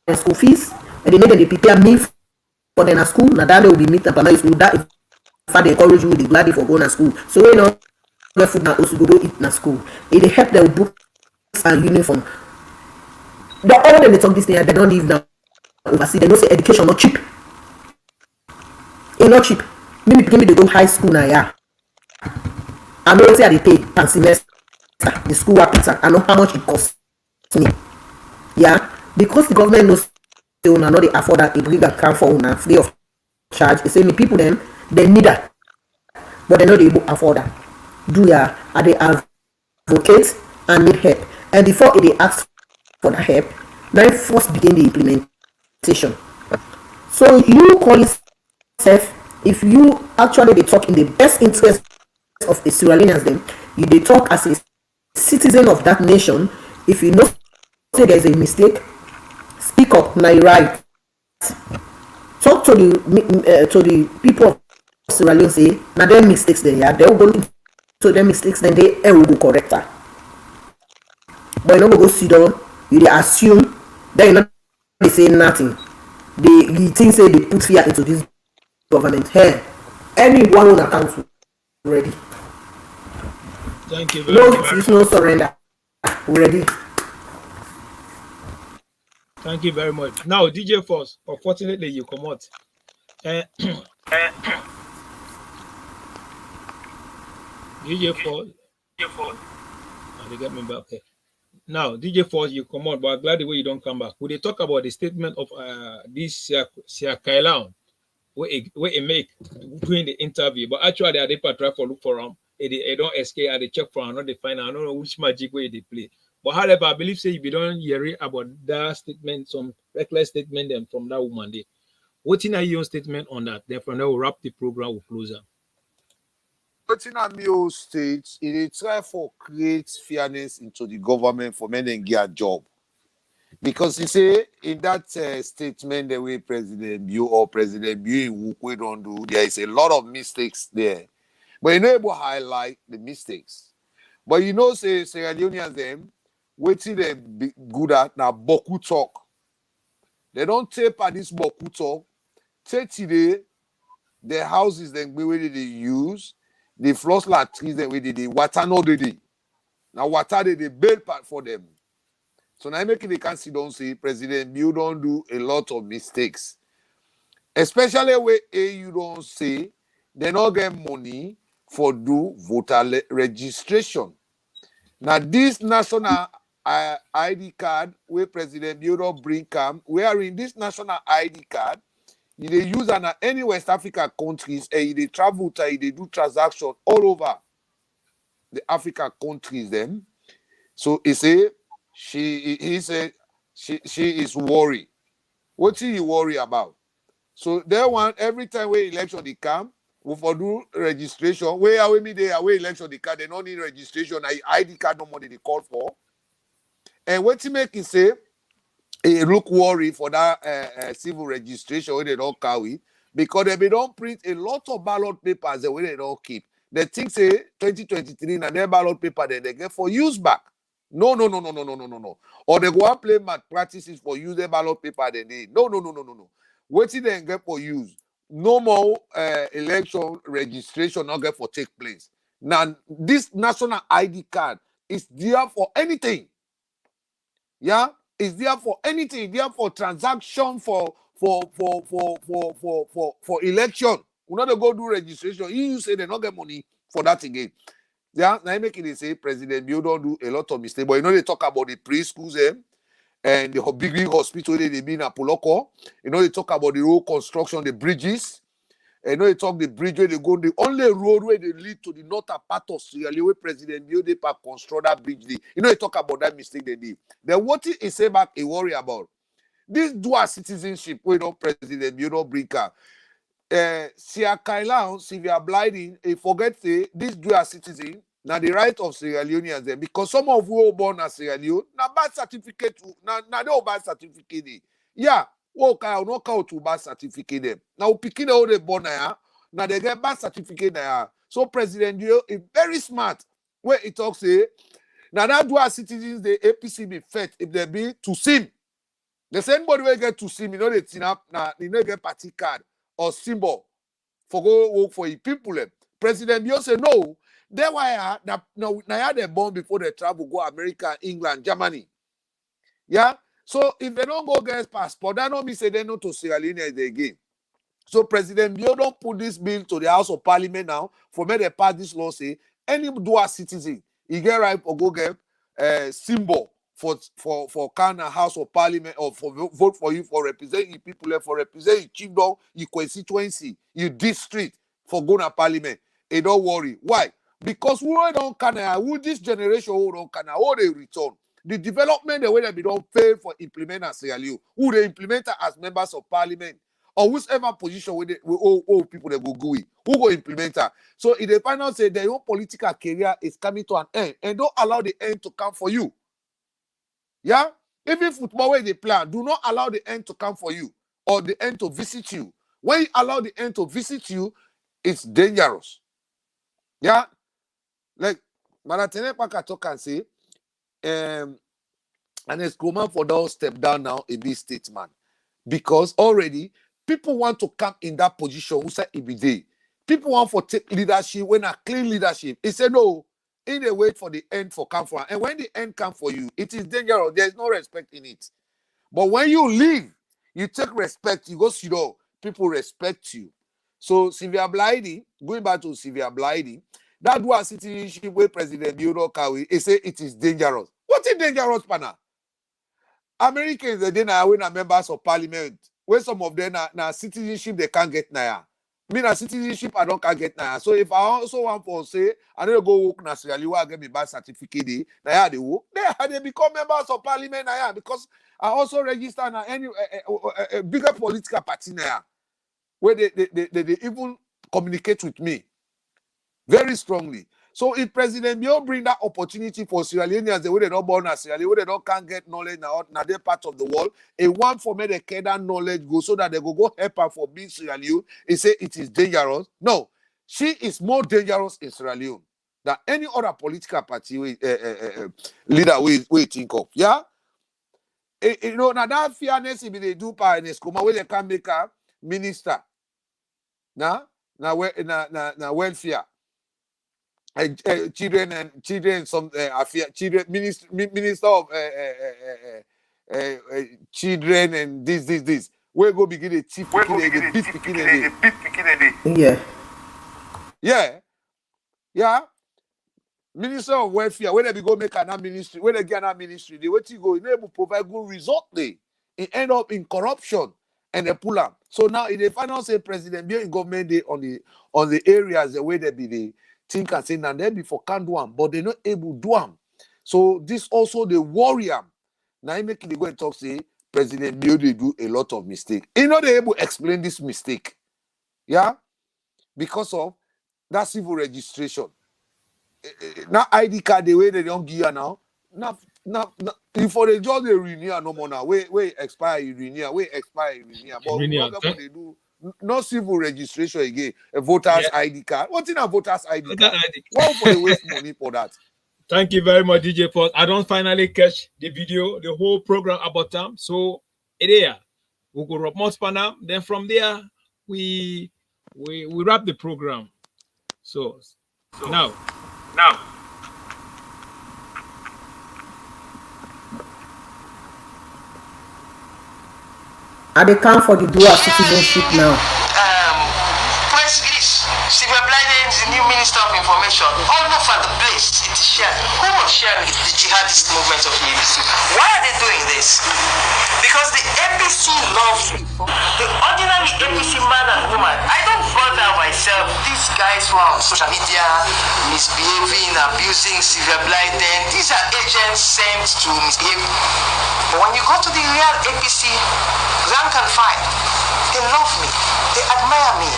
the school fees, and they make them dey prepare meal for them at school. Now that they will be meet and primary school. That in fact they encourage you, they glad for going to school. So when you get food now, also go eat in school. It dey help them with books and uniform. The all them they talk this thing, they don't live now overseas. They don't say education not cheap. It's not cheap. Maybe they go high school now, yeah. I know say they pay per semester. The school work pizza. I know how much it costs me. Yeah, because the government knows they will not afford that. It bring a camp for una free of charge. They say me people them they need that, but they know they able afford that. Do ya? Are they advocate and need help? And before they ask for the help, now first begin the implementation. So you call yourself, if you actually they talk in the best interest of the Sierra Leoneans, then you they talk as a citizen of that nation. If you know say there is a mistake, speak up. Now you right. Talk to the people of Sierra Leone. Say now their mistakes then yeah, they will go to their mistakes then they will go correct her. But you don't go sit down. You dey assume then you not they say nothing. You think say they put fear into this government. Hey, anyone on account ready. Thank you very No much. retreat, no surrender. Ready. Thank you very much. Now, DJ Force, unfortunately, you come out. DJ Force, they get me back here. Now, DJ Force, you come out, but I'm glad the way you don't come back. Would they talk about the statement of this Sia Kailan, where it make during the interview? But actually, they try for look for them. They don't escape. They check for another. They find. I don't know which magic way they play. But however, I believe say if you don't hear about that statement, some reckless statement them from that woman there. What's in your statement on that? Then from there we'll wrap the program, we'll close up. But in a Mio state, it try for create fairness into the government for men and get a job. Because you say in that statement the way President Bio or President Bio in Wukwe don't do, there is a lot of mistakes there. But you're not able to highlight the mistakes. But you know, say Sierra Leoneans them, waiting they be good at now Boku talk. They don't tape at this Boku talk. Take today, the houses then where they use, the floors latrines then where they water no they. Now water they build part for them. So now making the can't see don't say President you don't do a lot of mistakes. Especially where you don't say they not get money for do voter registration. Now this national ID card where President Bureau bring come, we are in this national ID card. You they use an any West Africa countries and they travel to they do transaction all over the Africa countries them. So he say he said she is worried. What is he worry about? So they want every time we election they come, we for do registration. Where are we me there? Away election they card, they don't need registration. ID card no money they call for. And what he make is say he look worried for that civil registration where they don't carry because they don't print a lot of ballot papers the way they don't keep. They think say 2023 and their ballot paper then they get for use back. No. Or they go and play math practices for use their ballot paper then they no. What did they get for use? No more election registration not get for take place. Now this national ID card is there for anything. Yeah, it's there for anything. There for transaction for election. We not go do registration. You say they not get money for that again. Yeah, now making they say President Bio don't do a lot of mistakes, but you know they talk about the preschools and the big hospital they be in Apoloko. You know they talk about the road construction, the bridges. You know they talk the bridge where they go. The only road where they lead to the northern part of Sierra Leone where President Bio they construct that bridge. You know they talk about that mistake they did. Then what is say back a worry about this dual citizenship where don't President Bio don't bring up. Sia Kailan, Sylvia Blyden, forget say this dual citizen. Now the right of Sierra Leoneans there because some of who are born as Sierra Leone now birth certificate now they birth certificate yeah okay no count to birth certificate them now picking all the born now they get birth certificate now so President Dio is very smart where he talks say now that dual citizens the APC be fed if they be to sin The same body will get to see me, no, they tin up, you know, get party card or symbol for go work for you people. President Bill say no. That's why now they born before they travel go America, England, Germany. Yeah. So if they don't go get passport, that don't mean say they not to Sierra Leone again. So President Bill don't put this bill to the House of Parliament now for me they pass this law say any dual citizen he get right or go get symbol for Ghana House of Parliament or for vote for you for representing your people, for representing your chiefdom, your constituency, your district for going to Parliament. And don't worry. Why? Because we don't Canada, who this generation who don't Canada, who they return. The development the way that we don't fail for implement as Sierra Leone, who they implement as members of Parliament, or whichever position with all people that go with, who go implement her. So if they find out say their own political career is coming to an end, and don't allow the end to come for you. Yeah? Even football where they plan, do not allow the end to come for you or the end to visit you. When you allow the end to visit you, it's dangerous. Yeah? Like Maratene Paka talk and say, and it's common for those step down now a big statesman. Because already people want to come in that position who say it be day. People want to take leadership when a clean leadership. He said no. In a wait for the end for come for, and when the end come for you, it is dangerous. There is no respect in it. But when you leave, you take respect. You go see people respect you. So Sylvia Blythe, going back to Sylvia Blythe, that was citizenship where President Bill Kawi, he say it is dangerous. What is dangerous, pana? Americans they now when are members of Parliament. Where some of them now citizenship they can't get now. Me na citizenship I don't can get now. So if I also want to say I need to go work na Sierra Leone, I get me birth certificate. Now they work. They become members of Parliament now because I also register na any bigger political party now where they even communicate with me very strongly. So if President Bill bring that opportunity for Sierra Leoneans, the way they don't born as Sierra Leone, they don't can't get knowledge now their part of the world. A one for me they get that knowledge go so that they go help her for being Sierra Leone. He say it is dangerous. No, she is more dangerous in Sierra Leone than any other political party leader we think of. Yeah, you know now that fairness if they do by Nescoma where they can make a minister. Now welfare. Children, some children, minister of children and this. Where go begin a chief yeah. Minister of welfare, where they go make an ministry, where they get an ministry, they wait to go, enable provide good result. They end up in corruption and they pull up. So now if they find out say President Bill in government day on the areas the way they be the think and say now they before can't do them, but they're not able to do them. So this also the warrior. Now I make it go and talk say President Bill they do a lot of mistake. You know they able to explain this mistake. Yeah? Because of that civil registration. Now ID card the way they don't give you now. Now before they just they renew no more now. We expire you renew. We expire you renew. But what they do no civil registration again. A voter's ID card. What's in a voter's ID card? Why for the waste money for that? Thank you very much, DJ Post. I don't finally catch the video, the whole program about them. So there we go up more spanner. Then from there we wrap the program. So now. Are they come for the dual citizenship now? Press release. Sylvia Blythe is the new Minister of Information. All over the place, it is shared. Who was sharing the jihadist movement of the APC? Why are they doing this? Because the APC loves you. The ordinary APC man and woman. I don't bother myself. These guys who are on social media, misbehaving, abusing Sylvia Blythe, these are agents sent to misbehave. But when you go to the real APC, rank and file, they love me. They admire me.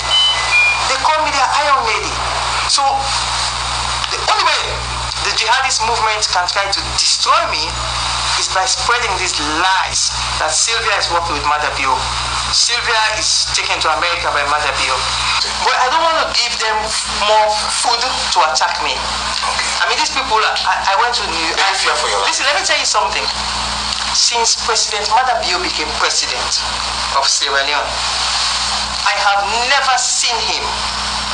They call me their Iron Lady. So the only way the jihadist movement can try to destroy me is by spreading these lies that Sylvia is working with Mother Bio. Sylvia is taken to America by Mother Bio. But I don't want to give them more food to attack me. Okay. I mean, these people, I went to New York. Listen, let me tell you something. since President Madabio became president of Sierra Leone. I have never seen him.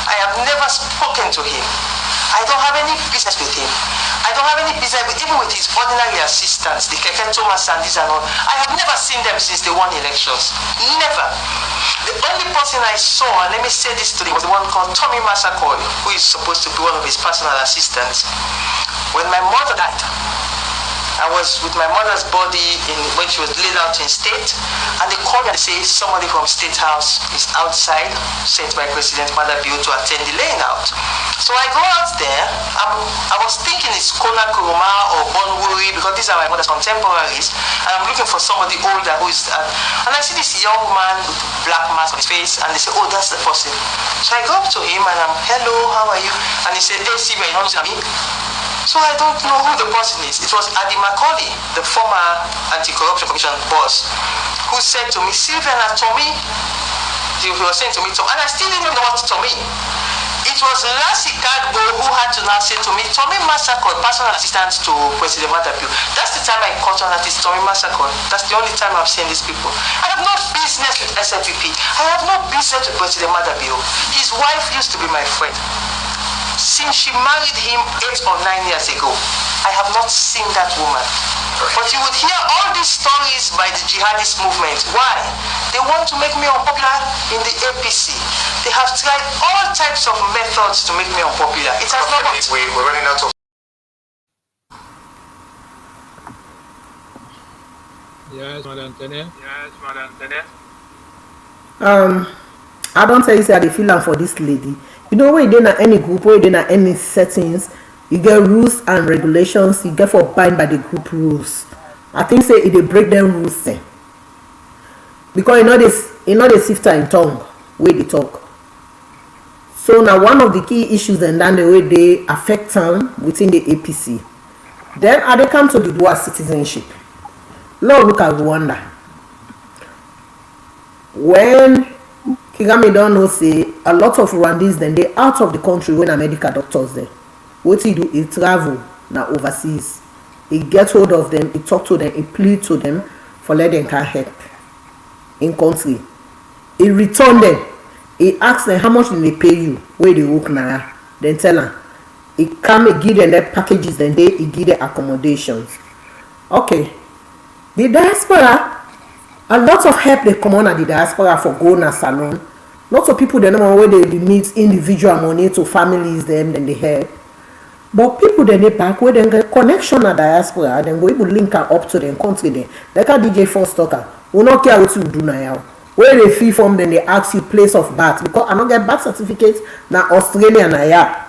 I have never spoken to him. I don't have any business with him. I don't have any business even with his ordinary assistants, the Keke Thomas and these and all. I have never seen them since they won elections. Never. The only person I saw, and let me say this to you, was the one called Tommy Massacoy, who is supposed to be one of his personal assistants. When my mother died, I was with my mother's body when she was laid out in state, and they called me and say somebody from State House is outside, sent by President Madabio to attend the laying out. So I go out there. I was thinking it's Kona Kuruma or Bonwuri, because these are my mother's contemporaries, and I'm looking for somebody older who is, and I see this young man with black mask on his face, and they say, oh, that's the person. So I go up to him and I'm, hello, how are you? And he said, hey, see, you don't see me. So I don't know who the person is. It was Adi Macaulay, the former Anti-Corruption Commission boss, who said to me, Sylvia and Tommy, he was saying to me, and I still didn't know what Tommy. It was Lassie Kadbo who had to now say to me, Tommy Massacre, personal assistant to President Madabio. That's the time I caught on that it's Tommy Massacre. That's the only time I've seen these people. I have no business with SFPP. I have no business with President Madabio. His wife used to be my friend. Since she married him 8 or 9 years ago, I have not seen that woman. But you would hear all these stories by the jihadist movement. Why? They want to make me unpopular in the APC. They have tried all types of methods to make me unpopular. It has not worked. We're running out of. Yes, Madam Tene. I don't tell you say I dey feel am for this lady. You know, when you're in any group, when you're in any settings, you get rules and regulations. You get for abide by the group rules. I think say it dey break them rules then. Because you know the sifter in tongue where they talk. So now one of the key issues and then the way they affect them within the APC. Then I they come to the dual citizenship. Lord, look at Rwanda. When Kagame don't know say a lot of Rwandese then they out of the country when a medical doctors there. What he do, he travel now overseas. He get hold of them, he talk to them, he plead to them for let them can help in country. He return them. He ask them how much do they pay you where they work now. Then tell them. He come and give them their packages, then he give them accommodations. Okay. The diaspora, a lot of help they come on at the diaspora for going to salon. Lots of people they know where they meet individual money to families them, then they help. But people then they back where they get connection at diaspora, then we will link up to them country then. Like a DJ First Talker, we don't care what you do now. Where they fee from, then they ask you place of birth because I don't get birth certificate now Australia now.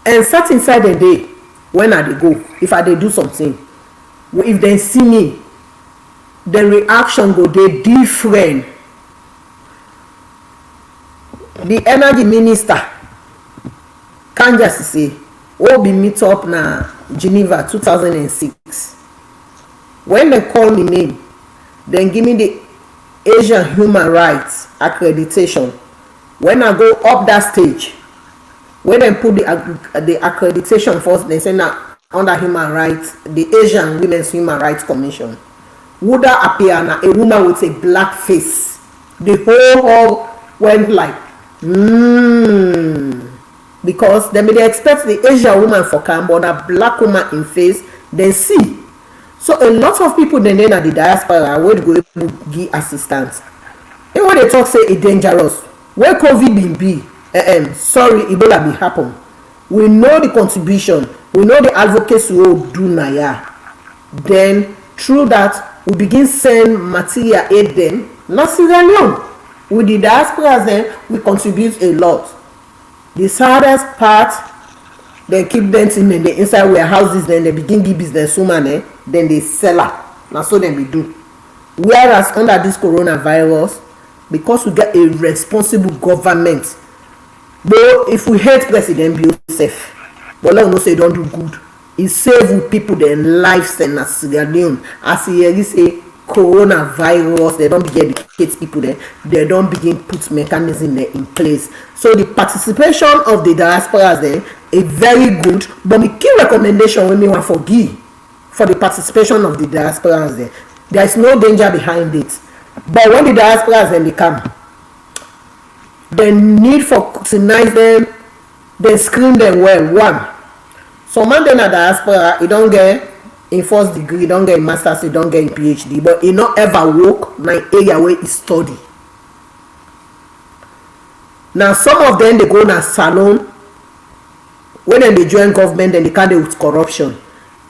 And sat inside the day when I they go, if I they do something, if they see me, the reaction go they different. The energy minister can just say, "Oh, be meet up na Geneva 2006." When they call me name, then give me the Asian Human Rights accreditation. When I go up that stage, when they put the accreditation first, they say now under human rights, the Asian Women's Human Rights Commission. Would that appear now a woman with a black face? The whole hall went like, because they expect the Asian woman for camp, but a black woman in face, they see. So a lot of people then at the diaspora will go to give assistance. And when they talk say it's dangerous, where COVID be, sorry, Ebola be happen. We know the contribution, we know the advocacy we will do now. Then through that, we begin send material aid them. Not Sierra Leone. With the diaspora then, we contribute a lot. The saddest part, they keep them in the inside warehouses, then they begin give business woman, then they sell her. Now so then we do. Whereas under this coronavirus, because we get a responsible government, though if we hate President Biosef, but let us not say don't do good. It save people their lives and as Sierra Leone, as he say coronavirus, they don't begin to educate people there, they don't begin put mechanism there in place. So the participation of the diaspora there is very good, but the key recommendation when we want for for the participation of the diasporans there. There is no danger behind it. But when the diasporans then become, the need for scrutinize them, they screen them well. One, some man then a diaspora, he don't get in first degree, he don't get in master's, he don't get in PhD, but he not ever work in an area where he study. Now some of them they go na salon, when they join government, then they can't deal with corruption.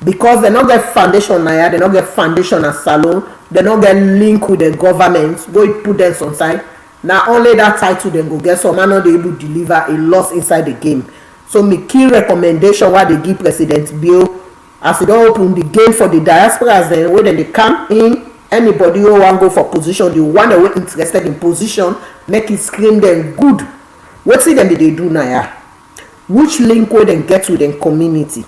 Because they not get foundation now, they not get foundation at salon, they not get link with the government, go put them on side. Now only that title then go get some man not able to deliver a loss inside the game. So my key recommendation why they give President Bill as they don't open the game for the diasporas then when they come in, anybody who want go for position, the one that were interested in position, make it scream them good. What see them did they do now? Which link will they get with the community?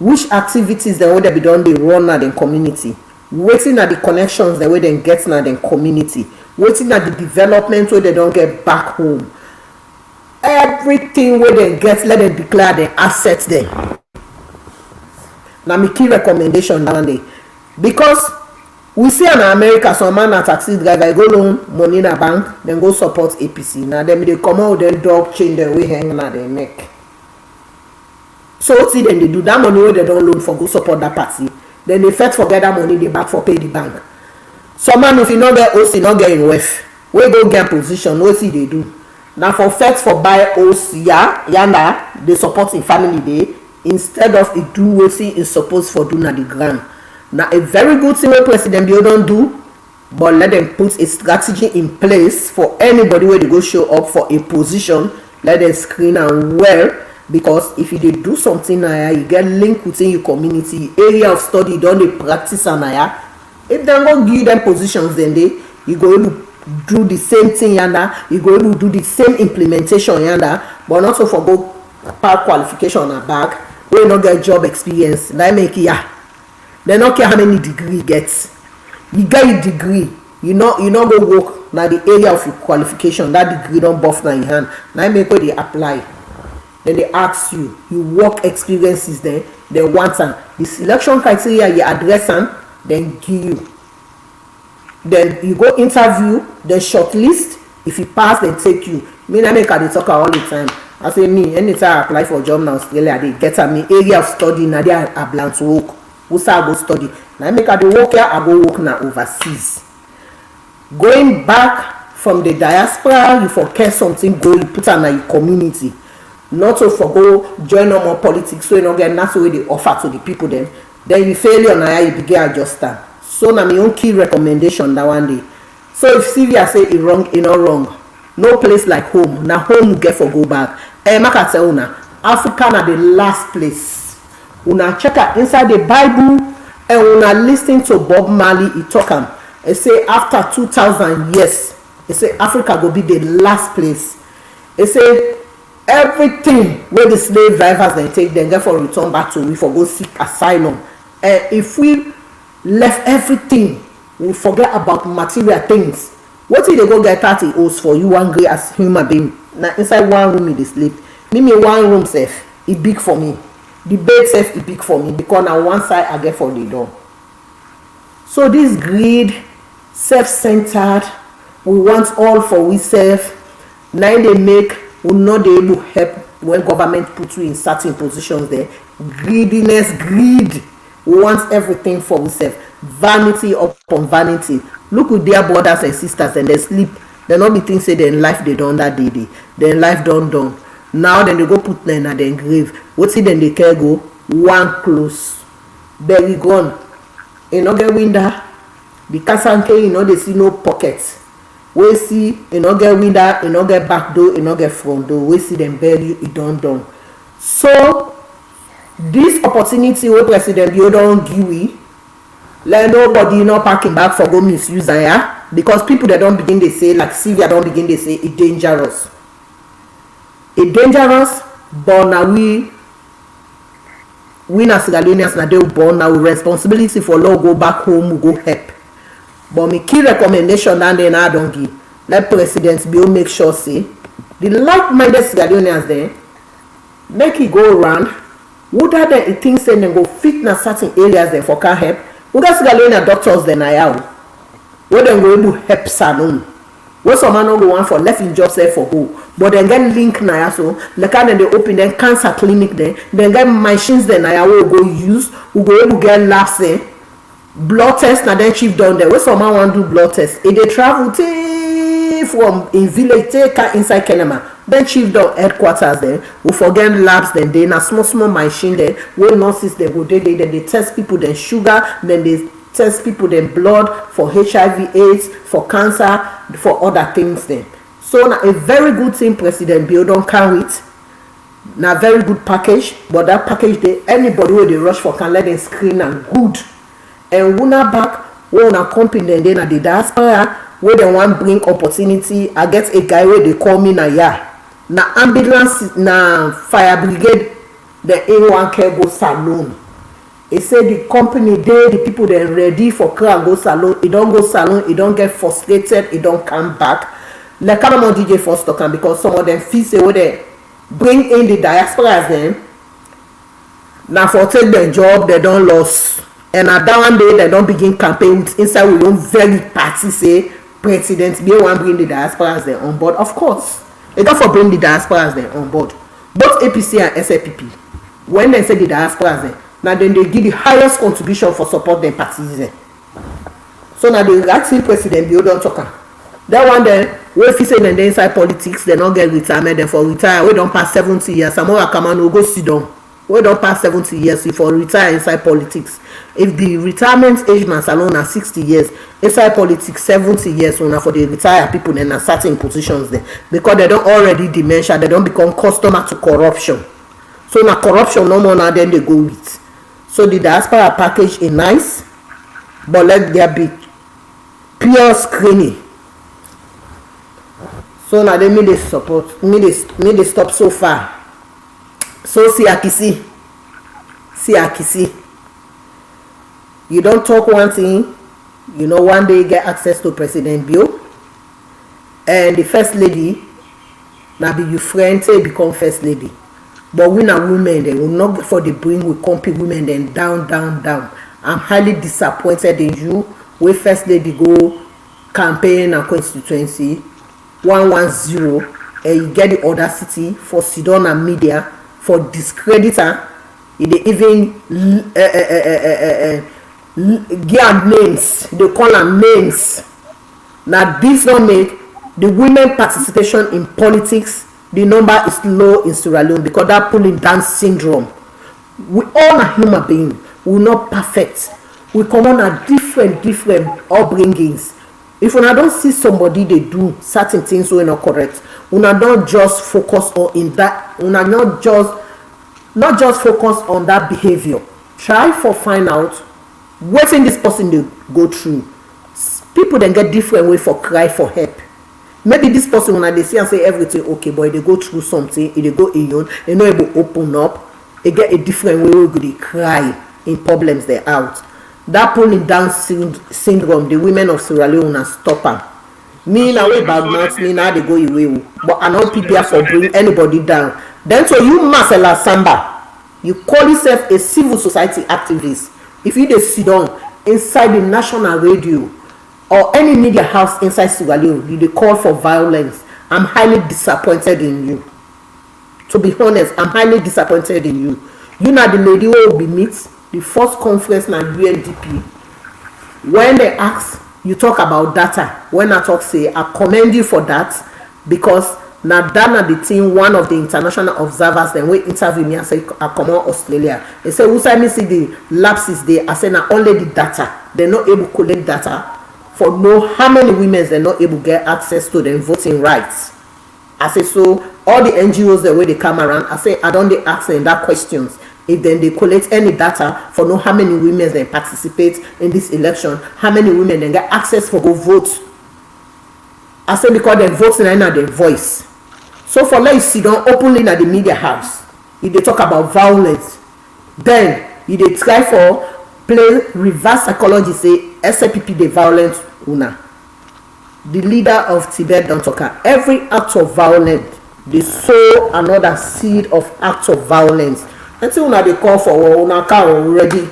Which activities they would be done they run at the community? Waiting at the connections the way they get at the community. Waiting at the development where they don't get back home. Everything where they get, let them declare the assets there. Now my key recommendation down there. Because we see in America some man a taxi driver go loan money in a bank, then go support APC. Now them they come out with dog chain the way hanging at their neck. So see then they do that money where they don't loan for go support that party. Then they first forget that money they back for pay the bank. Some man if you not get OC, not get in WEF, we go get position, what see they do. Now for first for buy OC, yanda, they support in family day, instead of it do what see is supposed for do na the ground. Now a very good thing what President Bill don't do, but let them put a strategy in place for anybody where they go show up for a position, let them screen and well. Because if you dey do something now, you get linked within your community area of study, don't they practice and if they go give them positions, then you go able to do the same thing yanda, you go able to do the same implementation yanda, but not so for go part qualification and back, we not get job experience. That make it they don't care how many degree you get. You get a degree, you not go work now the area of your qualification. That degree don't buff now in hand. Now make where they apply. Then they ask you, you work experiences there, they want them. The selection criteria you address them, then give you. Then you go interview, then shortlist. If you pass, then take you. Me and I make a talk all the time. I say me, anytime I apply for a job in Australia, they get at me area of study, now they are blank to work. Who say I go study? Now I make a work here, I go work now overseas. Going back from the diaspora, you forget something, go, you put on your community. Not to forgo join no more politics, so you don't get that's the way they offer to the people then you failure now you begin adjust them. So now my own key recommendation that one day. So if Sylvia say it wrong, it not wrong. No place like home. Now home you get for go back. Maka tell una Africa na the last place. Una check out inside the Bible and una listen to Bob Marley he talk am. He say after 2,000 years, he say Africa go be the last place. He say everything where the slave drivers they take them get for return back to we for go seek asylum. And if we left everything, we forget about material things. What if they go get 30 hours for you one grade as human being? Now inside one room in the sleep. Me one room safe, it big for me. The bed safe it big for me because on one side I get for the door. So this greed, self-centered, we want all for we self. Now they make will not be able to help when government put you in certain positions there. Greediness, greed. We want everything for ourselves. Vanity upon vanity. Look with their brothers and sisters and they sleep. They not be thinking say their life they done that day. Their life done. Now then they go put them in their grave. What see then they can go? One close. Belly gone. You know get window. The casanke, you know they see no pockets. We see you no get window, you no get back door, you no get front door. We see them bury it done. So this opportunity where President Bill don't give we, let nobody not packing back for go misuse there because people that don't begin they say like Sylvia don't begin they say it dangerous. It dangerous, but now we as Ghanaians now they born now with responsibility for law go back home we go help. But my key recommendation and then I don't give. Let President Bill make sure say the like-minded Ghanaians there make it go around, would that the things say dem go fit na certain areas dem for can help. Would that Sierra Leone doctors dem na yaw. Where dem go able help salon. Where some man no go want for left in job say for who. But then get link na ya so like how dem dey open dem cancer clinic there. Then get machines there na ya we go use. We go able get labs there. Blood test na then chief down there. Where some man want do blood test. If they travel from in village take inside Kenema. Then chief down headquarters there. We forget labs then they na small machine there. Where nurses they go then they test people then sugar then they test people dem blood for HIV, AIDS, for cancer, for other things then. So na a very good thing President Bill don carry it. Na very good package, but that package dey anybody wey dey rush for can let dem screen am good. And una back wey una company dem dey na the diaspora wey dem wan bring opportunity. I get a guy wey dey call me na na ambulance na fire brigade dem wan care go salon. He say the company dey the people they ready for crowd go salon. He don't go salon. He don't get frustrated. He don't come back. Like kind of DJ first talking because some of them feel say what they bring in the diaspora as them. Now for take their job they don't lose. And at that one day they don't begin campaign with inside we don't very party say President Bill want bring the diaspora as them on board. Of course, they don't for bring the diaspora as them on board. Both APC and SLPP when they say the diaspora as them. Now then they give the highest contribution for support them parties. So now the acting President Bill don't talk. That one then we if say them inside politics, they don't get retirement, then for retire, we don't pass 70 years. Some more come and go sit down. We don't pass 70 years if for retire inside politics. If the retirement age na salon na 60 years, inside politics 70 years so now for the retired people then are certain positions there. Because they don't already dementia, they don't become customer to corruption. So now corruption no more now then they go with. So the diaspora package is nice, but let there be pure screening. So now they need the support, need they stop so far. So see Akisi, you don't talk one thing, you know one day you get access to President Bill, and the first lady now be your friend say become first lady. But we are women, they will not for the bring we compete women then down. I'm highly disappointed in you. We first lady go campaign and constituency 110 and you get the audacity for Sidon and media for discreditor. They even give names, they call them names. Now this don't make the women participation in politics. The number is low in Sierra Leone because that pulling down syndrome. We all are human beings. We're not perfect. We come on a different upbringings. If we don't see somebody they do certain things we're not correct, we not just focus on in that. We not just focus on that behavior. Try for find out what in this person they go through. People then get different way for cry for help. Maybe this person when they see and say everything okay, but they go through something, if they go in, they know able to open up, they get a different way where they cry in problems they're out. That pulling down syndrome, the women of Sierra Leone stop them. Me now way bad mouth, me now they go away. But I know people for bring anybody down. Then so you Marcella Samba, you call yourself a civil society activist. If you just sit down inside the national radio or any media house inside Sierra Leone, you call for violence. I'm highly disappointed in you. To be honest, I'm highly disappointed in you. You know the lady who will be meet the first conference na UNDP. When they ask, you talk about data. When I talk, say I commend you for that because now that the thing one of the international observers then we interview me and say I come on Australia. They say who say me see the lapses there. I say now only the data. They're not able to collect data for know how many women they're not able to get access to their voting rights. I say so all the NGOs the way they come around, I say I don't they ask them that questions. If then they collect any data for know how many women they participate in this election, how many women then get access for go vote. I say because they vote in their voice. So for let you sit down openly at the media house, if they talk about violence, then if they try for play reverse psychology, say SLPP the violence una. The leader of Tibet don't talk. Every act of violence, they sow another seed of acts of violence. Until una dey call for una car already.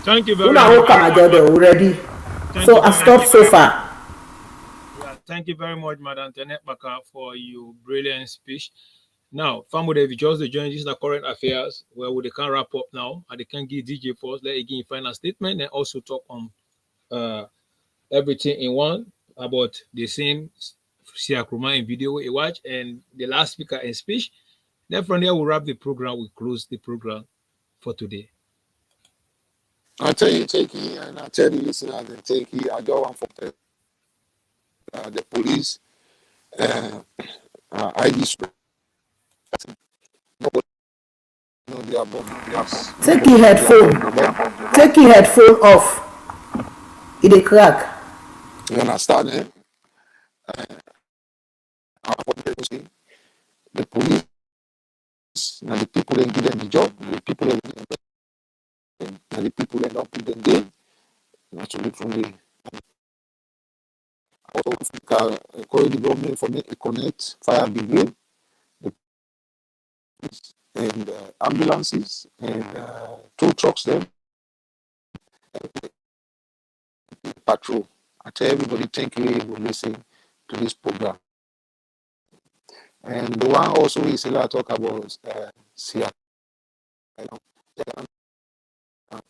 Thank you very Una much. won't come already. Thank So you I very stopped much. so far. Yeah, thank you very much, Madam Tenet Baka, for your brilliant speech. Now, family, if you just join, this is the current affairs where they can wrap up now, and they can give DJ Force, let again final statement, and also talk on everything in one about the same Siakruma in video we watch, and the last speaker in speech. Then from there, we'll wrap the program, we'll close the program for today. I tell you, take it, and I tell the listeners, and take it. I don't want for the police, ID spread. Nobody know they are bombs. Take your headphone. Take your headphone off. It a crack. You understand, eh? The police, and the people that give them the job, the people that give them, and the people that don't put them there. Not to look from the call the government for me to connect fire brigade, the police, and ambulances, and tow trucks them, patrol. I tell everybody, thank you for listening to this program. And the one also we still talk about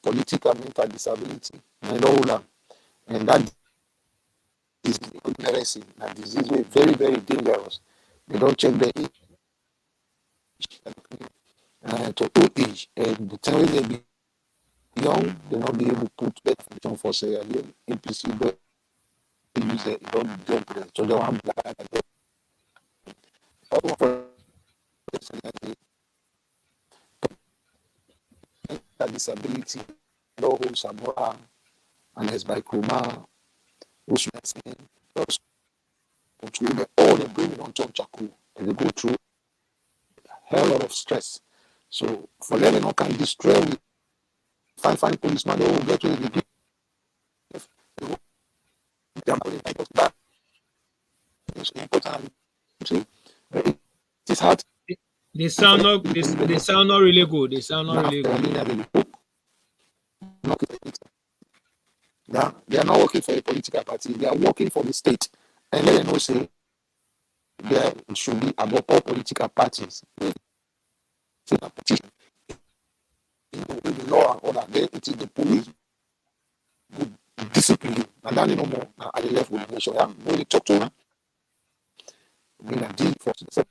political mental disability, and all that. And that is literacy. That disease is very, very dangerous. They don't check the age to old age, and the time they be young, they not be able to put better function for say again. APC don't use it, don't jump there. So they want black and that disability, no Samoa, and as by Kuma, who's all they bring it on top Chaku, and they go through a hell lot of stress. So for them, no can destroy with fine policeman, they will get to the back. It's important. It's hard. They sound not really good. They sound not really good. They are not working for a political party. They are working for the state. And let them know say there should be above all political parties. The law and order. Then it is the police who discipline you. And then no more at the left with the nation. When you talk to them, bring a deal for the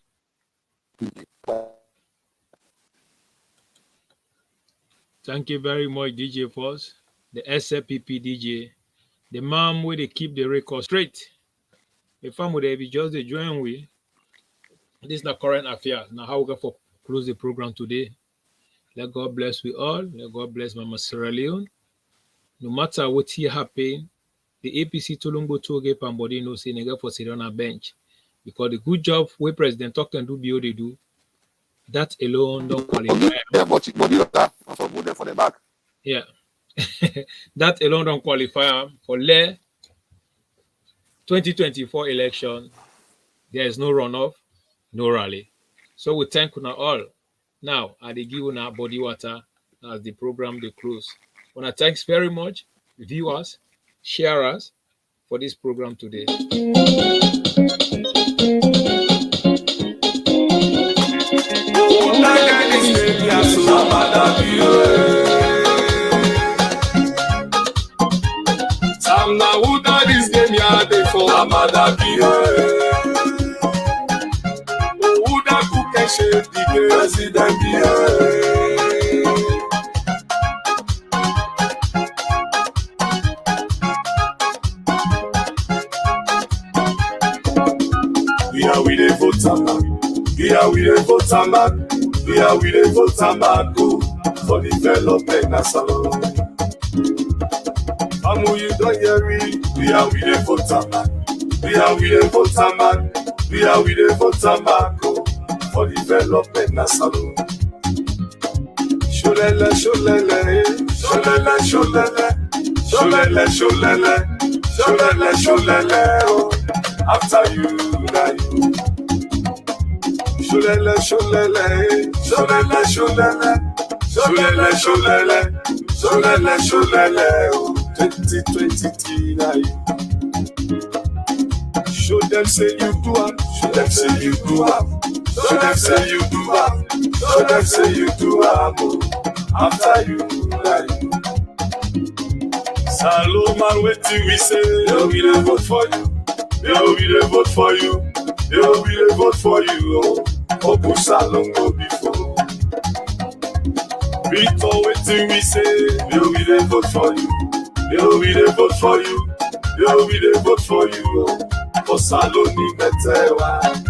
Thank you very much, DJ Force, the SLPP DJ, the man where they keep the record straight. If I'm with be just the join we. This is the current affair. Now how we going to close the program today? Let God bless we all. Let God bless Mama Sierra Leone. No matter what here happen, the APC Tolombo Toge Pambodi no say nigga for sit on a bench. Because the good job where President talk and do BO they do, that alone don't qualify. Yeah, but for the back. Yeah. That alone don't qualify for the 2024 election. There is no runoff, no rally. So we thank you all. Now, I give you body water as the program they close. Wanna thanks very much, viewers, sharers for this program today. President, we are with the voter, we are with the voter, we are with the voter, for development national. You don't hear me, we are with the voter, we are with the voter, we are with the voter, for development national. Sholele, sholele, sholele, sholele, sholele, sholele, sholele, sholele, oh, after you, na you. Sholele, sholele, sholele, sholele, Sholele, sholele, sholele, sholele, oh, 2023 now. Show them say you do am, show them say you do am, show them say you do am, show them say you do am, oh, after you die. Salomon, wetin we say? Yo, we dey vote for you. Yo, we dey vote for you. Yo, we dey vote for you. Oh, Obu Salon go before. Victor, wetin we say? Yo, we dey vote for you. Yo, we dey vote for you. Yo, we dey vote for you. Oh, for Saloni Metewa.